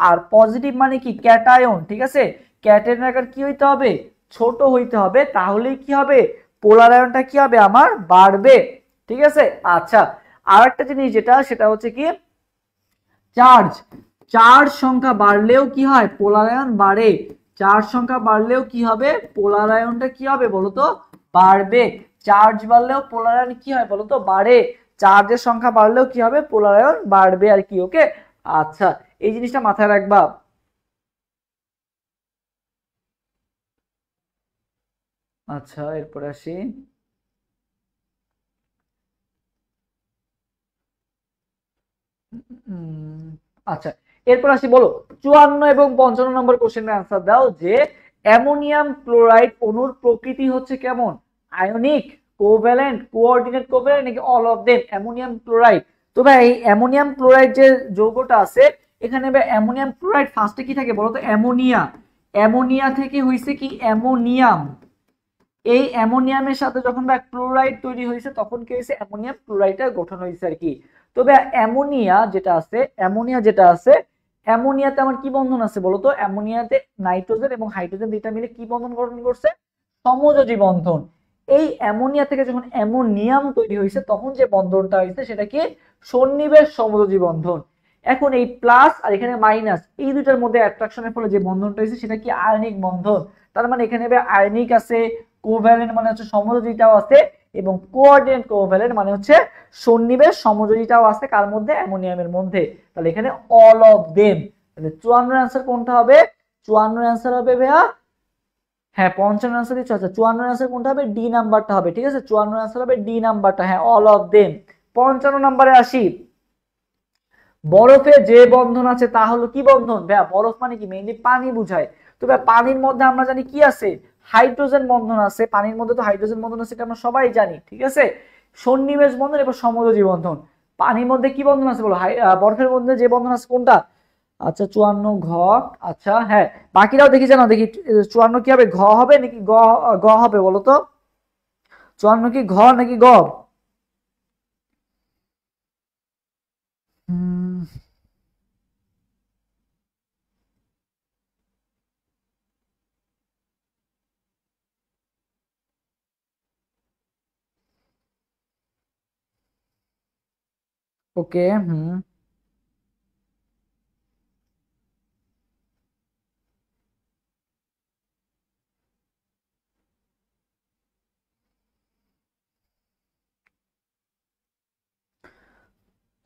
আর পজিটিভ মানে কি? ক্যাটায়ন, ঠিক আছে। ক্যাটায়নের আকার কি হইতে হবে? ছোট হইতে হবে। তাহলেই কি হবে? পোলার আয়নটা কি হবে? আমার বাড়বে, ঠিক আছে। আচ্ছা আর একটা জিনিস যেটা, সেটা হচ্ছে কি চার্জ। চার্জ সংখ্যা বাড়লেও কি হয়? পোলার আয়ন বাড়ে। চার্জ সংখ্যা বাড়লেও কি হবে? পোলার আয়নটা কি হবে বলতো? বাড়বে। চার্জ বাড়লেও পোলার আয়ন কি হয় বলতো? বাড়ে। চার্জের সংখ্যা বাড়লেও কি হবে? পোলার আয়ন বাড়বে আর কি, ওকে। আচ্ছা এই জিনিসটা মাথায় রাখবা। আচ্ছা এরপরে আসি। আচ্ছা এরপর আসি, বলো 54 এবং 55 নম্বর কোশ্চেনের অ্যান্সার দাও যে অ্যামোনিয়াম ক্লোরাইড অণুর প্রকৃতি হচ্ছে কেমন, আয়নিক, কোভ্যালেন্ট, কোঅর্ডিনেট কোভ্যালেন্ট নাকি all of them. Ammonium chloride, তো ভাই এই অ্যামোনিয়াম ক্লোরাইড যে যৌগটা আছে এখানে অ্যামোনিয়াম ক্লোরাইড ফার্স্টে কি থাকে বলো তো, অ্যামোনিয়া। অ্যামোনিয়া থেকে হইছে কি অ্যামোনিয়াম, এই অ্যামোনিয়ামের সাথে যখন ক্লোরাইড তৈরি হয়েছে তখন কি হয়েছে, অ্যামোনিয়াম ক্লোরাইডের গঠন হয়েছে আর কি। তবে অ্যামোনিয়া যেটা আছে, অ্যামোনিয়াতে আমার কি বন্ধন আছে বলতো, অ্যামোনিয়াতে নাইট্রোজেন এবং হাইড্রোজেন দুইটা মিলে কি বন্ধন গঠন করছে, সমযোজী বন্ধন। এই অ্যামোনিয়া থেকে যখন অ্যামোনিয়াম তৈরি হয়েছে তখন যে বন্ধনটা হয়েছে সেটা কি, সন্নিবেশ সমযোজী বন্ধন। এখন এই প্লাস আর এখানে মাইনাস এই দুইটার মধ্যে অ্যাট্রাকশনের ফলে যে বন্ধনটা হয়েছে সেটা কি, আয়নিক বন্ধন। তার মানে এখানে আয়নিক আছে, কোভ্যালেন্ট মানে হচ্ছে সমযোজীটাও আছে, এবং কোঅর্ডিনেট কোভ্যালেন্ট মানে হচ্ছে সন্নিবেশ সমযোজীটাও আছে কার মধ্যে, অ্যামোনিয়ামের মধ্যে। তাহলে এখানে অল অফ দেম। তাহলে 54 এর आंसर কোনটা হবে, 54 এর आंसर হবে ভাইয়া, হ্যাঁ 55 এর आंसर দিচ্ছ, আচ্ছা 54 এর आंसर কোনটা হবে, ডি নাম্বারটা হবে, ঠিক আছে 54 এর आंसर হবে ডি নাম্বারটা, হ্যাঁ অল অফ দেম। 55 নম্বরে আসি, বরফে যে বন্ধন আছে তা হলো কি বন্ধন, ভাইয়া বরফ মানে কি, মেইনলি পানি বুঝায়। তো ভাই পানির মধ্যে আমরা জানি কি আছে, হাইড্রোজেন বন্ধন আছে, পানির মধ্যে তো হাইড্রোজেন বন্ধন আছে, এটা আমরা সবাই জানি, ঠিক আছে। সন্নিবেশ বন্ধন এবং সমযোজী বন্ধন। পানির মধ্যে কি বন্ধন আছে বলো, বরফের মধ্যে যে বন্ধন আছে কোনটা, আচ্ছা 54 ঘ, আচ্ছা হ্যাঁ বাকিরাও দেখি জানো, দেখি 54 কি হবে, ঘ হবে নাকি গ হবে বলো তো, 54 কি ঘ নাকি গ? ওকে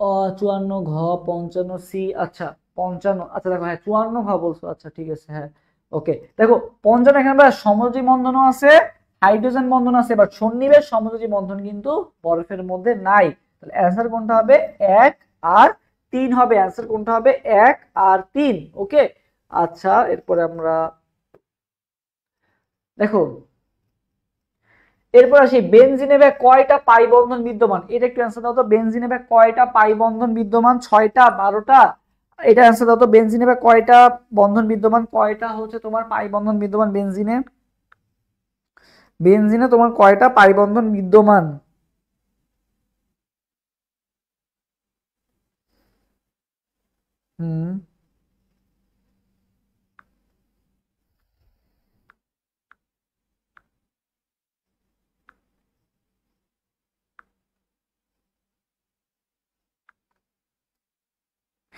ও 54 ঘ, 55 সি, আচ্ছা 55, আচ্ছা দেখো হ্যাঁ 54 ঘ বলছো, আচ্ছা ঠিক আছে হ্যাঁ ওকে। দেখো 55 এখানে আমরা সমযোজী বন্ধনও আছে, হাইড্রোজেন বন্ধন আছে, বাট সন্নিবেশ সমযোজী বন্ধন কিন্তু বরফের মধ্যে নাই। তাহলে অ্যান্সার কোনটা হবে, 1 আর 3 হবে, অ্যান্সার কোনটা হবে 1 আর 3, ওকে। আচ্ছা এরপরে আমরা দেখো, এরপর আসি বেনজিনে কয়টা পাই বন্ধন বিদ্যমান, এটা একটু অ্যান্সার দাও তো, বেনজিনে কয়টা পাই বন্ধন বিদ্যমান, 6টা 12টা, এটা অ্যান্সার দাও তো, বেনজিনে কয়টা বন্ধন বিদ্যমান, কয়টা হচ্ছে তোমার পাই বন্ধন বিদ্যমান বেনজিনে, বেনজিনে তোমার কয়টা পাই বন্ধন বিদ্যমান? হুম,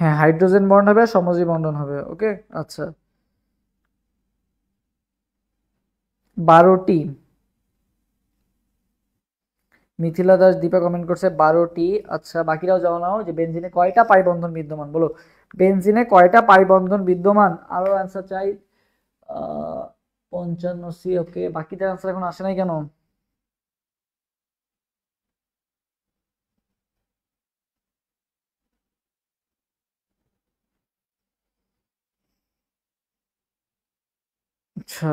হ্যাঁ হাইড্রোজেন বন্ড হবে, সমযোজী বন্ধন হবে, ওকে। আচ্ছা 12টি, মিথিলা দাস দীপা কমেন্ট করছে 12টি। আচ্ছা বাকিরাও জানাও যে বেনজিনে কয়টা পাই বন্ধন বিদ্যমান, বলো বেনজিনে কয়টা পাই বন্ধন বিদ্যমান, আরো অ্যান্সার চাই। 55 সি, ওকে বাকিটার অ্যান্সার এখন আসে নাই কেন? আচ্ছা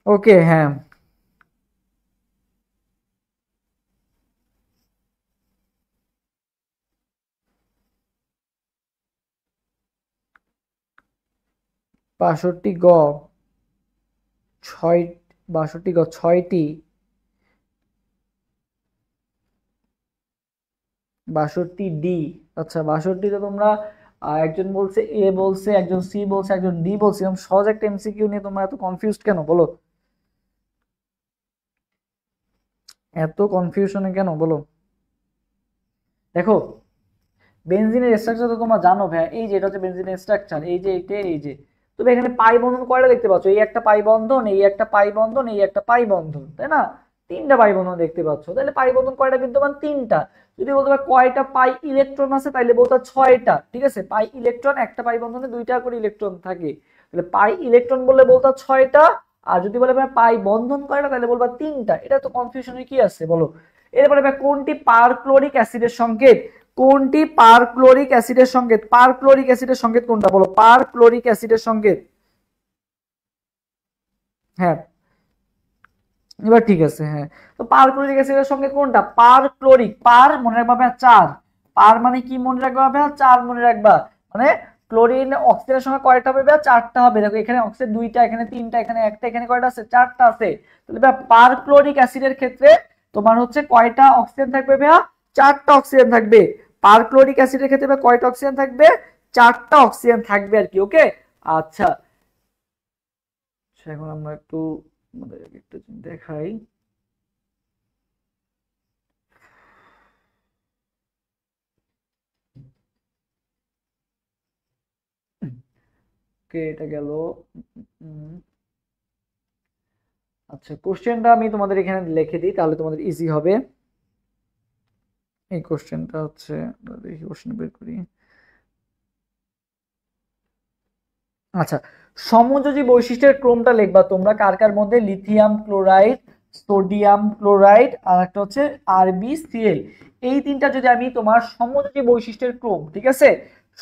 ওকে হ্যাঁ, 62 গ, 6, 62 গ 6টি, 62 ডি। আচ্ছা 62তে তোমরা একজন বলছে এ বলছে, একজন সি বলছে, একজন ডি বলছে, এরকম সহজ একটা এমসিকিউ নিয়ে তোমরা এত কনফিউজড কেন বলো, এত কনফিউশনে কেন বলো? দেখো বেনজিনের স্ট্রাকচার তো তোমরা জানো ভাই, এই যে এটা হচ্ছে বেনজিনের স্ট্রাকচার, এই যে এটা, এই যে তুমি এখানে পাই বন্ধন কয়টা দেখতে পাচ্ছ, এই একটা পাই বন্ধন, এই একটা পাই বন্ধন, এই একটা পাই বন্ধন, তাই না? তিনটা পাই বন্ধন দেখতে পাচ্ছ, তাহলে পাই বন্ধন কয়টা বিদ্যমান? তিনটা। যদি বলতে পারে কয়টা পাই ইলেকট্রন আছে, তাহলে বলতে 6টা। ঠিক আছে, পাই ইলেকট্রন, একটা পাই বন্ধনে 2টা করে ইলেকট্রন থাকে, তাহলে পাই ইলেকট্রন বললে বলতে 6টা। আর যদি বলে পাই বন্ধন কয়টা, তাহলে বলবা 3টা। এটা তো কনফিউশনে কি আছে বলো। এরপরে কোনটি পারক্লোরিক অ্যাসিডের সংকেত? কোনটি পারক্লোরিক অ্যাসিডের সংকেত? পারক্লোরিক অ্যাসিডের সংকেত কোনটা বলো? পারক্লোরিক অ্যাসিডের সংকেত। হ্যাঁ, এবার ঠিক আছে। হ্যাঁ, তো পারক্লোরিক অ্যাসিডের সঙ্গে কোনটা? পারক্লোরিক। পার মনে রাখবা ভাইয়া 4। পার মানে কি মনে রাখবা ভাইয়া? 4 মনে রাখবা। মানে ক্লোরিন অক্সিজেনের সঙ্গে কয়টা হবে ভাইয়া? 4টা হবে। দেখো এখানে অক্সিজেন 2টা, এখানে 3টা, এখানে একটা, এখানে কয়টা আছে? 4টা আছে। তাহলে ভাইয়া পারক্লোরিক অ্যাসিডের ক্ষেত্রে তোমার হচ্ছে কয়টা অক্সিজেন থাকবে ভাইয়া? 4টা অক্সিজেন থাকবে। পারক্লোরিক অ্যাসিডের ক্ষেত্রে ভাইয়া কয়টা অক্সিজেন থাকবে? 4টা অক্সিজেন থাকবে আর কি। ওকে, আচ্ছা। এখন আমরা একটু আমাদের একটু দেখাই। ওকে, এটা গেল। আচ্ছা, কোশ্চেনটা আমি তোমাদের এখানে লিখে দিই, তাহলে তোমাদের ইজি হবে। এই কোশ্চেনটা হচ্ছে, দেখি কোশ্চেন বের করি। আচ্ছা, সমযোজী বৈশিষ্ট্যের ক্রমটা লিখবা তোমরা কার কার মধ্যে? লিথিয়াম ক্লোরাইড, সোডিয়াম ক্লোরাইড, আর একটা হচ্ছে আরবিসিএল। এই তিনটা যদি আমি তোমার সমযোজী বৈশিষ্ট্যের ক্রম, ঠিক আছে,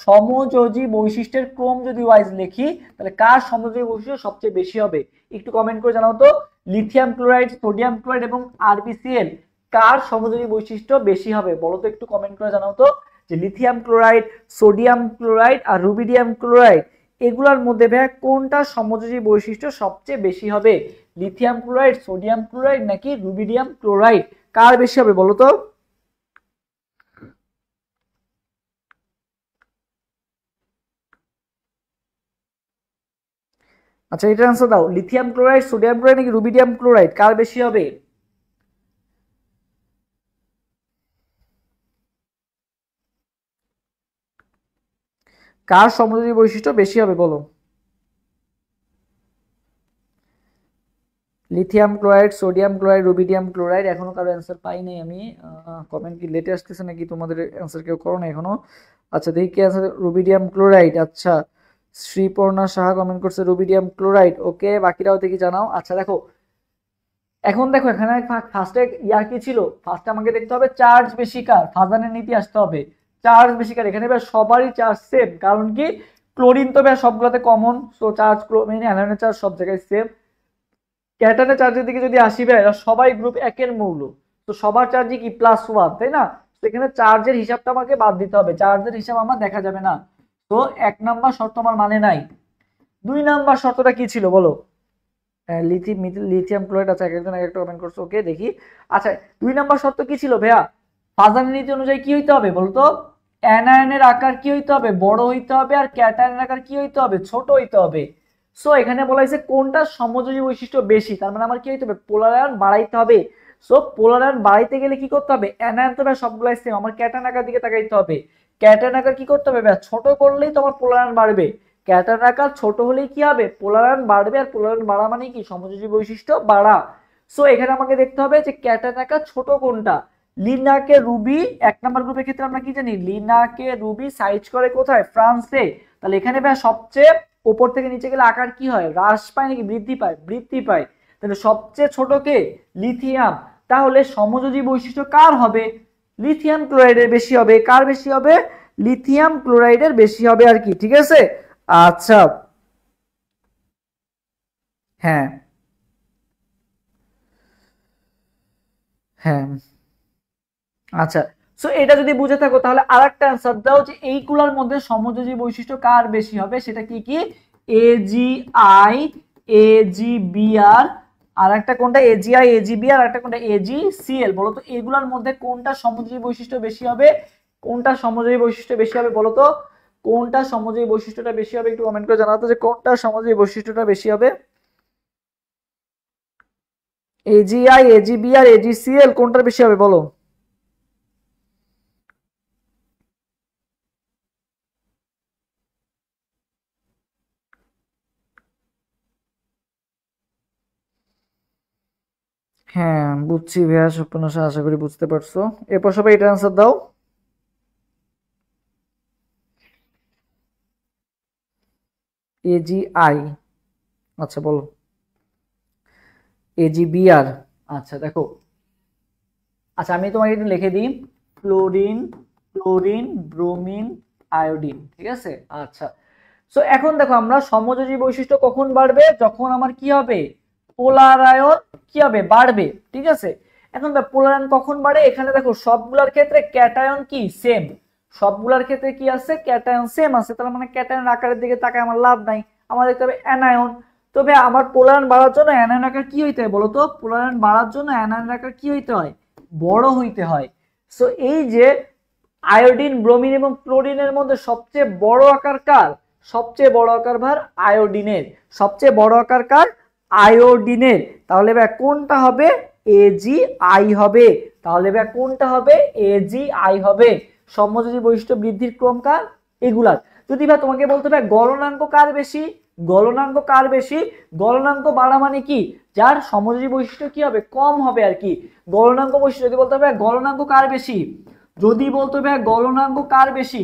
সমযোজী বৈশিষ্ট্যের ক্রম যদি ওয়াইজ লিখি, তাহলে কার সমযোজী বৈশিষ্ট্য সবচেয়ে বেশি হবে? একটু কমেন্ট করে জানাও তো। লিথিয়াম ক্লোরাইড, সোডিয়াম ক্লোরাইড এবং আরবিসিএল কার সমযোজী বৈশিষ্ট্য বেশি হবে বলো তো, একটু কমেন্ট করে জানাও তো। যে লিথিয়াম ক্লোরাইড, সোডিয়াম ক্লোরাইড আর রুবিডিয়াম ক্লোরাইড, এগুলোর মধ্যে ভাইয়া কোনটা সমযোজী বৈশিষ্ট্য সবচেয়ে বেশি হবে? লিথিয়াম ক্লোরাইড, সোডিয়াম ক্লোরাইড নাকি রুবিডিয়াম ক্লোরাইড, কার বেশি হবে বলো তো? আচ্ছা, এটার আনসার দাও। লিথিয়াম ক্লোরাইড, সোডিয়াম ক্লোরাইড নাকি রুবিডিয়াম ক্লোরাইড, কার বেশি হবে? কার সমযোজী বৈশিষ্ট্য বেশি হবে বলো? Lithium chloride, sodium chloride, rubidium chloride, এখনো কারো অ্যান্সার পাই নাই আমি। কমেন্ট কি লেটে আসতেছে নাকি তোমাদের অ্যান্সার কেউ করো না এখনো? আচ্ছা, দেখি কি অ্যান্সার। Rubidium chloride. আচ্ছা, শ্রীপর্ণা সাহা কমেন্ট করছে রুবিডিয়াম ক্লোরাইড। ওকে, বাকিরাও দেখি জানাও। আচ্ছা দেখো, এখন দেখো এখানে ফার্স্টে ইয়ার কি ছিল? ফার্স্টে আমাকে দেখতে হবে চার্জ বেশি কার, ফাজানের নীতি আসতে হবে। চার্জ বেশি কার, এখানে ভাই সবারই চার্জ সেম, কারণ কি ক্লোরিন তো ভাই সবগুলোতে কমন, সো চার্জ ক্লোরিন অ্যানায়নের চার্জ সব জায়গায় সেম। ক্যাটায়নের চার্জের দিকে যদি আসি ভাই, এরা সবাই গ্রুপ একের মৌল, তো সবার চার্জই কি +1, তাই না? তো এখানে চার্জের হিসাবটা আমাকে বাদ দিতে হবে, চার্জের হিসাব আমার দেখা যাবে না। তো 1 নাম্বার শর্ত আমার মানে নাই। 2 নাম্বার শর্তটা কি ছিল বলো? Lithium chloride. আচ্ছা, একজন একটা কমেন্ট করছে, ওকে দেখি। আচ্ছা, 2 নাম্বার শর্ত কি ছিল ভাইয়া? ফাজানের নীতি অনুযায়ী কি হইতে হবে বলতো? অ্যানায়নের আকার কি হইতে হবে? বড় হইতে হবে, আর ক্যাটায়নের আকার কি হইতে হবে? ছোট হইতে হবে। সো এখানে বলা হয়েছে কোনটা সমযোজী বৈশিষ্ট্য বেশি, তার মানে আমার কি হইতে হবে? পোলারায়ন বাড়াইতে হবে। সো পোলারায়ন বাড়াইতে গেলে কি করতে হবে? অ্যানায়ন তো ভাই সবগুলাই সেম, আমার ক্যাটায়ন আকার দিকে তাকাইতে হবে। ক্যাটায়ন আকার কি করতে হবে ভাই? ছোট করলেই তোমার পোলারায়ন বাড়বে। ক্যাটায়ন আকার ছোট হলেই কি হবে? পোলারায়ন বাড়বে, আর পোলারায়ন বাড়া মানে কি? সমযোজী বৈশিষ্ট্য বাড়া। সো এখানে আমাকে দেখতে হবে যে ক্যাটায়ন আকার ছোট কোনটা। লিনাকে রুবি 1 নাম্বার গ্রুপের ক্ষেত্রে আমরা কি জানি? লিনাকে রুবি সাইজ করে কোথায়? ফ্রান্সে। তাহলে এখানে ভাই সবচেয়ে উপর থেকে নিচে গেলে আকার কি হয়? হ্রাস পায় নাকি বৃদ্ধি পায়? বৃদ্ধি পায়। তাহলে সবচেয়ে ছোট কে? লিথিয়াম। তাহলে সমযোজী বৈশিষ্ট্য কার হবে? লিথিয়াম ক্লোরাইডের বেশি হবে। কার বেশি হবে? লিথিয়াম ক্লোরাইডের বেশি হবে আর কি। ঠিক আছে, আচ্ছা। হ্যাঁ, হ্যাঁ। আচ্ছা, সো এটা যদি বুঝে থাকো, তাহলে আরেকটা অ্যান্সার দাও যে এইগুলোর মধ্যে সমযোজী বৈশিষ্ট্য কার বেশি হবে, সেটা কি কি? এজিআই, এজিবিআর, আর একটা কোনটা? এজিআই, এজিবিআর, আর একটা কোনটা? এজিসিএল। বলো তো এগুলোর মধ্যে কোনটা সমযোজী বৈশিষ্ট্য বেশি হবে? কোনটা সমযোজী বৈশিষ্ট্য বেশি হবে বলো তো? কোনটা সমযোজী বৈশিষ্ট্যটা বেশি হবে? একটু কমেন্ট করে জানাতো যে কোনটা সমযোজী বৈশিষ্ট্যটা বেশি হবে। এজিআই, এজিবিআর, এজিসিএল, কোনটার বেশি হবে বলো? হ্যাঁ বুঝছি ভাইয়া, সম্পূর্ণ আশা করি বুঝতে পারছো। এরপর সবাই এটা আনসার দাও। এজিআই, আচ্ছা বলো। এজিবিআর, আচ্ছা দেখো, আচ্ছা আমি তোমাকে একটু লিখে দিই, ফ্লোরিন, ক্লোরিন, ব্রোমিন, আয়োডিন, ঠিক আছে। আচ্ছা, সো এখন দেখো আমরা সমযোজী বৈশিষ্ট্য কখন বাড়বে, যখন আমার কি হবে, পোলার আয়ন কি হবে, বাড়বে, ঠিক আছে। এখন পোলার আয়ন কখন বাড়ে, এখানে দেখো সবগুলোর ক্ষেত্রে ক্যাটায়ন কি সেম, সবগুলোর ক্ষেত্রে কি আছে, ক্যাটায়ন সেম আছে, তার মানে ক্যাটায়ন আকারের দিকে তাকায় আমার লাভ নাই, আমার দেখতে হবে অ্যানায়ন। তবে আমার পোলার আয়ন বাড়ার জন্য অ্যানায়ন আকার কি হইতে হয় বলো তো, পোলার আয়ন বাড়ার জন্য অ্যানায়ন আকার কি হইতে হয়, বড় হইতে হয়। সো এই যে আয়োডিন, ব্রোমিন এবং ক্লোরিনের মধ্যে সবচেয়ে বড় আকার কার, সবচেয়ে বড় আকার ভার আয়োডিনের, সবচেয়ে বড় আকার কার, আয়োডিনের। তাহলে ভাই কোনটা হবে, এজিআই হবে। তাহলে ভাই কোনটা হবে, এজিআই হবে। সমযোজী বৈশিষ্ট্য বৃদ্ধির ক্রম কার, এগুলার। যদি ভাই তোমাকে বলতে ভাই গলনাঙ্ক কার বেশি, গলনাঙ্ক কার বেশি, গলনাঙ্ক বাড়া মানে কি, যার সমযোজী বৈশিষ্ট্য কি হবে, কম হবে আর কি। গলনাঙ্ক বৈশিষ্ট্য যদি বলতে হবে গলনাঙ্ক কার বেশি, যদি বলতে হবে গলনাঙ্ক কার বেশি,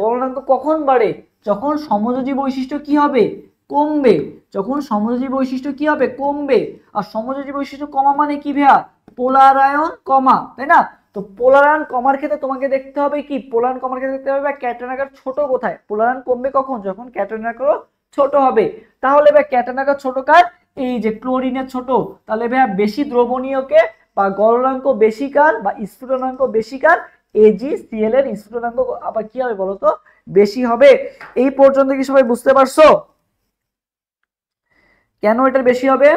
গলনাঙ্ক কখন বাড়ে, যখন সমযোজী বৈশিষ্ট্য কি হবে, কমবে, যখন সমযোজী বৈশিষ্ট্য কি হবে, কমবে। আর সমযোজী বৈশিষ্ট্য কমা মানে কি ভাইয়া, পোলার আয়ন কমা, তাই না। তো পোলার আয়ন কমার ক্ষেত্রে তোমাকে দেখতে হবে কি, পোলার আয়ন কমার ক্ষেত্রে দেখতে হবে ক্যাটায়ন আকার ছোট কোথায়, পোলার আয়ন কমবে কখন, যখন ক্যাটায়ন আকার ছোট হবে। তাহলে ভাই ক্যাটায়ন আকার ছোট কার, এই যে ক্লোরিনের ছোট, তাহলে ভাইয়া বেশি দ্রবণীয়কে বা গলনাঙ্ক বেশি কার বা স্ফুটনাঙ্ক বেশি কার, এজিসিএল এর স্ফুটনাঙ্ক আবার কি হবে বলতো, বেশি হবে। এই পর্যন্ত কি সবাই বুঝতে পারছো কেন এটার বেশি হবে?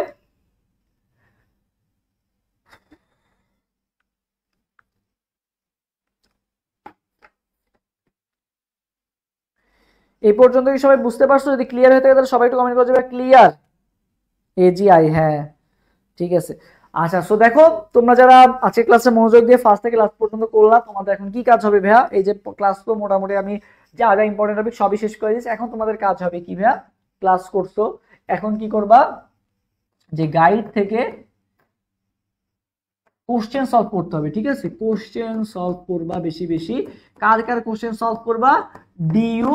এই পর্যন্ত কি সবাই বুঝতে পারছো? যদি ক্লিয়ার হয়ে থাকে তাহলে সবাই একটু কমেন্ট করে যাবে ক্লিয়ার। এজিআই, হ্যাঁ ঠিক আছে। আচ্ছা, সো দেখো তোমরা যারা আজকে ক্লাসে মনোযোগ দিয়ে ফার্স্ট থেকে লাস্ট পর্যন্ত করলা, তোমাদের এখন কি কাজ হবে ভাইয়া, এই যে ক্লাস তো মোটামুটি আমি যা যা ইম্পর্টেন্ট টপিক সবই শেষ করে দিয়েছি, এখন তোমাদের কাজ হবে কি ভাইয়া, ক্লাস করছো এখন কি করবা, যে গাইড থেকে কোশ্চেন সলভ করতে হবে, ঠিক আছে। কোশ্চেন সলভ করবা বেশি বেশি। কার কার কোশ্চেন সলভ করবা, ডিইউ,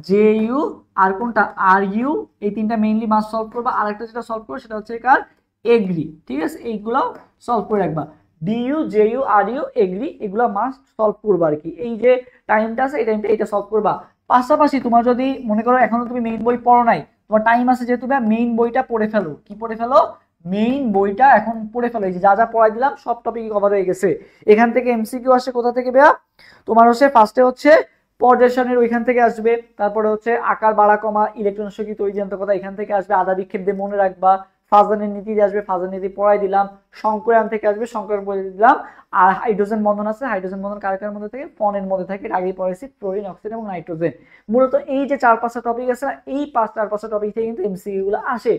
জেইউ, আর কোনটা আর ইউ, এই তিনটা মেইনলি মাস সলভ করবা। আরেকটা যেটা সলভ করবে সেটা হচ্ছে কার, এগ্রি, ঠিক আছে। এইগুলো সলভ করে রাখবা, ডিইউ, জেইউ, আর ইউ, এগ্রি, এগুলো মাস্ট সলভ করবা আর কি। এই যে টাইমটা আছে এই টাইমটা এটা সলভ করবা। পাশাপাশি তোমার যদি মনে করো এখনো তুমি মেইন বই পড়ো নাই, তোমার টাইম আছে যেহেতু, মেইন বইটা পড়ে ফেলো। কি পড়ে ফেলো, মেইন বইটা এখন পড়ে ফেলো। এই যে যা যা পড়াই দিলাম সব টপিক কভার হয়ে গেছে। এখান থেকে এমসিকিউ আসে কোথা থেকে ভাইয়া, তোমার হচ্ছে ফার্স্টে হচ্ছে পর্যায়সারণীর ওইখান থেকে আসবে, তারপরে হচ্ছে আকার বাড়া কমা, ইলেকট্রন সংখ্যিত ওই যন্ত্রকথা এখান থেকে আসবে, আধা বিক্ষেপ দিয়ে মনে রাখবা, ফাজানের নীতি আসবে, ফাজান নীতি পড়াই দিলাম, সংকরায়ন থেকে আসবে, সংকরায়ন পড়ে দিলাম। আর হাইড্রোজেন বন্ধন আছে, হাইড্রোজেন বন্ধন কার কার মধ্যে থেকে, ফনের মধ্যে থাকে, আগেই পড়েছি, ফ্লোরিন, অক্সিজেন এবং নাইট্রোজেন। মূলত এই যে 4-5টা টপিক আছে না, এই 4-5টা টপিক থেকে কিন্তু এমসিকিউ গুলো আসে।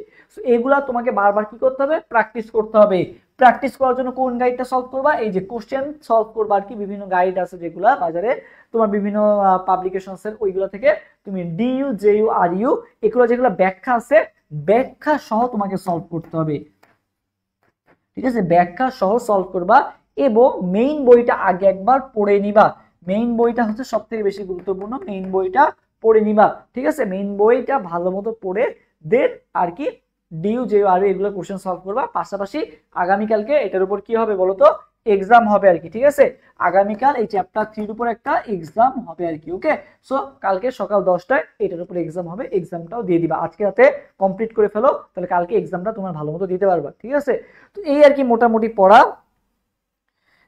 এগুলা তোমাকে বারবার কি করতে হবে, প্র্যাকটিস করতে হবে। প্র্যাকটিস করার জন্য কোন গাইডটা সলভ করবা, এই যে কোশ্চেন সলভ করবা আর কি, বিভিন্ন গাইড আছে যেগুলা বাজারে তোমার বিভিন্ন পাবলিকেশনস এর, ওইগুলো থেকে তুমি ডিইউ, জেইউ, আর ইউ, এগুলো যেগুলো ব্যাখ্যা আছে ব্যাখ্যা সহ তোমাকে সলভ করতে হবে, ঠিক আছে। ব্যাখ্যা সহ সলভ করবা এবং মেইন বইটা আগে একবার পড়ে নিবা। মেইন বইটা হচ্ছে সব থেকে বেশি গুরুত্বপূর্ণ, মেইন বইটা পড়ে নিবা, ঠিক আছে। মেইন বইটা ভালো মতো পড়ে দেন আর কি ডিইউ, জেইউ, আর ইউ এগুলো কোশ্চেন সলভ করবা। পাশাপাশি আগামীকালকে এটার উপর কি হবে বলতো, এক্সাম হবে আর কি, ঠিক আছে। আগামীকাল এই চ্যাপ্টার 3 এর উপর একটা এক্সাম হবে আর কি, ওকে। সো কালকে সকাল 10টায় এটার উপর এক্সাম হবে, এক্সামটাও দিয়ে দিবা। আজকে রাতে কমপ্লিট করে ফেলো, তাহলে কালকে এক্সামটা তোমার ভালো মতো দিতে পারবা, ঠিক আছে। তো এই আর কি মোটামুটি পড়া।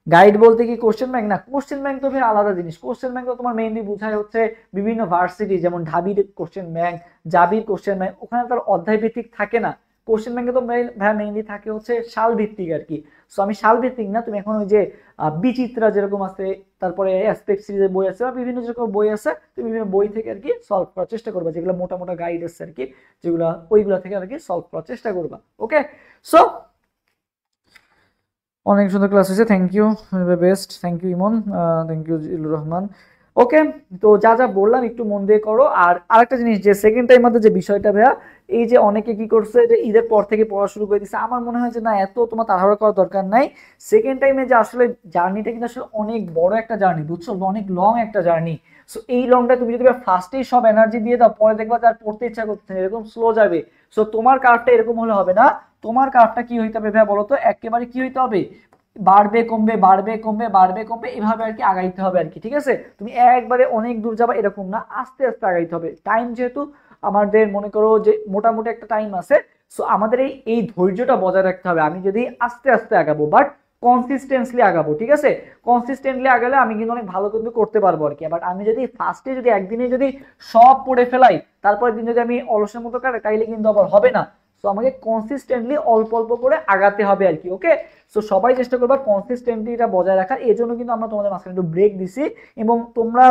গাইড বলতে কি কোশ্চেন ব্যাংক না, কোশ্চেন ব্যাংক তো ফের আলাদা জিনিস। কোশ্চেন ব্যাংক তো তোমার মেইনলি বোঝায় হচ্ছে বিভিন্ন ভার্সিটি, যেমন ঢাবির কোশ্চেন ব্যাংক, জাবির কোশ্চেন ব্যাংক, ওখানে তার অধ্যায় ভিত্তিক থাকে না। কোশ্চেন ব্যাংকে তো মেইনলি থাকে হচ্ছে সাল ভিত্তিক আর কি। সো আমি সাল ভিত্তিক না, তুমি এখন ওই যে বিচিত্রা যেরকম আছে, তারপরে অ্যাসপেক্ট সিরিজের বই আছে বা বিভিন্ন যেরকম বই আছে, তুমি বিভিন্ন বই থেকে আর কি সলভ করার চেষ্টা করবা, যেগুলো মোটা মোটা গাইড আছে আর কি, যেগুলো ওইগুলো থেকে আর কি সলভ করার চেষ্টা করবা, ওকে। সো অনেক সুন্দর ক্লাস হয়েছে, thank you, best, thank you Emon, thank you Zillur Rahman. Okay, তো যা যা বললাম একটু মন দিয়ে করো। আর আরেকটা জিনিস, যে সেকেন্ড টাইম আমাদের যে বিষয়টা ভাইয়া, এই যে অনেকে কি করছে যে ঈদের পর থেকে পড়া শুরু করে দিচ্ছে, আমার মনে হয় যে না, এত তোমার তাড়াহুড়া করার দরকার নাই। সেকেন্ড টাইমে যে আসলে জার্নিটা কিন্তু আসলে অনেক বড় একটা জার্নি, বুঝছো, অনেক লং একটা জার্নি। সো এই লংটা তুমি যদি ফার্স্টেই সব এনার্জি দিয়ে দাও, পরে দেখবা তার পড়তে ইচ্ছা করছে না, এরকম স্লো যাবে। সো তোমার কার্ভটা এরকম হলে হবে না। তোমার কার্ভটা কি হইতে হবে ভাইয়া বলো তো, একেবারে কি হইতে হবে, বাড়বে কমবে বাড়বে কমবে বাড়বে কমবে, এভাবে আর কি আগাইতে হবে আর কি, ঠিক আছে? তুমি একবারে অনেক দূর যাবা এরকম না, আস্তে আস্তে আগাইতে হবে। টাইম যেহেতু আমাদের মনে করো যে মোটামুটি একটা টাইম আছে, সো আমাদের এই এই ধৈর্যটা বজায় রাখতে হবে। আমি যদি আস্তে আস্তে আগাবো, বাট কনসিস্টেন্সলি আগাবো, ঠিক আছে? কনসিস্টেন্টলি আগালে আমি কিন্তু অনেক ভালো কিন্তু করতে পারবো আর কি। বাট আমি যদি ফার্স্টে যদি একদিনে যদি সব পড়ে ফেলাই, তারপরের দিন যদি আমি অলসের মতো কাটাই, তাইলে কিন্তু আবার হবে না। সো আমাকে কনসিস্টেন্টলি অল্প অল্প করে আগাতে হবে আর কি, ওকে? সো সবাই চেষ্টা করবা কনসিস্টেন্টলিটা বজায় রাখার। এই জন্য কিন্তু আমরা তোমাদের মাঝখানে একটু ব্রেক দিছি, এবং তোমরা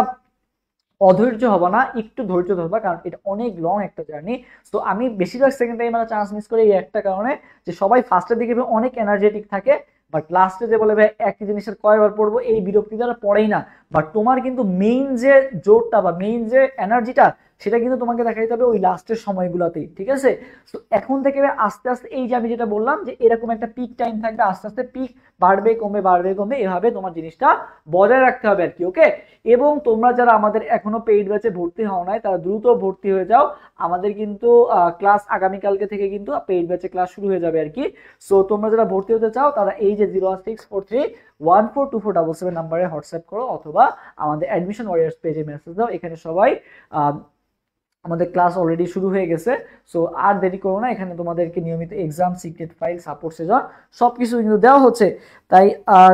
অধৈর্য হবা না, একটু ধৈর্য ধরবা, কারণ এটা অনেক লং একটা জার্নি। তো আমি বেশিরভাগ সেকেন্ড টাইম আমরা চান্স মিস করি এই একটা কারণে, যে সবাই ফার্স্টের দিকে অনেক এনার্জেটিক থাকে, বাট লাস্টে যে বলে ভাই একই জিনিসের কয়বার পড়বো, এই বিরক্তি দ্বারা পড়েই না। বাট তোমার কিন্তু মেইন যে জোরটা বা মেইন যে এনার্জিটা, সেটা কিন্তু তোমাকে দেখাইতে হবে ওই লাস্টের সময়গুলোতেই, ঠিক আছে? তো এখন থেকে আস্তে আস্তে, এই যে আমি যেটা বললাম যে এরকম একটা পিক টাইম থাকবে, আস্তে আস্তে পিক বাড়বে কমবে বাড়বে কমবে, এভাবে তোমার জিনিসটা বজায় রাখতে হবে আর কি, ওকে? এবং তোমরা যারা আমাদের এখনো পেইড ব্যাচে ভর্তি হও নাই, তারা দ্রুত ভর্তি হয়ে যাও। আমাদের কিন্তু ক্লাস আগামীকালকে থেকে কিন্তু পেইড ব্যাচে ক্লাস শুরু হয়ে যাবে আর কি। সো তোমরা যারা ভর্তি হতে চাও, তারা এই যে 01643142477 নাম্বারে হোয়াটসঅ্যাপ করো, অথবা আমাদের অ্যাডমিশন ওয়ারিয়ার্স পেজে মেসেজ দাও। এখানে সবাই আমাদের ক্লাস অলরেডি শুরু হয়ে গেছে। সো আর দেরি করো না, এখানে তোমাদেরকে নিয়মিত exam, secret file, support session সবকিছু কিন্তু দেওয়া হচ্ছে। তাই আর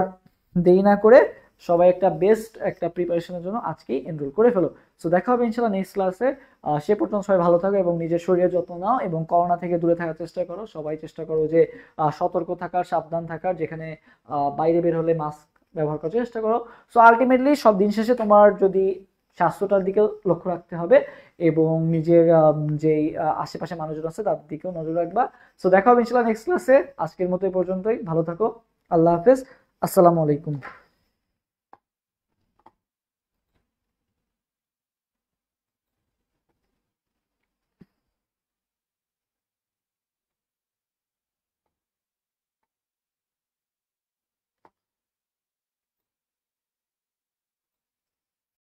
দেরি না করে সবাই একটা বেস্ট একটা প্রিপারেশনের জন্য আজকেই এনরোল করে ফেলো। সো দেখা হবে ইনশাআল্লাহ নেক্সট ক্লাসে। সে পর্যন্ত সবাই ভালো থাকো এবং নিজের শরীরের যত্ন নাও, এবং করোনা থেকে দূরে থাকার চেষ্টা করো। সবাই চেষ্টা করো যে সতর্ক থাকার, সাবধান থাকার, যেখানে বাইরে বের হলে মাস্ক ব্যবহার করার চেষ্টা করো। সো আলটিমেটলি সব দিন শেষে তোমার যদি স্বাস্থ্যটার দিকে লক্ষ্য রাখতে হবে, এবং নিজের যেই আশেপাশে মানুষজন আছে তার দিকেও নজর রাখবা। সো দেখা হবে ইনশাআল্লাহ নেক্সট ক্লাসে। আজকের মতো এই পর্যন্তই, ভালো থাকো, আল্লাহ হাফেজ, আসসালামু আলাইকুম।